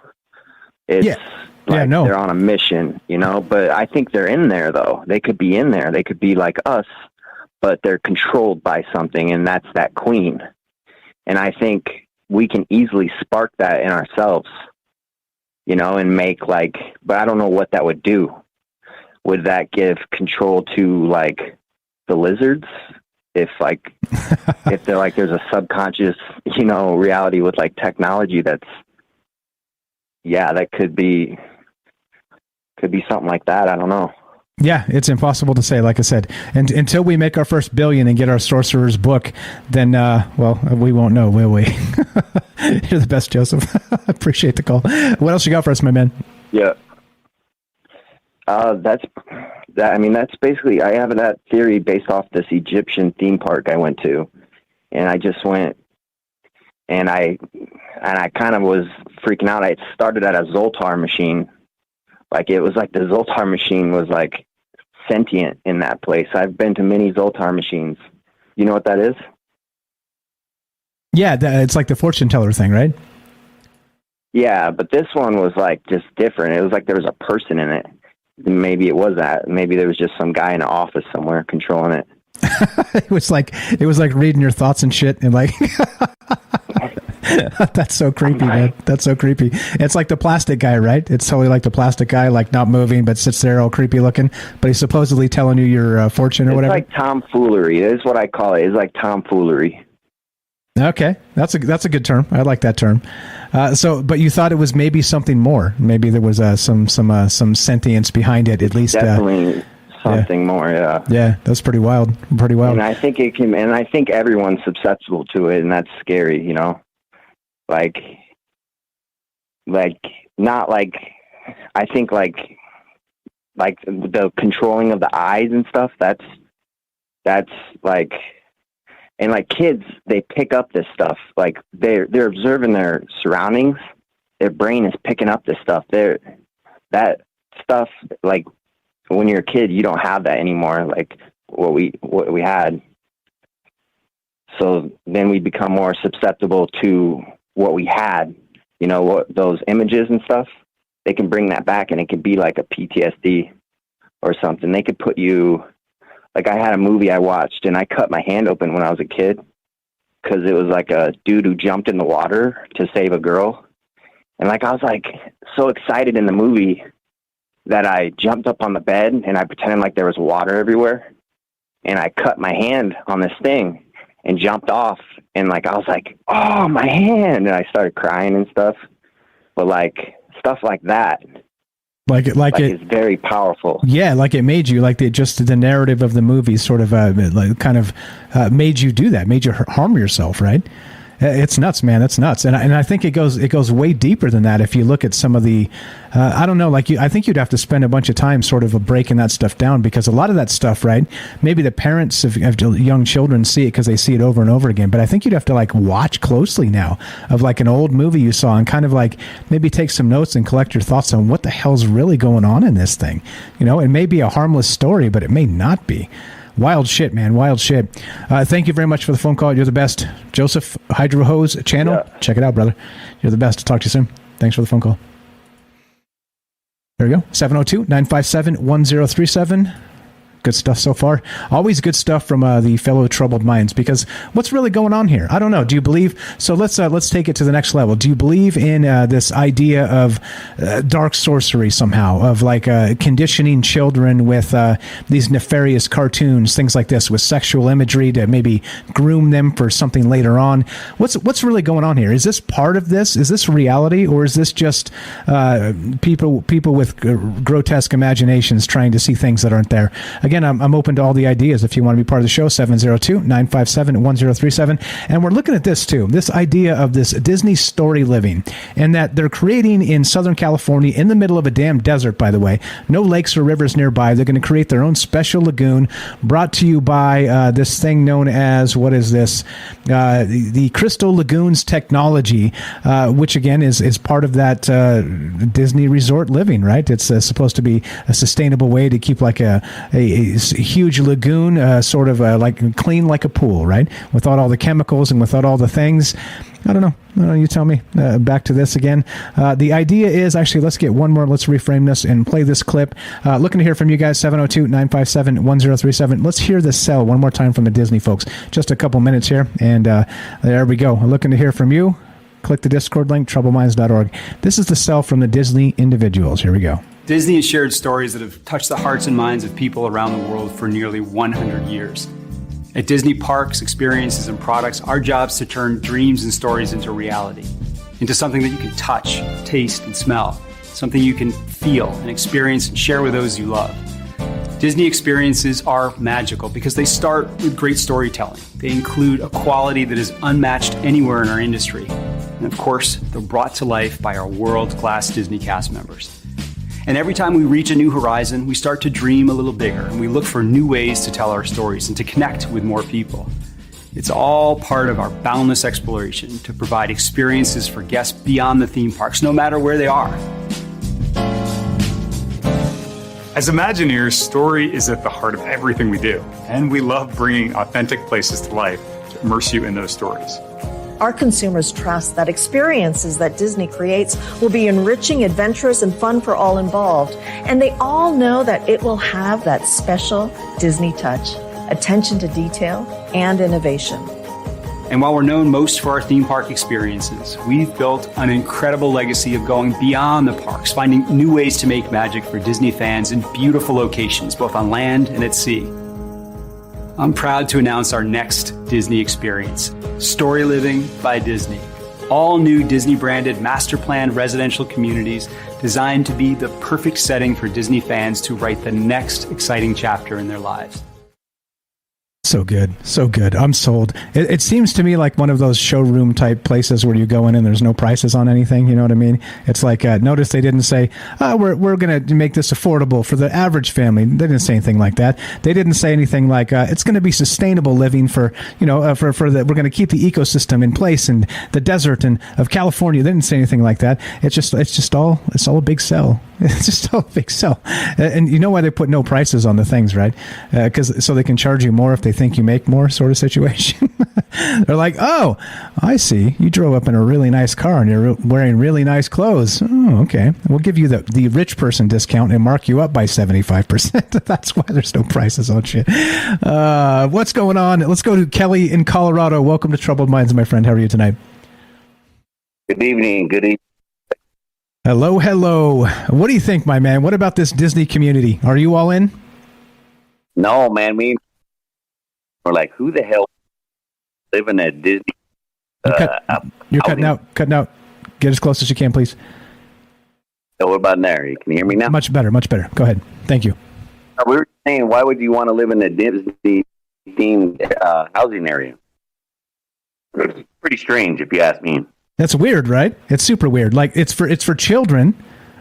They're on a mission, you know, but I think they're in there, though. They could be in there. They could be like us, but they're controlled by something, and that's that queen. And I think we can easily spark that in ourselves, you know, and make but I don't know what that would do. Would that give control to, like, the lizards? If they're like, there's a subconscious, you know, reality with, like, technology that could be something like that. I don't know. Yeah, it's impossible to say, like I said. And until we make our first billion and get our Sorcerer's book, then, we won't know, will we? You're the best, Joseph. Appreciate the call. What else you got for us, my man? Yeah. That's basically, I have that theory based off this Egyptian theme park I went to. And I just went, and I kind of was freaking out. It started at a Zoltar machine. Like, it was like the Zoltar machine was like sentient in that place. I've been to many Zoltar machines. You know what that is? Yeah, it's like the fortune teller thing, right? Yeah, but this one was like just different. It was like there was a person in it. Maybe it was that. Maybe there was just some guy in an office somewhere controlling it. It was like reading your thoughts and shit, and like that's so creepy, man. That's so creepy. It's like the plastic guy, right? It's totally like the plastic guy, like not moving but sits there all creepy looking, but he's supposedly telling you your fortune or whatever. It's like tomfoolery. That is what I call it. It's like tomfoolery. Okay, that's a good term. I like that term. But you thought it was maybe something more. Maybe there was some sentience behind it, at least. Definitely something more. Yeah. Yeah, that's pretty wild. Pretty wild. And I think it can. And I think everyone's susceptible to it, and that's scary. You know, like not like. I think like the controlling of the eyes and stuff. That's like. And like kids, they pick up this stuff. Like they're observing their surroundings. Their brain is picking up this stuff. That stuff, like when you're a kid, you don't have that anymore. Like what we had. So then we become more susceptible to what we had. You know, what those images and stuff. They can bring that back, and it could be like a PTSD or something. They could put you. Like I had a movie I watched and I cut my hand open when I was a kid because it was like a dude who jumped in the water to save a girl. And like I was like so excited in the movie that I jumped up on the bed and I pretended like there was water everywhere. And I cut my hand on this thing and jumped off. And like I was like, oh, my hand. And I started crying and stuff. But like stuff like that. Like it's very powerful. Yeah, like it made you, like the narrative of the movie sort of made you do that, made you harm yourself, right? It's nuts, man. It's nuts, and I think it goes way deeper than that. If you look at some of the, I don't know, like I think you'd have to spend a bunch of time sort of breaking that stuff down because a lot of that stuff, right? Maybe the parents of young children see it because they see it over and over again. But I think you'd have to like watch closely now of like an old movie you saw and kind of like maybe take some notes and collect your thoughts on what the hell's really going on in this thing. You know, it may be a harmless story, but it may not be. Wild shit, man. Wild shit. Thank you very much for the phone call. You're the best. Joseph, Hydro Hose channel. Yeah. Check it out, brother. You're the best. Talk to you soon. Thanks for the phone call. There we go. 702-957-1037. Good stuff so far. Always good stuff from the fellow troubled minds, because what's really going on here? I don't know. Do you believe? So let's take it to the next level. Do you believe in this idea of dark sorcery somehow, of like conditioning children with these nefarious cartoons, things like this, with sexual imagery to maybe groom them for something later on? What's really going on here? Is this part of this? Is this reality, or is this just people with grotesque imaginations trying to see things that aren't there? Again, I'm open to all the ideas if you want to be part of the show. 702-957-1037. And we're looking at this too, this idea of this Disney Storyliving, and that they're creating in Southern California, in the middle of a damn desert, by the way, no lakes or rivers nearby. They're going to create their own special lagoon, brought to you by this thing known as, what is this? The Crystal Lagoons technology, which again is part of that Disney resort living, right? It's supposed to be a sustainable way to keep like a huge lagoon, sort of like clean like a pool, right? Without all the chemicals and without all the things. I don't know. You tell me. Back to this again. The idea is, actually, let's get one more. Let's reframe this and play this clip. Looking to hear from you guys, 702-957-1037. Let's hear the cell one more time from the Disney folks. Just a couple minutes here, and there we go. Looking to hear from you. Click the Discord link, troubleminds.org. This is the cell from the Disney individuals. Here we go. Disney has shared stories that have touched the hearts and minds of people around the world for nearly 100 years. At Disney parks, experiences, and products, our job is to turn dreams and stories into reality, into something that you can touch, taste, and smell, something you can feel and experience and share with those you love. Disney experiences are magical because they start with great storytelling. They include a quality that is unmatched anywhere in our industry. And of course, they're brought to life by our world-class Disney cast members. And every time we reach a new horizon, we start to dream a little bigger and we look for new ways to tell our stories and to connect with more people. It's all part of our boundless exploration to provide experiences for guests beyond the theme parks, no matter where they are. As Imagineers, story is at the heart of everything we do, and we love bringing authentic places to life to immerse you in those stories. Our consumers trust that experiences that Disney creates will be enriching, adventurous, and fun for all involved. And they all know that it will have that special Disney touch, attention to detail, and innovation. And while we're known most for our theme park experiences, we've built an incredible legacy of going beyond the parks, finding new ways to make magic for Disney fans in beautiful locations, both on land and at sea. I'm proud to announce our next Disney experience, Storyliving by Disney. All new Disney-branded master-planned residential communities designed to be the perfect setting for Disney fans to write the next exciting chapter in their lives. So good. So good. I'm sold. It seems to me like one of those showroom type places where you go in and there's no prices on anything. You know what I mean? It's like, notice they didn't say, we're going to make this affordable for the average family. They didn't say anything like that. They didn't say anything like, it's going to be sustainable living for we're going to keep the ecosystem in place in the desert and of California. They didn't say anything like that. It's all a big sell. It's just all a big sell. And you know why they put no prices on the things, right? So they can charge you more if they think you make more, sort of situation. They're like, oh, I see. You drove up in a really nice car and you're wearing really nice clothes. Oh, okay. We'll give you the rich person discount and mark you up by 75%. That's why there's no prices on shit. What's going on? Let's go to Kelly in Colorado. Welcome to Troubled Minds, my friend. How are you tonight? Good evening. Good evening. Hello, hello. What do you think, my man? What about this Disney community? Are you all in? No, man. We're like, who the hell living at Disney? You're cutting out. Get as close as you can, please. So what about there? Can you hear me now? Much better. Go ahead. Thank you. We were saying, why would you want to live in a Disney-themed housing area? It's pretty strange, if you ask me. That's weird, right? It's super weird. Like it's for children,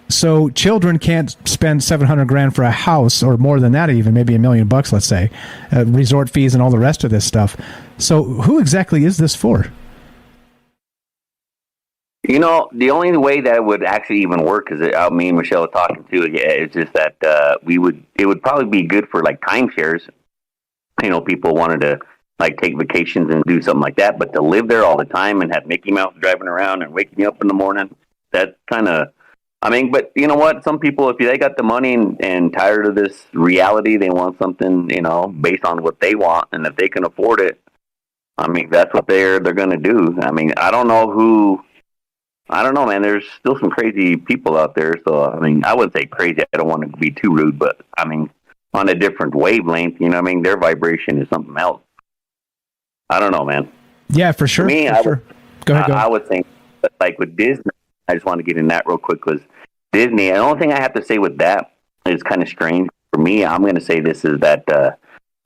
so children can't spend $700,000 for a house, or more than that, even maybe $1 million, let's say, resort fees and all the rest of this stuff. So who exactly is this for? You know, the only way that would actually even work is that me and Michelle are talking to. It's just that it would probably be good for like timeshares. You know, people wanted to like take vacations and do something like that, but to live there all the time and have Mickey Mouse driving around and waking you up in the morning, that's kind of, but you know what? Some people, if they got the money and tired of this reality, they want something, based on what they want. And if they can afford it, that's what they're going to do. I don't know, man. There's still some crazy people out there. So, I wouldn't say crazy. I don't want to be too rude, but on a different wavelength, their vibration is something else. I don't know, man. Yeah, for sure. For me, Go ahead. I would think, like with Disney, I just want to get in that real quick, because Disney, the only thing I have to say with that is kind of strange. For me, I'm going to say this is that,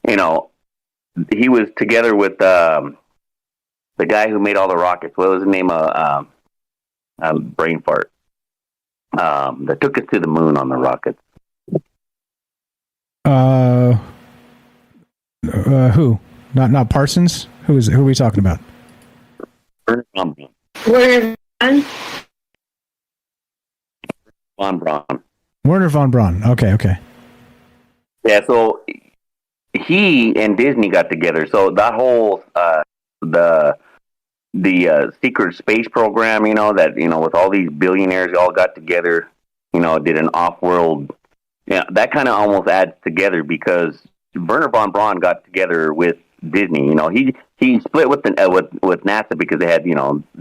he was together with the guy who made all the rockets. What was his name? Brain fart. That took us to the moon on the rockets. Who? Not Parsons? Who are we talking about? Werner von Braun. Okay. Yeah, so he and Disney got together. So that whole the secret space program, with all these billionaires all got together, did an off-world. Yeah, that kind of almost adds together, because Werner von Braun got together with Disney. He split with NASA because they had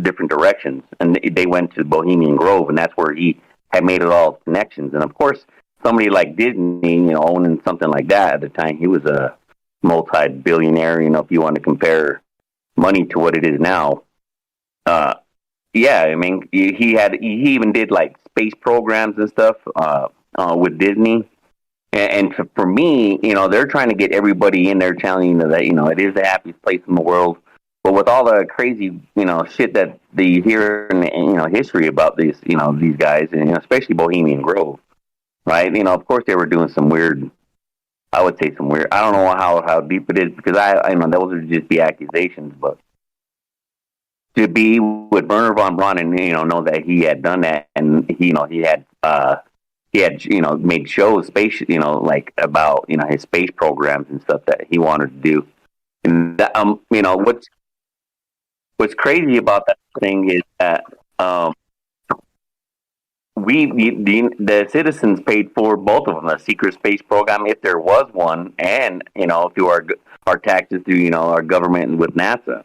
different directions, and they went to Bohemian Grove, and that's where he had made it all connections. And of course, somebody like Disney, owning something like that at the time, he was a multi-billionaire. If you want to compare money to what it is now, he even did like space programs and stuff with Disney. And for me, they're trying to get everybody in there telling you that, it is the happiest place in the world. But with all the crazy, shit that they hear in, history about these guys, and especially Bohemian Grove, right? Of course they were doing some weird, I would say some weird, I don't know how deep it is, because I know those would just be accusations, but to be with Werner von Braun and, know that he had done that, and, he had made shows, space, like about, his space programs and stuff that he wanted to do. And that, what's crazy about that thing is that the citizens paid for both of them, the secret space program, if there was one, and through our taxes, through our government with NASA.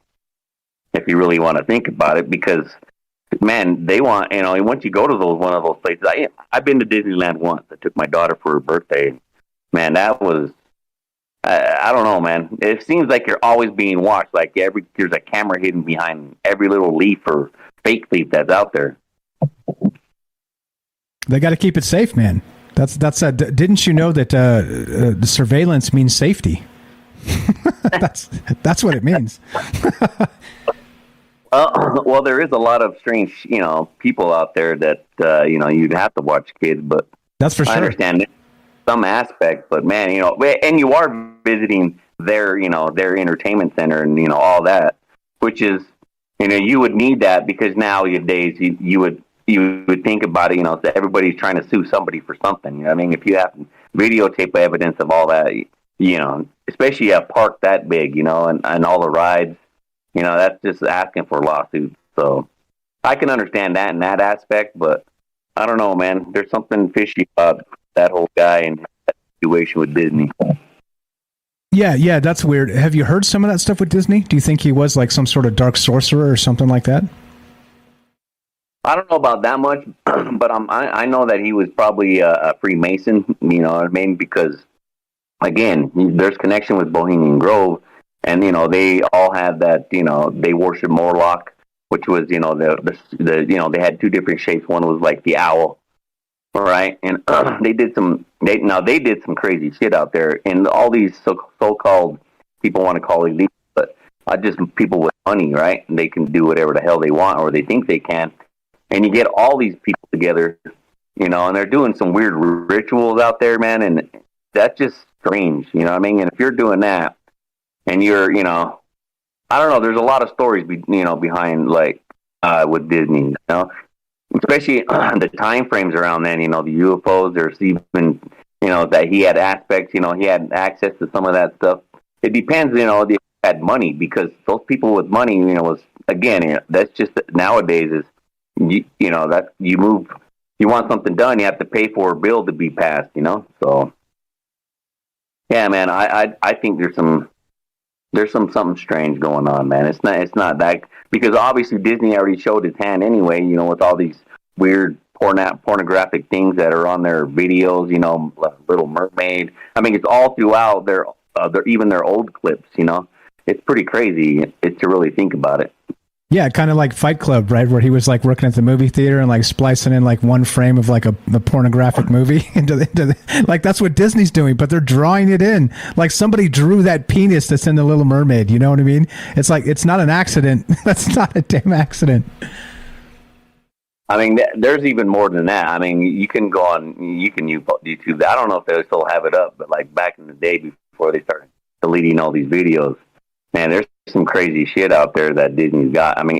If you really want to think about it, because man, they want once you go to one of those places. I've been to Disneyland once. I took my daughter for her birthday. Man, that was. I don't know, man. It seems like you're always being watched. Like there's a camera hidden behind every little leaf or fake leaf that's out there. They got to keep it safe, man. That's didn't you know that the surveillance means safety? that's what it means. Well, there is a lot of strange, people out there that you'd have to watch kids, but that's for sure. I understand it. Some aspect, but man, and you are visiting their entertainment center and all that, which is, you would need that, because nowadays you would think about it, that everybody's trying to sue somebody for something. I mean, if you have videotape evidence of all that, especially a park that big, and all the rides, that's just asking for lawsuits. So I can understand that in that aspect, but I don't know, man. There's something fishy about that whole guy and that situation with Disney. Yeah, that's weird. Have you heard some of that stuff with Disney? Do you think he was like some sort of dark sorcerer or something like that? I don't know about that much, but I know that he was probably a Freemason, what I mean? Because, again, there's connection with Bohemian Grove, and, they all had that, they worship Morlock, which was, they had two different shapes. One was like the owl. All right, and they did some crazy shit out there, and all these so-called people want to call elite, but just people with money, right? And they can do whatever the hell they want, or they think they can, and you get all these people together, and they're doing some weird rituals out there, man, and that's just strange, what I mean? And if you're doing that, and you're, I don't know, there's a lot of stories, behind like with Disney, especially the time frames around then, the UFOs, there's even, that he had aspects, he had access to some of that stuff. It depends, if he had money, because those people with money, was, again, that's just nowadays is, that you want something done, you have to pay for a bill to be passed, so. Yeah, man, I think there's something strange going on, man. It's not that, because obviously Disney already showed its hand anyway, with all these weird pornographic things that are on their videos, Little Mermaid. I mean, it's all throughout their even their old clips, It's pretty crazy to really think about it. Yeah, kind of like Fight Club, right? Where he was like working at the movie theater and like splicing in like one frame of like a pornographic movie into like that's what Disney's doing, but they're drawing it in. Like somebody drew that penis that's in the Little Mermaid. You know what I mean? It's like it's not an accident. That's not a damn accident. I mean, there's even more than that. I mean, you can go on, YouTube. I don't know if they still have it up, but like back in the day before they started deleting all these videos, man, there's some crazy shit out there that Disney's got. I mean,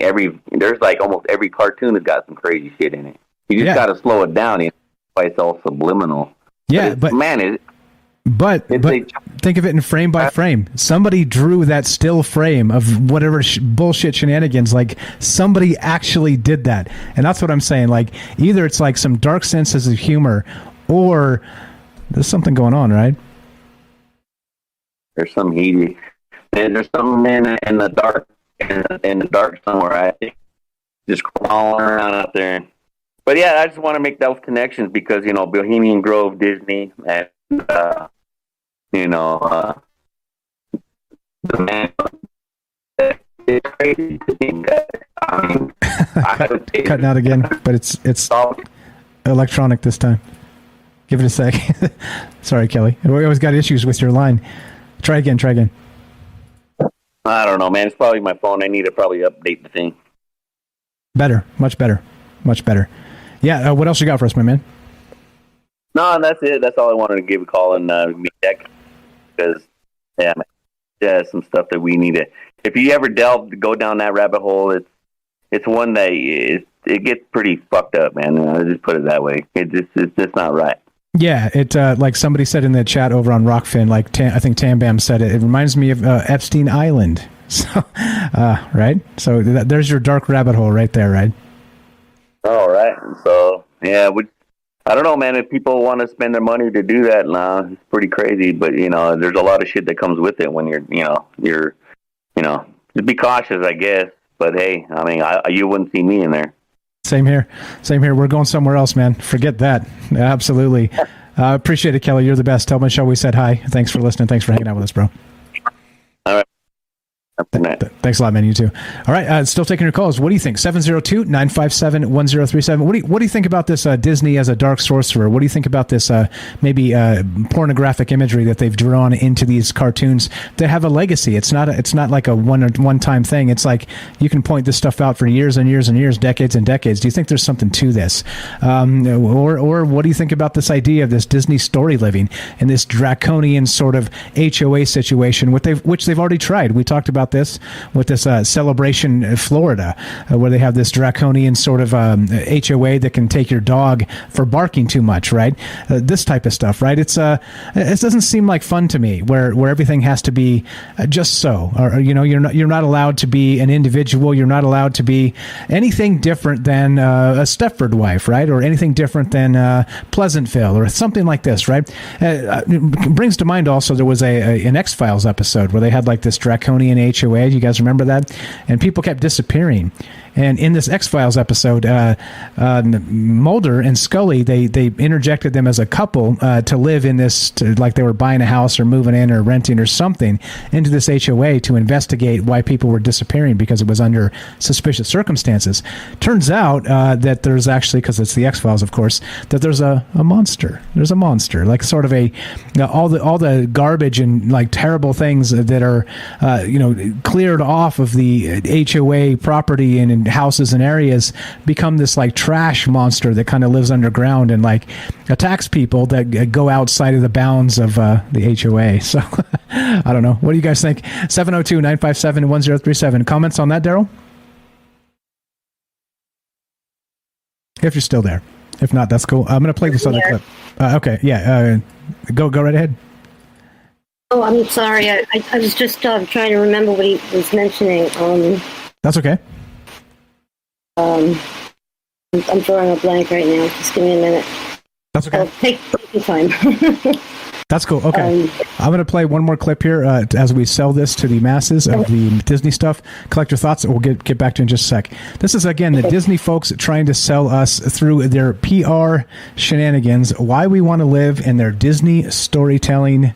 there's like almost every cartoon has got some crazy shit in it. You just got to slow it down. It's all subliminal. Yeah, but man, But think of it in frame by frame. Somebody drew that still frame of whatever bullshit shenanigans. Like somebody actually did that, and that's what I'm saying. Like either it's like some dark senses of humor, or there's something going on, right? There's some heat. There's something in the dark, in the dark somewhere. I think just crawling around out there. But yeah, I just want to make those connections because Bohemian Grove, Disney, and the man. It's crazy to think that. I mean, cutting out again, but it's electronic this time. Give it a sec. Sorry, Kelly. We always got issues with your line. Try again. I don't know, man. It's probably my phone. I need to probably update the thing. Better. Much better. Yeah, what else you got for us, my man? No, that's it. That's all I wanted to give a call and meet Jack. Because, there's some stuff that we need to... If you ever go down that rabbit hole, it's one that it gets pretty fucked up, man. I'll just put it that way. It's just not right. Yeah, it like somebody said in the chat over on Rockfin, like I think Tam Bam said it. It reminds me of Epstein Island. So, right? So there's your dark rabbit hole right there, right? All right. So yeah, I don't know, man. If people want to spend their money to do that, it's pretty crazy. But there's a lot of shit that comes with it when you're just be cautious, I guess. But hey, I mean, you wouldn't see me in there. Same here. We're going somewhere else, man. Forget that. Absolutely. Appreciate it, Kelly. You're the best. Tell Michelle we said hi. Thanks for listening. Thanks for hanging out with us, bro. All right. Thanks a lot, man. You too. All right. Still taking your calls. What do you think? 702-957-1037. What do you think about this Disney as a dark sorcerer? What do you think about this maybe pornographic imagery that they've drawn into these cartoons that have a legacy? It's not like a one-time thing. It's like you can point this stuff out for years and years and years, decades and decades. Do you think there's something to this? Or what do you think about this idea of this Disney story living and this draconian sort of HOA situation, which they've already tried? We talked about this with this Celebration Florida, where they have this draconian sort of HOA that can take your dog for barking too much, right? This type of stuff, right? It doesn't seem like fun to me, where everything has to be just so, or you're not allowed to be an individual. You're not allowed to be anything different than a Stepford wife, right? Or anything different than Pleasantville or something like this, right? It brings to mind also there was an X-Files episode where they had like this draconian HOA. You guys remember that? And people kept disappearing. And in this X-Files episode, Mulder and Scully, they interjected them as a couple to live in this, like they were buying a house or moving in or renting or something, into this HOA to investigate why people were disappearing because it was under suspicious circumstances. Turns out that there's actually, because it's the X-Files, of course, that there's a monster. There's a monster, like sort of all the garbage and like terrible things that are cleared off of the HOA property and in houses and areas become this like trash monster that kind of lives underground and like attacks people that go outside of the bounds of the HOA. So I don't know. What do you guys think? 702-957-1037. Comments on that, Daryl? If you're still there. If not, that's cool. I'm going to play this other clip. Okay. Yeah. Go right ahead. Oh, I'm sorry. I was just trying to remember what he was mentioning. That's okay. I'm drawing a blank right now. Just give me a minute. That's okay. Take your time. That's cool. Okay. I'm going to play one more clip here as we sell this to the masses of the Disney stuff. Collect your thoughts. We'll get back to you in just a sec. This is, again, the Disney folks trying to sell us through their PR shenanigans why we want to live in their Disney storytelling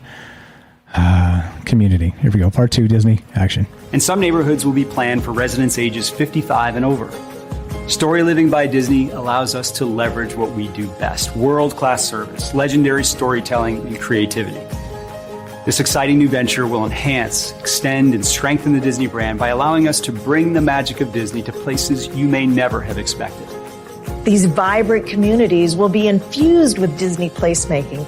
community. Here we go. Part 2, Disney action. And some neighborhoods will be planned for residents ages 55 and over. Storyliving by Disney allows us to leverage what we do best: world-class service, legendary storytelling, and creativity. This exciting new venture will enhance, extend, and strengthen the Disney brand by allowing us to bring the magic of Disney to places you may never have expected. These vibrant communities will be infused with Disney placemaking.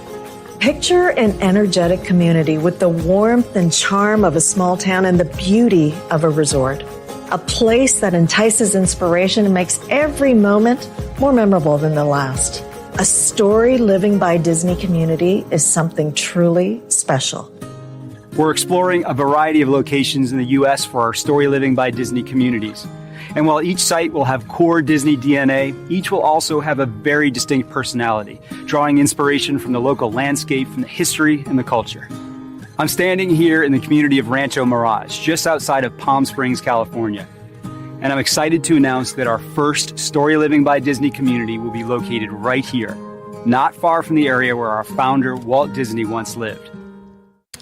Picture an energetic community with the warmth and charm of a small town and the beauty of a resort. A place that entices inspiration and makes every moment more memorable than the last. A story living by Disney community is something truly special. We're exploring a variety of locations in the U.S. for our Story Living by Disney communities. And while each site will have core Disney DNA, each will also have a very distinct personality, drawing inspiration from the local landscape, from the history, and the culture. I'm standing here in the community of Rancho Mirage, just outside of Palm Springs, California. And I'm excited to announce that our first Story Living by Disney community will be located right here, not far from the area where our founder, Walt Disney, once lived.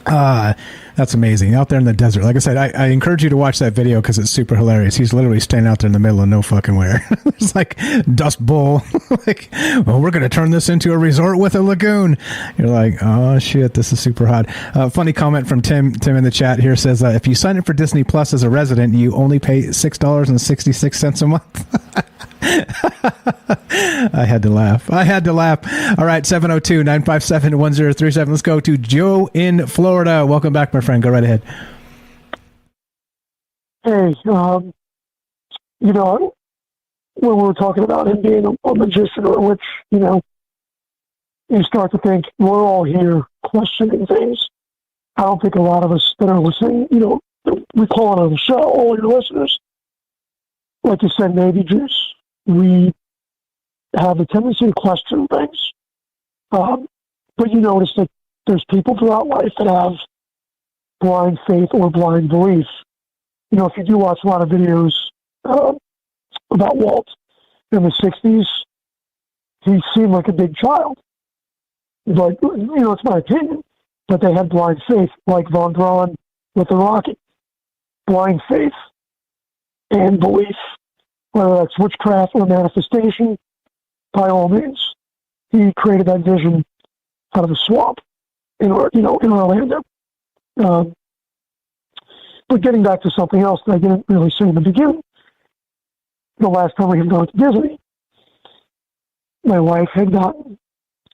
That's amazing. Out there in the desert. Like I said, I encourage you to watch that video because it's super hilarious. He's literally standing out there in the middle of no fucking where. It's like Dust Bowl. Like, well, we're going to turn this into a resort with a lagoon. You're like, oh shit, this is super hot. Funny comment from Tim in the chat here says, if you sign up for Disney Plus as a resident, you only pay $6.66 a month. I had to laugh. All right, 702-957-1037. Let's go to Joe in Florida. Welcome back, my friend. Go right ahead. Hey, when we were talking about him being a magician, or which, you start to think we're all here questioning things. I don't think a lot of us that are listening, we call it on the show, all your listeners, like you said, maybe Juice, we have a tendency to question things. But you notice that there's people throughout life that have blind faith or blind belief. If you do watch a lot of videos about Walt in the 60s, he seemed like a big child. But, it's my opinion, but they had blind faith, like Von Braun with the Rocket. Blind faith and belief, whether that's witchcraft or manifestation, by all means. He created that vision out of a swamp in Orlando. But getting back to something else that I didn't really say in the beginning, the last time we had gone to Disney, my wife had gotten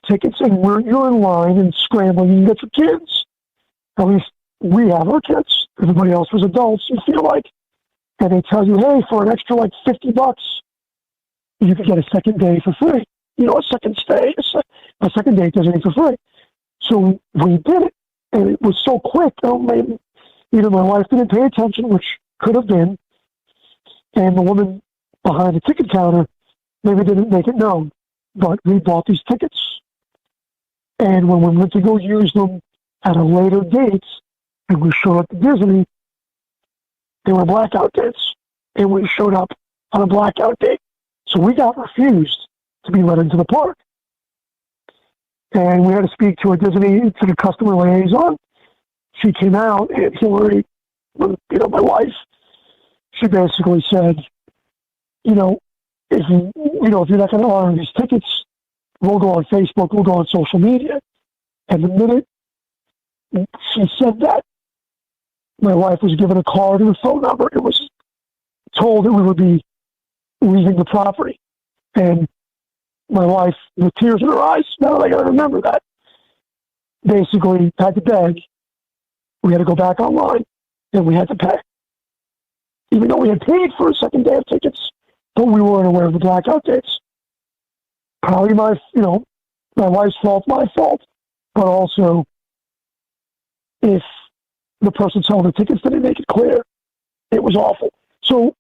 tickets, and you're in line and scrambling, and you get your kids. At least we have our kids. Everybody else was adults, you feel like. And they tell you, hey, for an extra like $50, you could get a second day for free. A second stay, a second day at Disney for free. So we did it, and it was so quick. Maybe either my wife didn't pay attention, which could have been, and the woman behind the ticket counter maybe didn't make it known. But we bought these tickets, and when we went to go use them at a later date, and we showed up to Disney, they were blackout dates, and we showed up on a blackout date. So we got refused to be let into the park. And we had to speak to the customer liaison. She came out, and Hillary, my wife, she basically said, if you're not going to honor these tickets, we'll go on Facebook, we'll go on social media. And the minute she said that, my wife was given a card and a phone number. It was told that we would be leaving the property. And my wife, with tears in her eyes, now that I got to remember that, basically had to beg. We had to go back online, and we had to pay. Even though we had paid for a second day of tickets, but we weren't aware of the blackout dates. Probably my wife's fault, my fault. But also, if the person selling the tickets didn't make it clear, it was awful. So,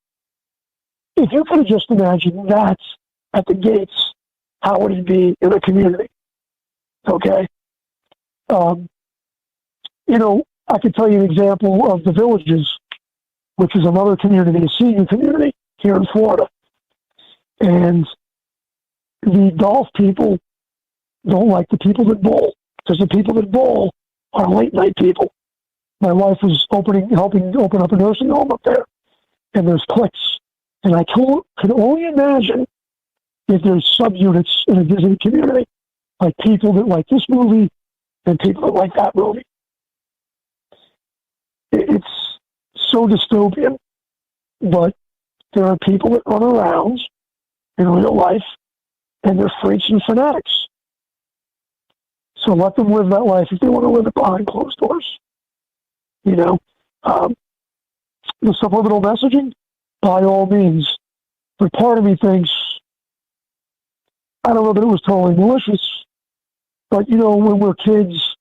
if you could have just imagined that at the gates, how would it be in a community? Okay? I could tell you an example of the Villages, which is another community, a senior community here in Florida. And the golf people don't like the people that bowl, because the people that bowl are late night people. My wife was helping open up a nursing home up there, and there's cliques. And I could only imagine if there's subunits in a Disney community, like people that like this movie and people that like that movie. It's so dystopian, but there are people that run around in real life, and they're freaks and fanatics. So let them live that life if they want to live it behind closed doors. The subliminal messaging, by all means. But part of me thinks, I don't know that it was totally malicious, but when we're kids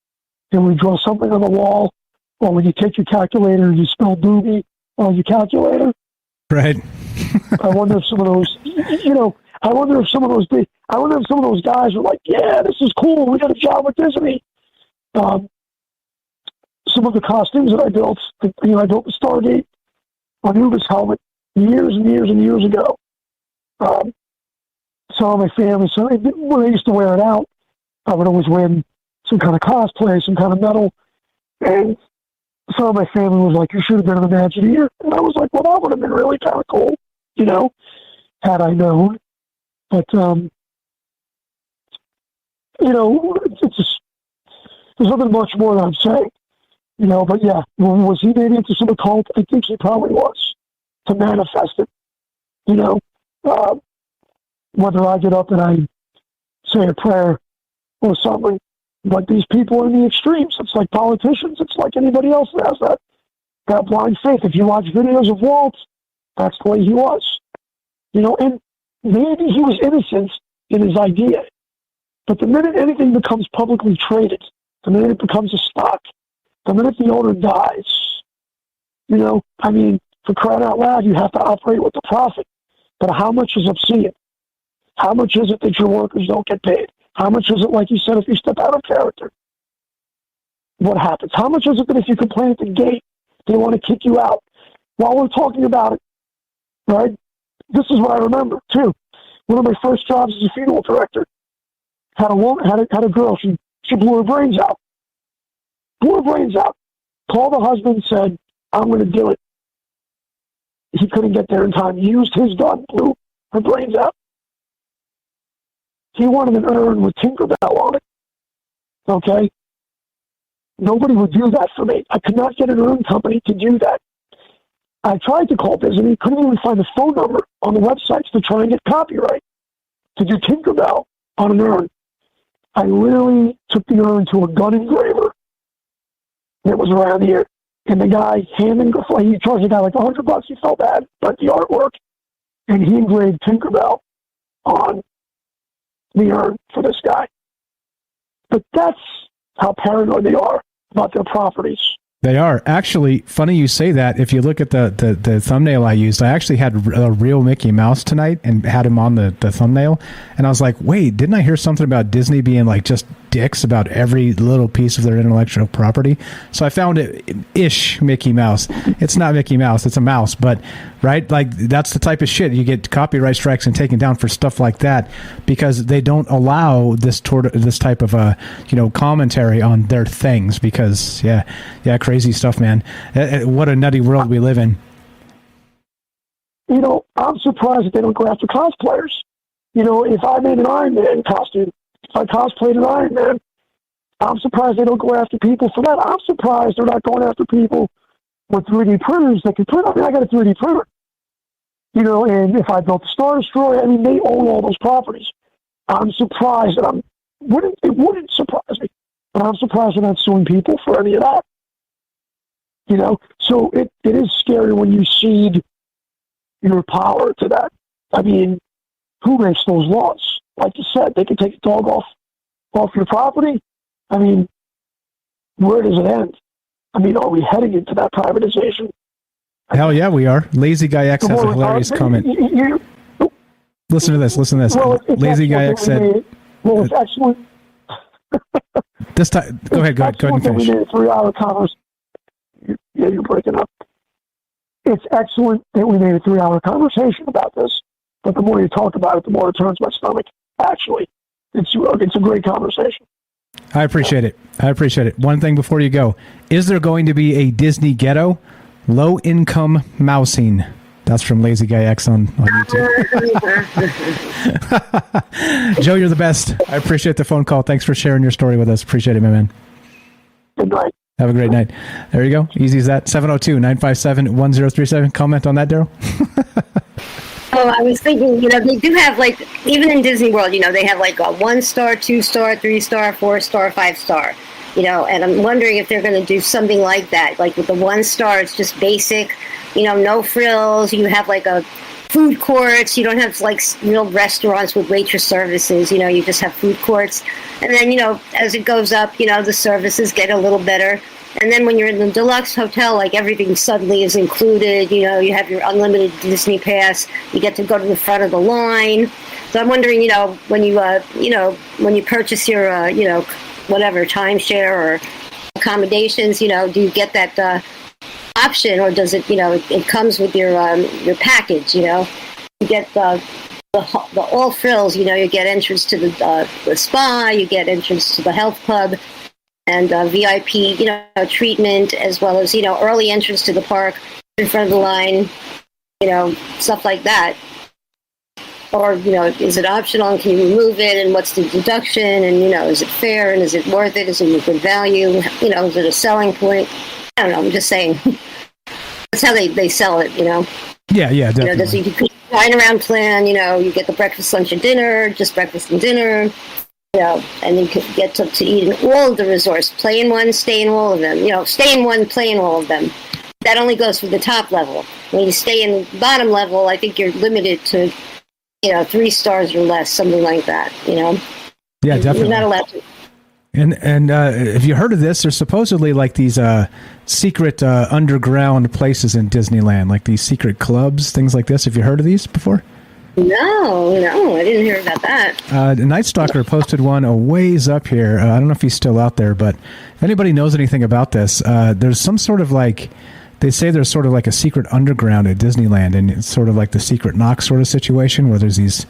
and we draw something on the wall, or when you take your calculator and you spell booby on your calculator. Right. I wonder if some of those, I wonder if some of those guys are like, yeah, this is cool. We got a job with Disney. Some of the costumes that I built, I built the Stargate Anubis helmet years and years and years ago. Some of my family, when I used to wear it out, I would always win some kind of cosplay, some kind of medal. And some of my family was like, you should have been an Imagineer. And I was like, well, that would have been really kind of cool, had I known. But, it's just, there's nothing much more that I'm saying, but yeah, was he maybe into some occult? I think he probably was, to manifest it, whether I get up and I say a prayer or something. But these people are in the extremes. It's like politicians. It's like anybody else that has that blind faith. If you watch videos of Walt, that's the way he was. And maybe he was innocent in his idea. But the minute anything becomes publicly traded, the minute it becomes a stock, the minute the owner dies, for crying out loud, you have to operate with the profit. But how much is obscene? How much is it that your workers don't get paid? How much is it, like you said, if you step out of character? What happens? How much is it that if you complain at the gate, they want to kick you out? While we're talking about it, right? This is what I remember, too. One of my first jobs as a funeral director, had a girl, she blew her brains out. Called the husband, said, I'm going to do it. He couldn't get there in time. He used his gun, blew her brains out. He wanted an urn with Tinkerbell on it. Okay? Nobody would do that for me. I could not get an urn company to do that. I tried to call Disney, couldn't even find the phone number on the websites to try and get copyright to do Tinkerbell on an urn. I literally took the urn to a gun engraver that was around here, and the guy he charged the guy like $100. He felt bad, but the artwork, and he engraved Tinkerbell on the urn for this guy. But that's how paranoid they are about their properties. They are. Actually, funny you say that. If you look at the thumbnail I used, I actually had a real Mickey Mouse tonight and had him on the thumbnail. And I was like, wait, didn't I hear something about Disney being like just dicks about every little piece of their intellectual property? So I found it-ish Mickey Mouse. It's not Mickey Mouse. It's a mouse. But, right, like that's the type of shit. You get copyright strikes and taken down for stuff like that because they don't allow this type of commentary on their things because, yeah, crazy stuff, man. What a nutty world we live in. I'm surprised that they don't go after cosplayers. If I made an Iron Man costume, if I cosplayed an Iron Man, I'm surprised they don't go after people for that. I'm surprised they're not going after people with 3D printers that can print. I got a 3D printer. And if I built a Star Destroyer, they own all those properties. I'm surprised that it wouldn't surprise me, but I'm surprised they're not suing people for any of that. So it is scary when you cede your power to that. Who makes those laws? Like you said, they can take a dog off your property. Where does it end? Are we heading into that privatization? Hell yeah, we are. Lazy Guy X has a hilarious comment. Listen to this. Well, Lazy Guy X said... Well, it's excellent. This time, go ahead and finish. We made a 3-hour conversation. Yeah, you're breaking up. It's excellent that we made a 3-hour conversation about this, but the more you talk about it, the more it turns my stomach. Actually, it's a great conversation. I appreciate it. One thing before you go. Is there going to be a Disney ghetto? Low-income mousing. That's from Lazy Guy X on YouTube. Joe, you're the best. I appreciate the phone call. Thanks for sharing your story with us. Appreciate it, my man. Good night. Have a great night. There you go. Easy as that. 702-957-1037. Comment on that, Daryl? I was thinking, they do have, even in Disney World, they have, a 1-star, 2-star, 3-star, 4-star, 5-star, and I'm wondering if they're going to do something like that. Like with the 1-star, it's just basic, no frills. You have, a food courts. You don't have, real restaurants with waitress services. You just have food courts. And then, as it goes up, the services get a little better. And then when you're in the deluxe hotel, everything suddenly is included. You have your unlimited Disney pass. You get to go to the front of the line. So I'm wondering, when you purchase your, whatever, timeshare or accommodations, do you get that option, or does it, it comes with your package, You get the all frills, you get entrance to the spa, you get entrance to the health club. and VIP, treatment, as well as, early entrance to the park in front of the line, stuff like that. Or, is it optional and can you remove it, and what's the deduction, and, is it fair, and is it worth it, is it a good value, is it a selling point? I don't know, I'm just saying. That's how they sell it, Yeah, definitely. There's a dine around plan, you get the breakfast, lunch, and dinner, just breakfast and dinner, and you can get to eat in all of the resorts, play in one, stay in all of them, stay in one, play in all of them. That only goes for the top level. When you stay in the bottom level, I think you're limited to 3 stars or less, something like that, Yeah, definitely. You're not allowed to. And have you heard of this? There's supposedly like these secret underground places in Disneyland, like these secret clubs, things like this. Have you heard of these before? No, I didn't hear about that. Night Stalker posted one a ways up here. I don't know if he's still out there, but if anybody knows anything about this, there's some sort of like, they say there's sort of like a secret underground at Disneyland, and it's sort of like the secret knock sort of situation where there's these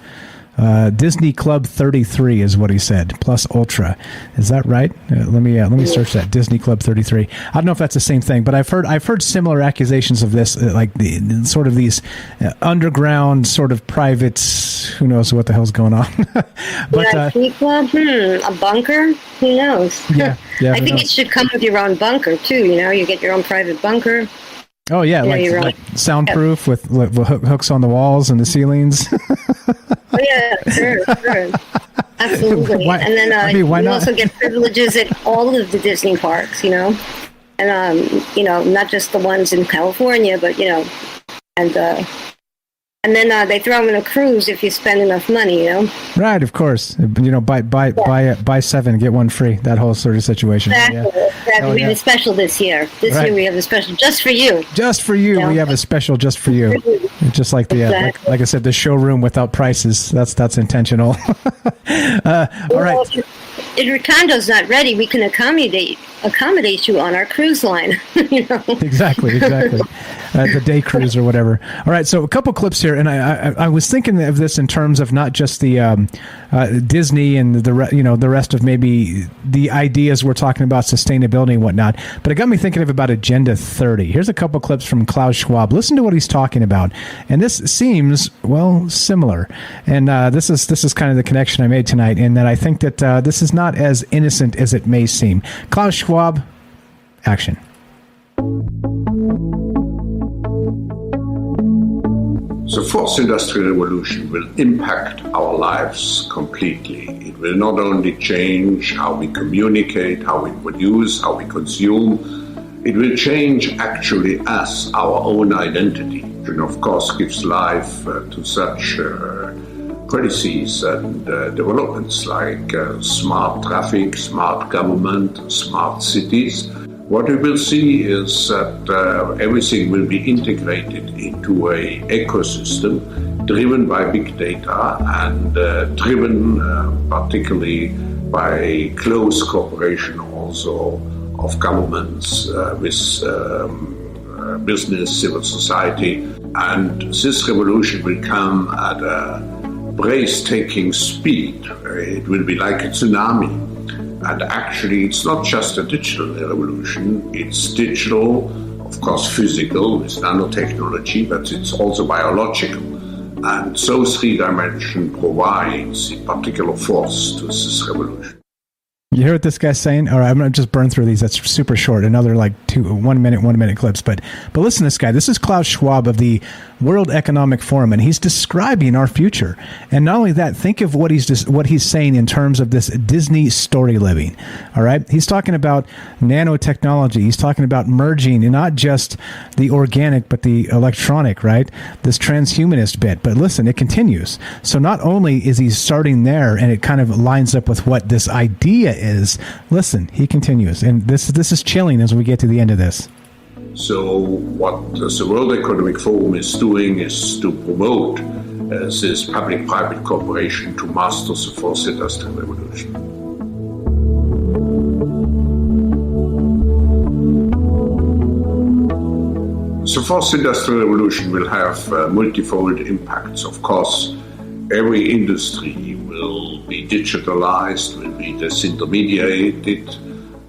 Disney Club 33 is what he said, plus Ultra. Is that right? Let me search that. Disney Club 33. I don't know if that's the same thing, but I've heard similar accusations of this, like the sort of these underground sort of privates. Who knows what the hell's going on? But Club, a bunker. Who knows? Yeah. I think it should come with your own bunker too. You get your own private bunker. Oh yeah, like soundproof with hooks on the walls and the ceilings. Oh yeah, sure. Absolutely. And then you also get privileges at all of the Disney parks, and not just the ones in California, but and then they throw them in a cruise if you spend enough money, Right, of course. Buy 7, get 1 free. That whole sort of situation. Exactly. We have a special this year. This year we have a special just for you. Just for you, we have a special just for you. Just like the like I said, the showroom without prices. That's intentional. All right. If your condo's not ready, we can accommodate you on our cruise line. Exactly. The day cruise or whatever. All right, so a couple clips here, and I was thinking of this in terms of not just the Disney and the rest of maybe the ideas we're talking about, sustainability and whatnot, but it got me thinking about Agenda 30. Here's a couple clips from Klaus Schwab. Listen to what he's talking about, and this seems similar. And this is kind of the connection I made tonight, in that I think that this is not as innocent as it may seem. Klaus Schwab, action. The fourth industrial revolution will impact our lives completely. It will not only change how we communicate, how we produce, how we consume, it will change actually us, our own identity, and of course gives life to such policies and developments like smart traffic, smart government, smart cities. What we will see is that everything will be integrated into an ecosystem driven by big data and driven particularly by close cooperation also of governments with business, civil society. And this revolution will come at a breathtaking speed. It will be like a tsunami. And actually, it's not just a digital revolution. It's digital, of course, physical with nanotechnology, but it's also biological. And so 3 dimension provides a particular force to this revolution. You hear what this guy's saying? All right, I'm going to just burn through these. That's super short. Another like 1 minute clips. But listen to this guy. This is Klaus Schwab of the World Economic Forum, and he's describing our future. And not only that, think of what he's saying in terms of this Disney story living. All right, he's talking about nanotechnology. He's talking about merging, and not just the organic but the electronic. Right, this transhumanist bit. But listen, it continues. So not only is he starting there, and it kind of lines up with what this idea is. Listen, he continues, and this is chilling as we get to the end of this. So what the World Economic Forum is doing is to promote this public-private cooperation to master the fourth industrial revolution. The fourth industrial revolution will have multifold impacts. Of course, every industry will be digitalized, will be disintermediated,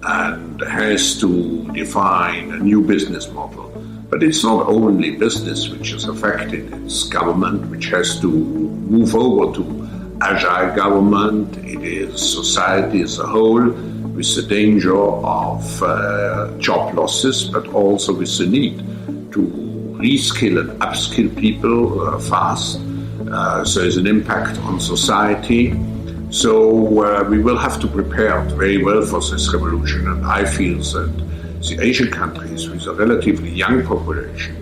and has to define a new business model. But it's not only business which is affected, it's government which has to move over to agile government. It is society as a whole, with the danger of job losses, but also with the need to reskill and upskill people fast. So there's an impact on society. So we will have to prepare very well for this revolution, and I feel that the Asian countries with a relatively young population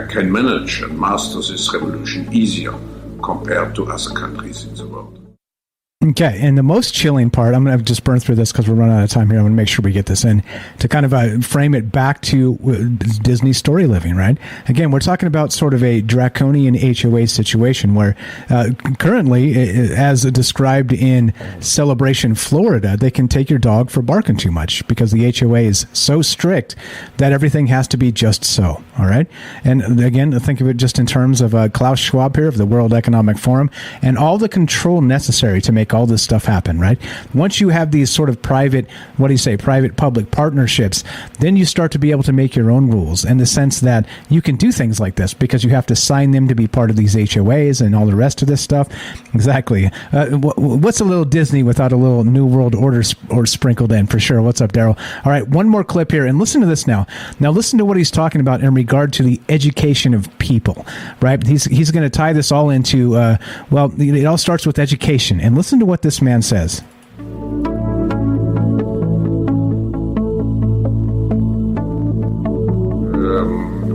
can manage and master this revolution easier compared to other countries in the world. Okay, and the most chilling part, I'm going to just burn through this because we're running out of time here. I'm going to make sure we get this in to kind of frame it back to Disney Storyliving, right? Again, we're talking about sort of a draconian HOA situation where currently, as described in Celebration, Florida, they can take your dog for barking too much because the HOA is so strict that everything has to be just so, all right? And again, think of it just in terms of Klaus Schwab here of the World Economic Forum and all the control necessary to make all this stuff happen, right? Once you have these sort of private public partnerships, then you start to be able to make your own rules in the sense that you can do things like this because you have to sign them to be part of these HOAs and all the rest of this stuff. Exactly. What's a little Disney without a little New World Order or sprinkled in, for sure? What's up, Daryl? All right, one more clip here, and listen to this now. Now listen to what he's talking about in regard to the education of people, right? He's going to tie this all into, it all starts with education, and listen to what this man says.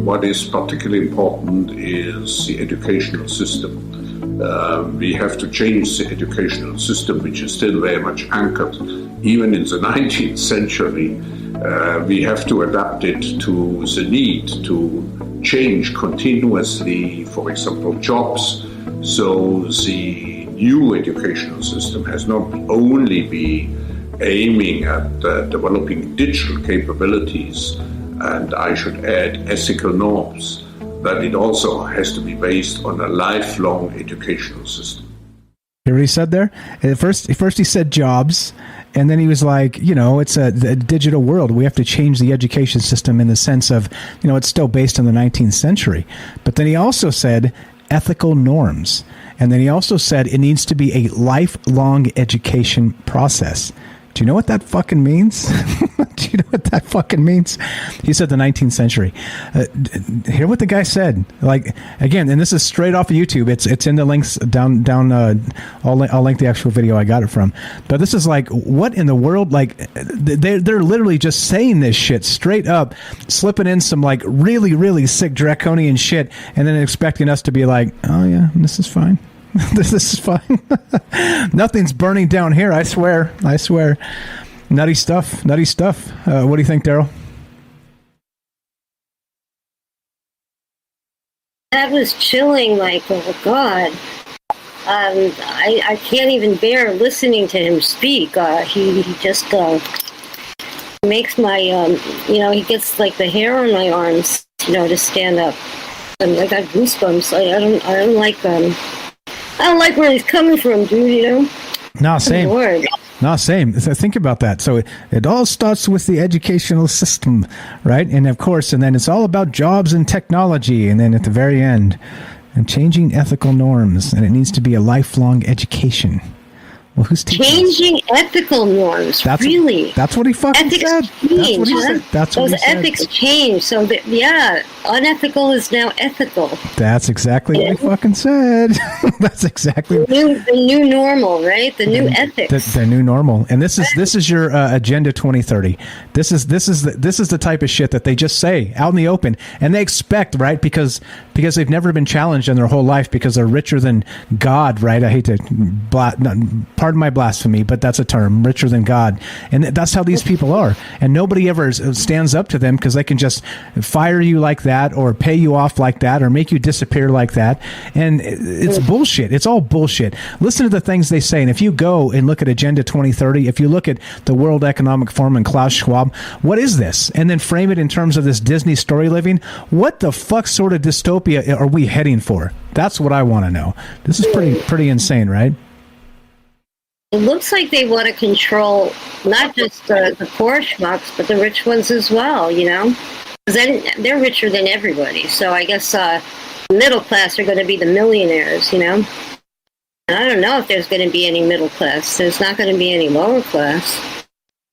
What is particularly important is the educational system. We have to change the educational system, which is still very much anchored even in the 19th century. We have to adapt it to the need to change continuously, for example, jobs. So the new educational system has not only be aiming at developing digital capabilities, and I should add ethical norms, but it also has to be based on a lifelong educational system. Hear what he said there? First he said jobs, and then he was like, it's a digital world. We have to change the education system in the sense of, it's still based on the 19th century. But then he also said ethical norms. And then he also said it needs to be a lifelong education process. Do you know what that fucking means? Do you know what that fucking means? He said the 19th century. Hear what the guy said. Like, again, and this is straight off of YouTube. It's in the links down. I'll link the actual video I got it from. But this is like, what in the world? Like, they're literally just saying this shit straight up, slipping in some like really, really sick draconian shit, and then expecting us to be like, oh yeah, this is fine. This is fine. Nothing's burning down here. I swear. Nutty stuff. What do you think, Daryl? That was chilling, Michael. Oh, God. I can't even bear listening to him speak. He just makes my, he gets like the hair on my arms, to stand up. And I got goosebumps. I don't like where he's coming from, dude, No, same. No, same. Think about that. So it all starts with the educational system, right? And of course, and then it's all about jobs and technology. And then at the very end, and changing ethical norms. And it needs to be a lifelong education. Well, who's changing ethical norms? Really? That's what he fucking said. Change, That's what he said. Ethics change. So unethical is now ethical. That's exactly what he fucking said. That's exactly the new normal, right? The new ethics. The new normal. And this is your Agenda 2030. This is the type of shit that they just say out in the open, and they expect, right? Because they've never been challenged in their whole life because they're richer than God, right? I hate to pardon my blasphemy, but that's a term, richer than God. And that's how these people are. And nobody ever stands up to them because they can just fire you like that or pay you off like that or make you disappear like that. And it's bullshit. It's all bullshit. Listen to the things they say. And if you go and look at Agenda 2030, if you look at the World Economic Forum and Klaus Schwab, what is this? And then frame it in terms of this Disney Storyliving. What the fuck sort of dystopia are we heading for? That's what I want to know. This is pretty insane, right? It looks like they want to control not just the poor schmucks, but the rich ones as well, you know? 'Cause then they're richer than everybody. So I guess the middle class are going to be the millionaires, you know? And I don't know if there's going to be any middle class. There's not going to be any lower class.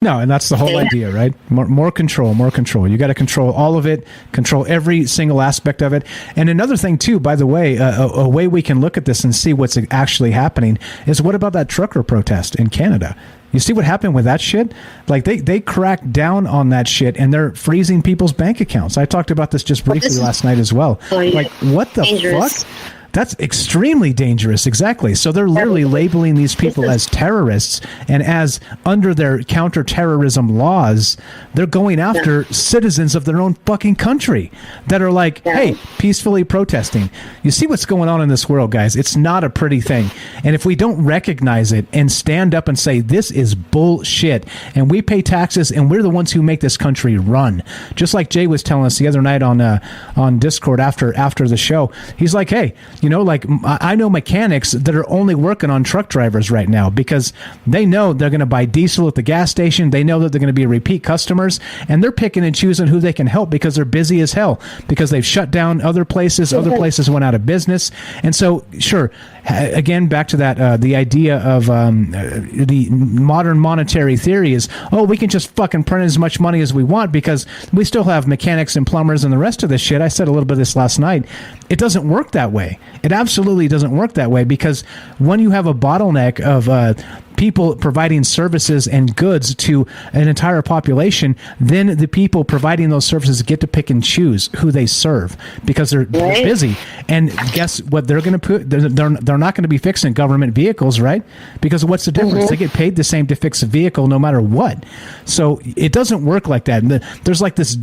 No, and that's the whole idea, right? More control, more control. You got to control all of it, control every single aspect of it. And another thing, too, by the way, a way we can look at this and see what's actually happening is what about that trucker protest in Canada? You see what happened with that shit? Like, they cracked down on that shit, and they're freezing people's bank accounts. I talked about this just briefly last night as well. Oh, yeah. Like, what the fuck? That's extremely dangerous, exactly. So they're literally labeling these people as terrorists, and as under their counterterrorism laws, they're going after citizens of their own fucking country that are like, hey, peacefully protesting. You see what's going on in this world, guys? It's not a pretty thing. And if we don't recognize it and stand up and say, this is bullshit, and we pay taxes, and we're the ones who make this country run. Just like Jay was telling us the other night on Discord after the show, he's like, hey, you know, like, I know mechanics that are only working on truck drivers right now because they know they're going to buy diesel at the gas station. They know that they're going to be repeat customers, and they're picking and choosing who they can help because they're busy as hell because they've shut down other places. Other places went out of business. And so, sure, again, back to that, the idea of the modern monetary theory is, oh, we can just fucking print as much money as we want because we still have mechanics and plumbers and the rest of this shit. I said a little bit of this last night. It doesn't work that way. It absolutely doesn't work that way because when you have a bottleneck of people providing services and goods to an entire population, then the people providing those services get to pick and choose who they serve because they're busy. And guess what? They're going to put. They're not going to be fixing government vehicles, right? Because what's the difference? They get paid the same to fix a vehicle no matter what. So it doesn't work like that. And there's like this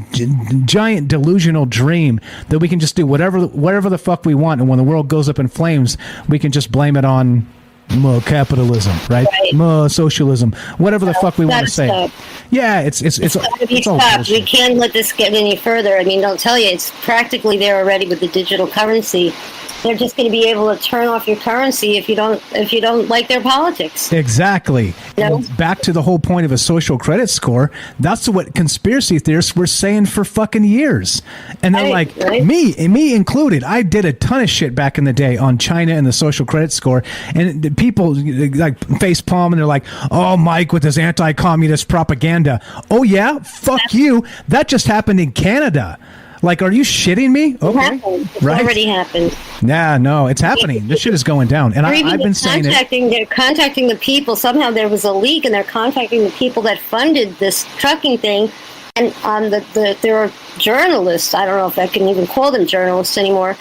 giant delusional dream that we can just do whatever the fuck we want, and when the world goes up in flames, we can just blame it on more capitalism, right? More socialism, whatever the fuck we want to say. Stop. Yeah, it's gotta be stopped. We can't let this get any further. I mean, they'll tell you it's practically there already with the digital currency. They're just going to be able to turn off your currency if you don't like their politics. Exactly. Well, back to the whole point of a social credit score. That's what conspiracy theorists were saying for fucking years. And they're me included. I did a ton of shit back in the day on China and the social credit score. And the people like face palm and they're like, "Oh, Mike with his anti-communist propaganda." Oh yeah, fuck you. That just happened in Canada. Like, are you shitting me? Okay. It's already happened. Nah, no, it's happening. This shit is going down. And I've been saying it. They're contacting the people. Somehow there was a leak, and they're contacting the people that funded this trucking thing. And there are journalists, I don't know if I can even call them journalists anymore,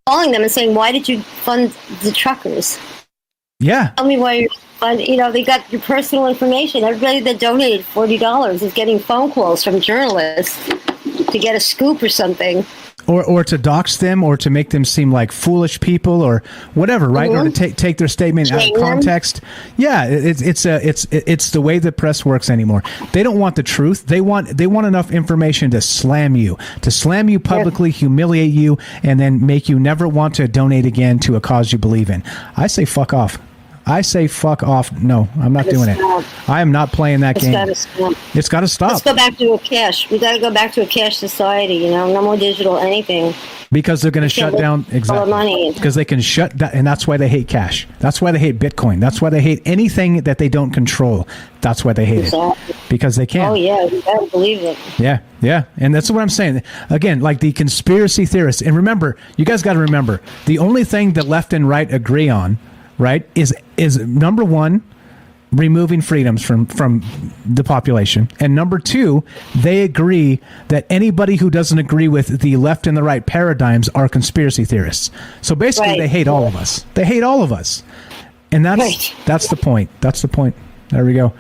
calling them and saying, why did you fund the truckers? Yeah. Tell me why you're funding. You know, they got your personal information. Everybody that donated $40 is getting phone calls from journalists to get a scoop or something. Or to dox them, or to make them seem like foolish people, or whatever, right? Or to take their statement out of context. Yeah, it's the way the press works anymore. They don't want the truth. They want enough information to slam you publicly, humiliate you, and then make you never want to donate again to a cause you believe in. I say fuck off. No, I'm not doing it. I am not playing that game. It's got to stop. Let's go back to a cash. We got to go back to a cash society. You know, no more digital anything. Because they're going to shut down money. Because they can shut down, and that's why they hate cash. That's why they hate Bitcoin. That's why they hate anything that they don't control. That's why they hate it. Because they can't. Oh yeah, you gotta believe it. Yeah, and that's what I'm saying. Again, like the conspiracy theorists. And remember, you guys got to remember, the only thing that left and right agree on, right, is number one, removing freedoms from the population, and number two, they agree that anybody who doesn't agree with the left and the right paradigms are conspiracy theorists. So basically, they hate all of us. They hate all of us, and that's the point. That's the point. There we go.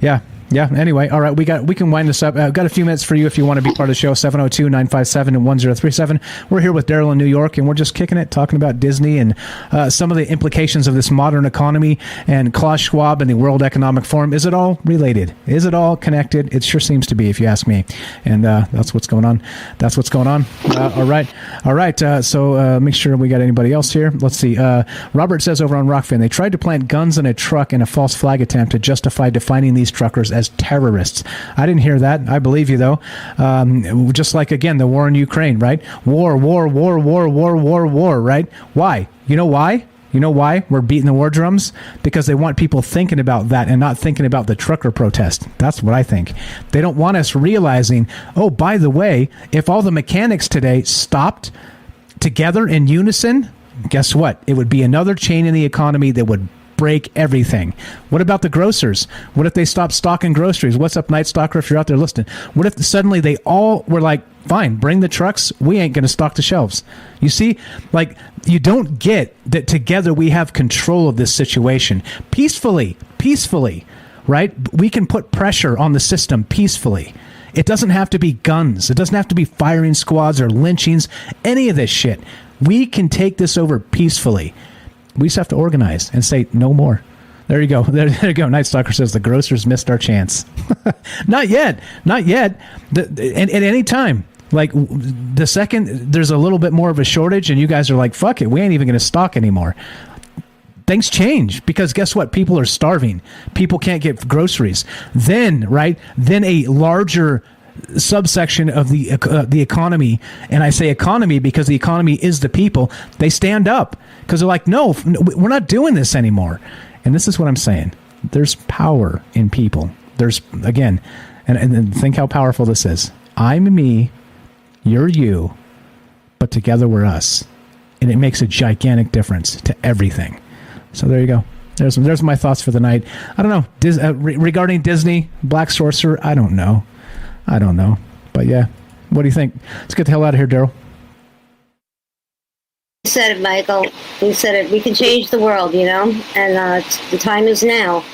Yeah. Yeah. Anyway, all right. We can wind this up. I've got a few minutes for you if you want to be part of the show. 702-957-1037. We're here with Daryl in New York, and we're just kicking it, talking about Disney and some of the implications of this modern economy and Klaus Schwab and the World Economic Forum. Is it all related? Is it all connected? It sure seems to be, if you ask me. And that's what's going on. That's what's going on. All right. So make sure we got anybody else here. Let's see. Robert says over on Rockfin, they tried to plant guns in a truck in a false flag attempt to justify defining these truckers as terrorists. I didn't hear that. I believe you, though. Just like, again, the war in Ukraine, right? War, right? Why? You know why? You know why we're beating the war drums? Because they want people thinking about that and not thinking about the trucker protest. That's what I think. They don't want us realizing, oh, by the way, if all the mechanics today stopped together in unison, guess what? It would be another chain in the economy that would break everything. What about the grocers? What if they stopped stocking groceries? What's up, Night Stalker, if you're out there listening? What if suddenly they all were like, fine, bring the trucks, we ain't going to stock the shelves? You see, like, you don't get that together we have control of this situation peacefully, right? We can put pressure on the system peacefully. It doesn't have to be guns. It doesn't have to be firing squads or lynchings, any of this shit. We can take this over peacefully. We just have to organize and say no more. There you go. There you go. Night Stalker says the grocers missed our chance. Not yet. At any time. Like, the second there's a little bit more of a shortage and you guys are like, fuck it, we ain't even going to stock anymore. Things change because guess what? People are starving. People can't get groceries. Then a larger subsection of the economy, and I say economy because the economy is the people, they stand up because they're like, no, we're not doing this anymore. And this is what I'm saying. There's power in people. There's, again, and think how powerful this is. I'm me, you're you, but together we're us. And it makes a gigantic difference to everything. So there you go. There's my thoughts for the night. I don't know. Regarding Disney, Black Sorcerer, I don't know. But yeah, what do you think? Let's get the hell out of here, Daryl. You said it, Michael. You said it. We can change the world, and the time is now.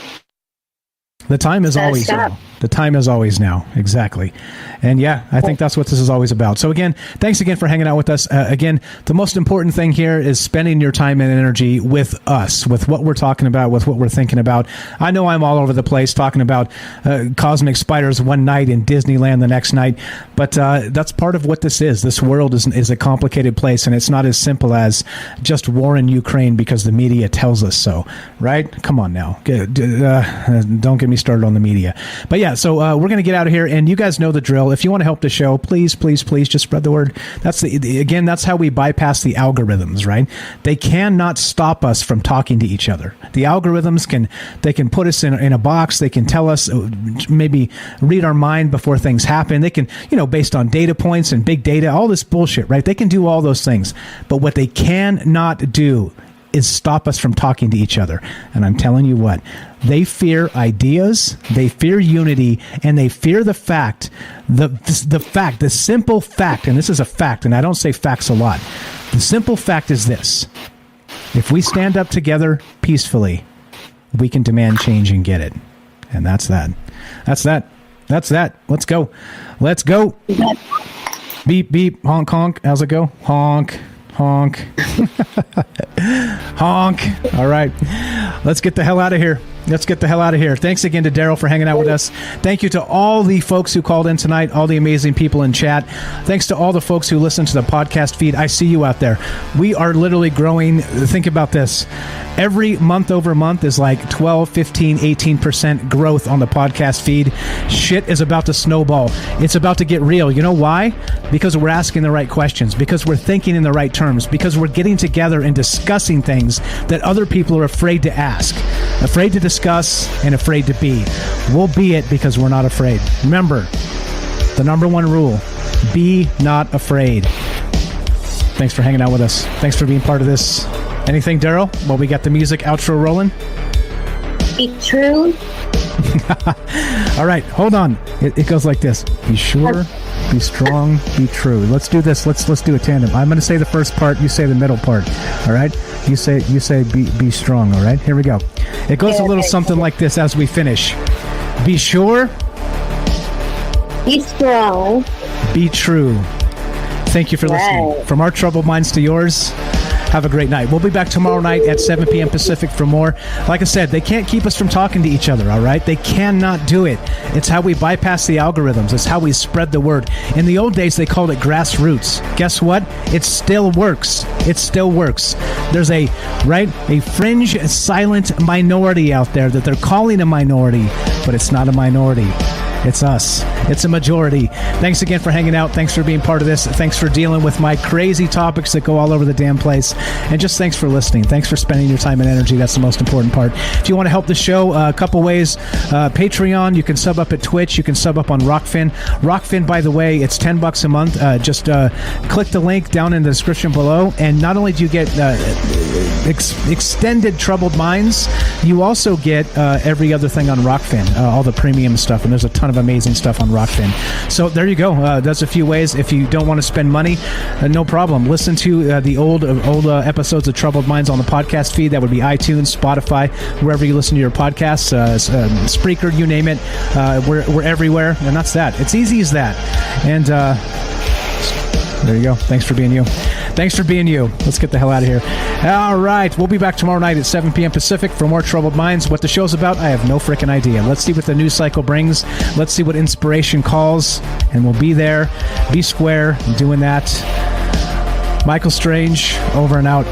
The time is always now. The time is always now. Exactly. And yeah, I think that's what this is always about. So again, thanks again for hanging out with us. Again, the most important thing here is spending your time and energy with us, with what we're talking about, with what we're thinking about. I know I'm all over the place talking about cosmic spiders one night and Disneyland the next night, but that's part of what this is. This world is a complicated place, and it's not as simple as just war in Ukraine because the media tells us so, right? Come on now. Don't get me started on the media. But yeah, so we're going to get out of here, and you guys know the drill. If you want to help the show, please just spread the word. That's that's how we bypass the algorithms, right? They cannot stop us from talking to each other. The algorithms can put us in a box. They can tell us, maybe read our mind before things happen. They can, based on data points and big data, all this bullshit, right? They can do all those things. But what they cannot do is stop us from talking to each other. And I'm telling you what, they fear ideas, they fear unity, and they fear the fact, the simple fact, and this is a fact, and I don't say facts a lot. The simple fact is this: if we stand up together peacefully, we can demand change and get it. And that's that. Let's go. Beep, beep, honk, honk. How's it go? Honk. Honk. Honk. All right. Let's get the hell out of here. Thanks again to Daryl for hanging out with us. Thank you to all the folks who called in tonight, all the amazing people in chat. Thanks to all the folks who listen to the podcast feed. I see you out there. We are literally growing. Think about this. Every month over month is like 12, 15, 18% growth on the podcast feed. Shit is about to snowball. It's about to get real. You know why? Because we're asking the right questions, because we're thinking in the right terms, because we're getting together and discussing things that other people are afraid to ask, afraid to discuss, and afraid to be. We'll be it because we're not afraid. Remember, the number one rule: be not afraid. Thanks for hanging out with us. Thanks for being part of this. Anything, Daryl? Well, we got the music outro rolling. Be true. All right, hold on. It goes like this: be sure, be strong, be true. Let's do this. Let's do a tandem. I'm going to say the first part. You say the middle part. All right. You say be strong. All right. Here we go. It goes a little something like this as we finish. Be sure. Be strong. Be true. Thank you for listening. From our troubled minds to yours, have a great night. We'll be back tomorrow night at 7 p.m. Pacific for more. Like I said, they can't keep us from talking to each other, all right? They cannot do it. It's how we bypass the algorithms. It's how we spread the word. In the old days, they called it grassroots. Guess what? It still works. It still works. There's a fringe, silent minority out there that they're calling a minority, but it's not a minority. It's us. It's a majority. Thanks again for hanging out. Thanks for being part of this. Thanks for dealing with my crazy topics that go all over the damn place. And just thanks for listening. Thanks for spending your time and energy. That's the most important part. If you want to help the show, a couple ways. Patreon, you can sub up at Twitch. You can sub up on Rockfin. Rockfin, by the way, it's $10 a month. Just click the link down in the description below. And not only do you get extended Troubled Minds, you also get every other thing on Rockfin, all the premium stuff. And there's a ton of amazing stuff on Rockfin. So there you go. That's a few ways. If you don't want to spend money, no problem. Listen to the old episodes of Troubled Minds on the podcast feed. That would be iTunes, Spotify, wherever you listen to your podcasts, Spreaker, you name it. We're everywhere, and that's that. It's easy as that. And there you go. Thanks for being you. Thanks for being you. Let's get the hell out of here. All right. We'll be back tomorrow night at 7 p.m. Pacific for more Troubled Minds. What the show's about, I have no freaking idea. Let's see what the news cycle brings. Let's see what inspiration calls. And we'll be there. Be square. Doing that. Michael Strange, over and out.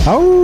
Oh!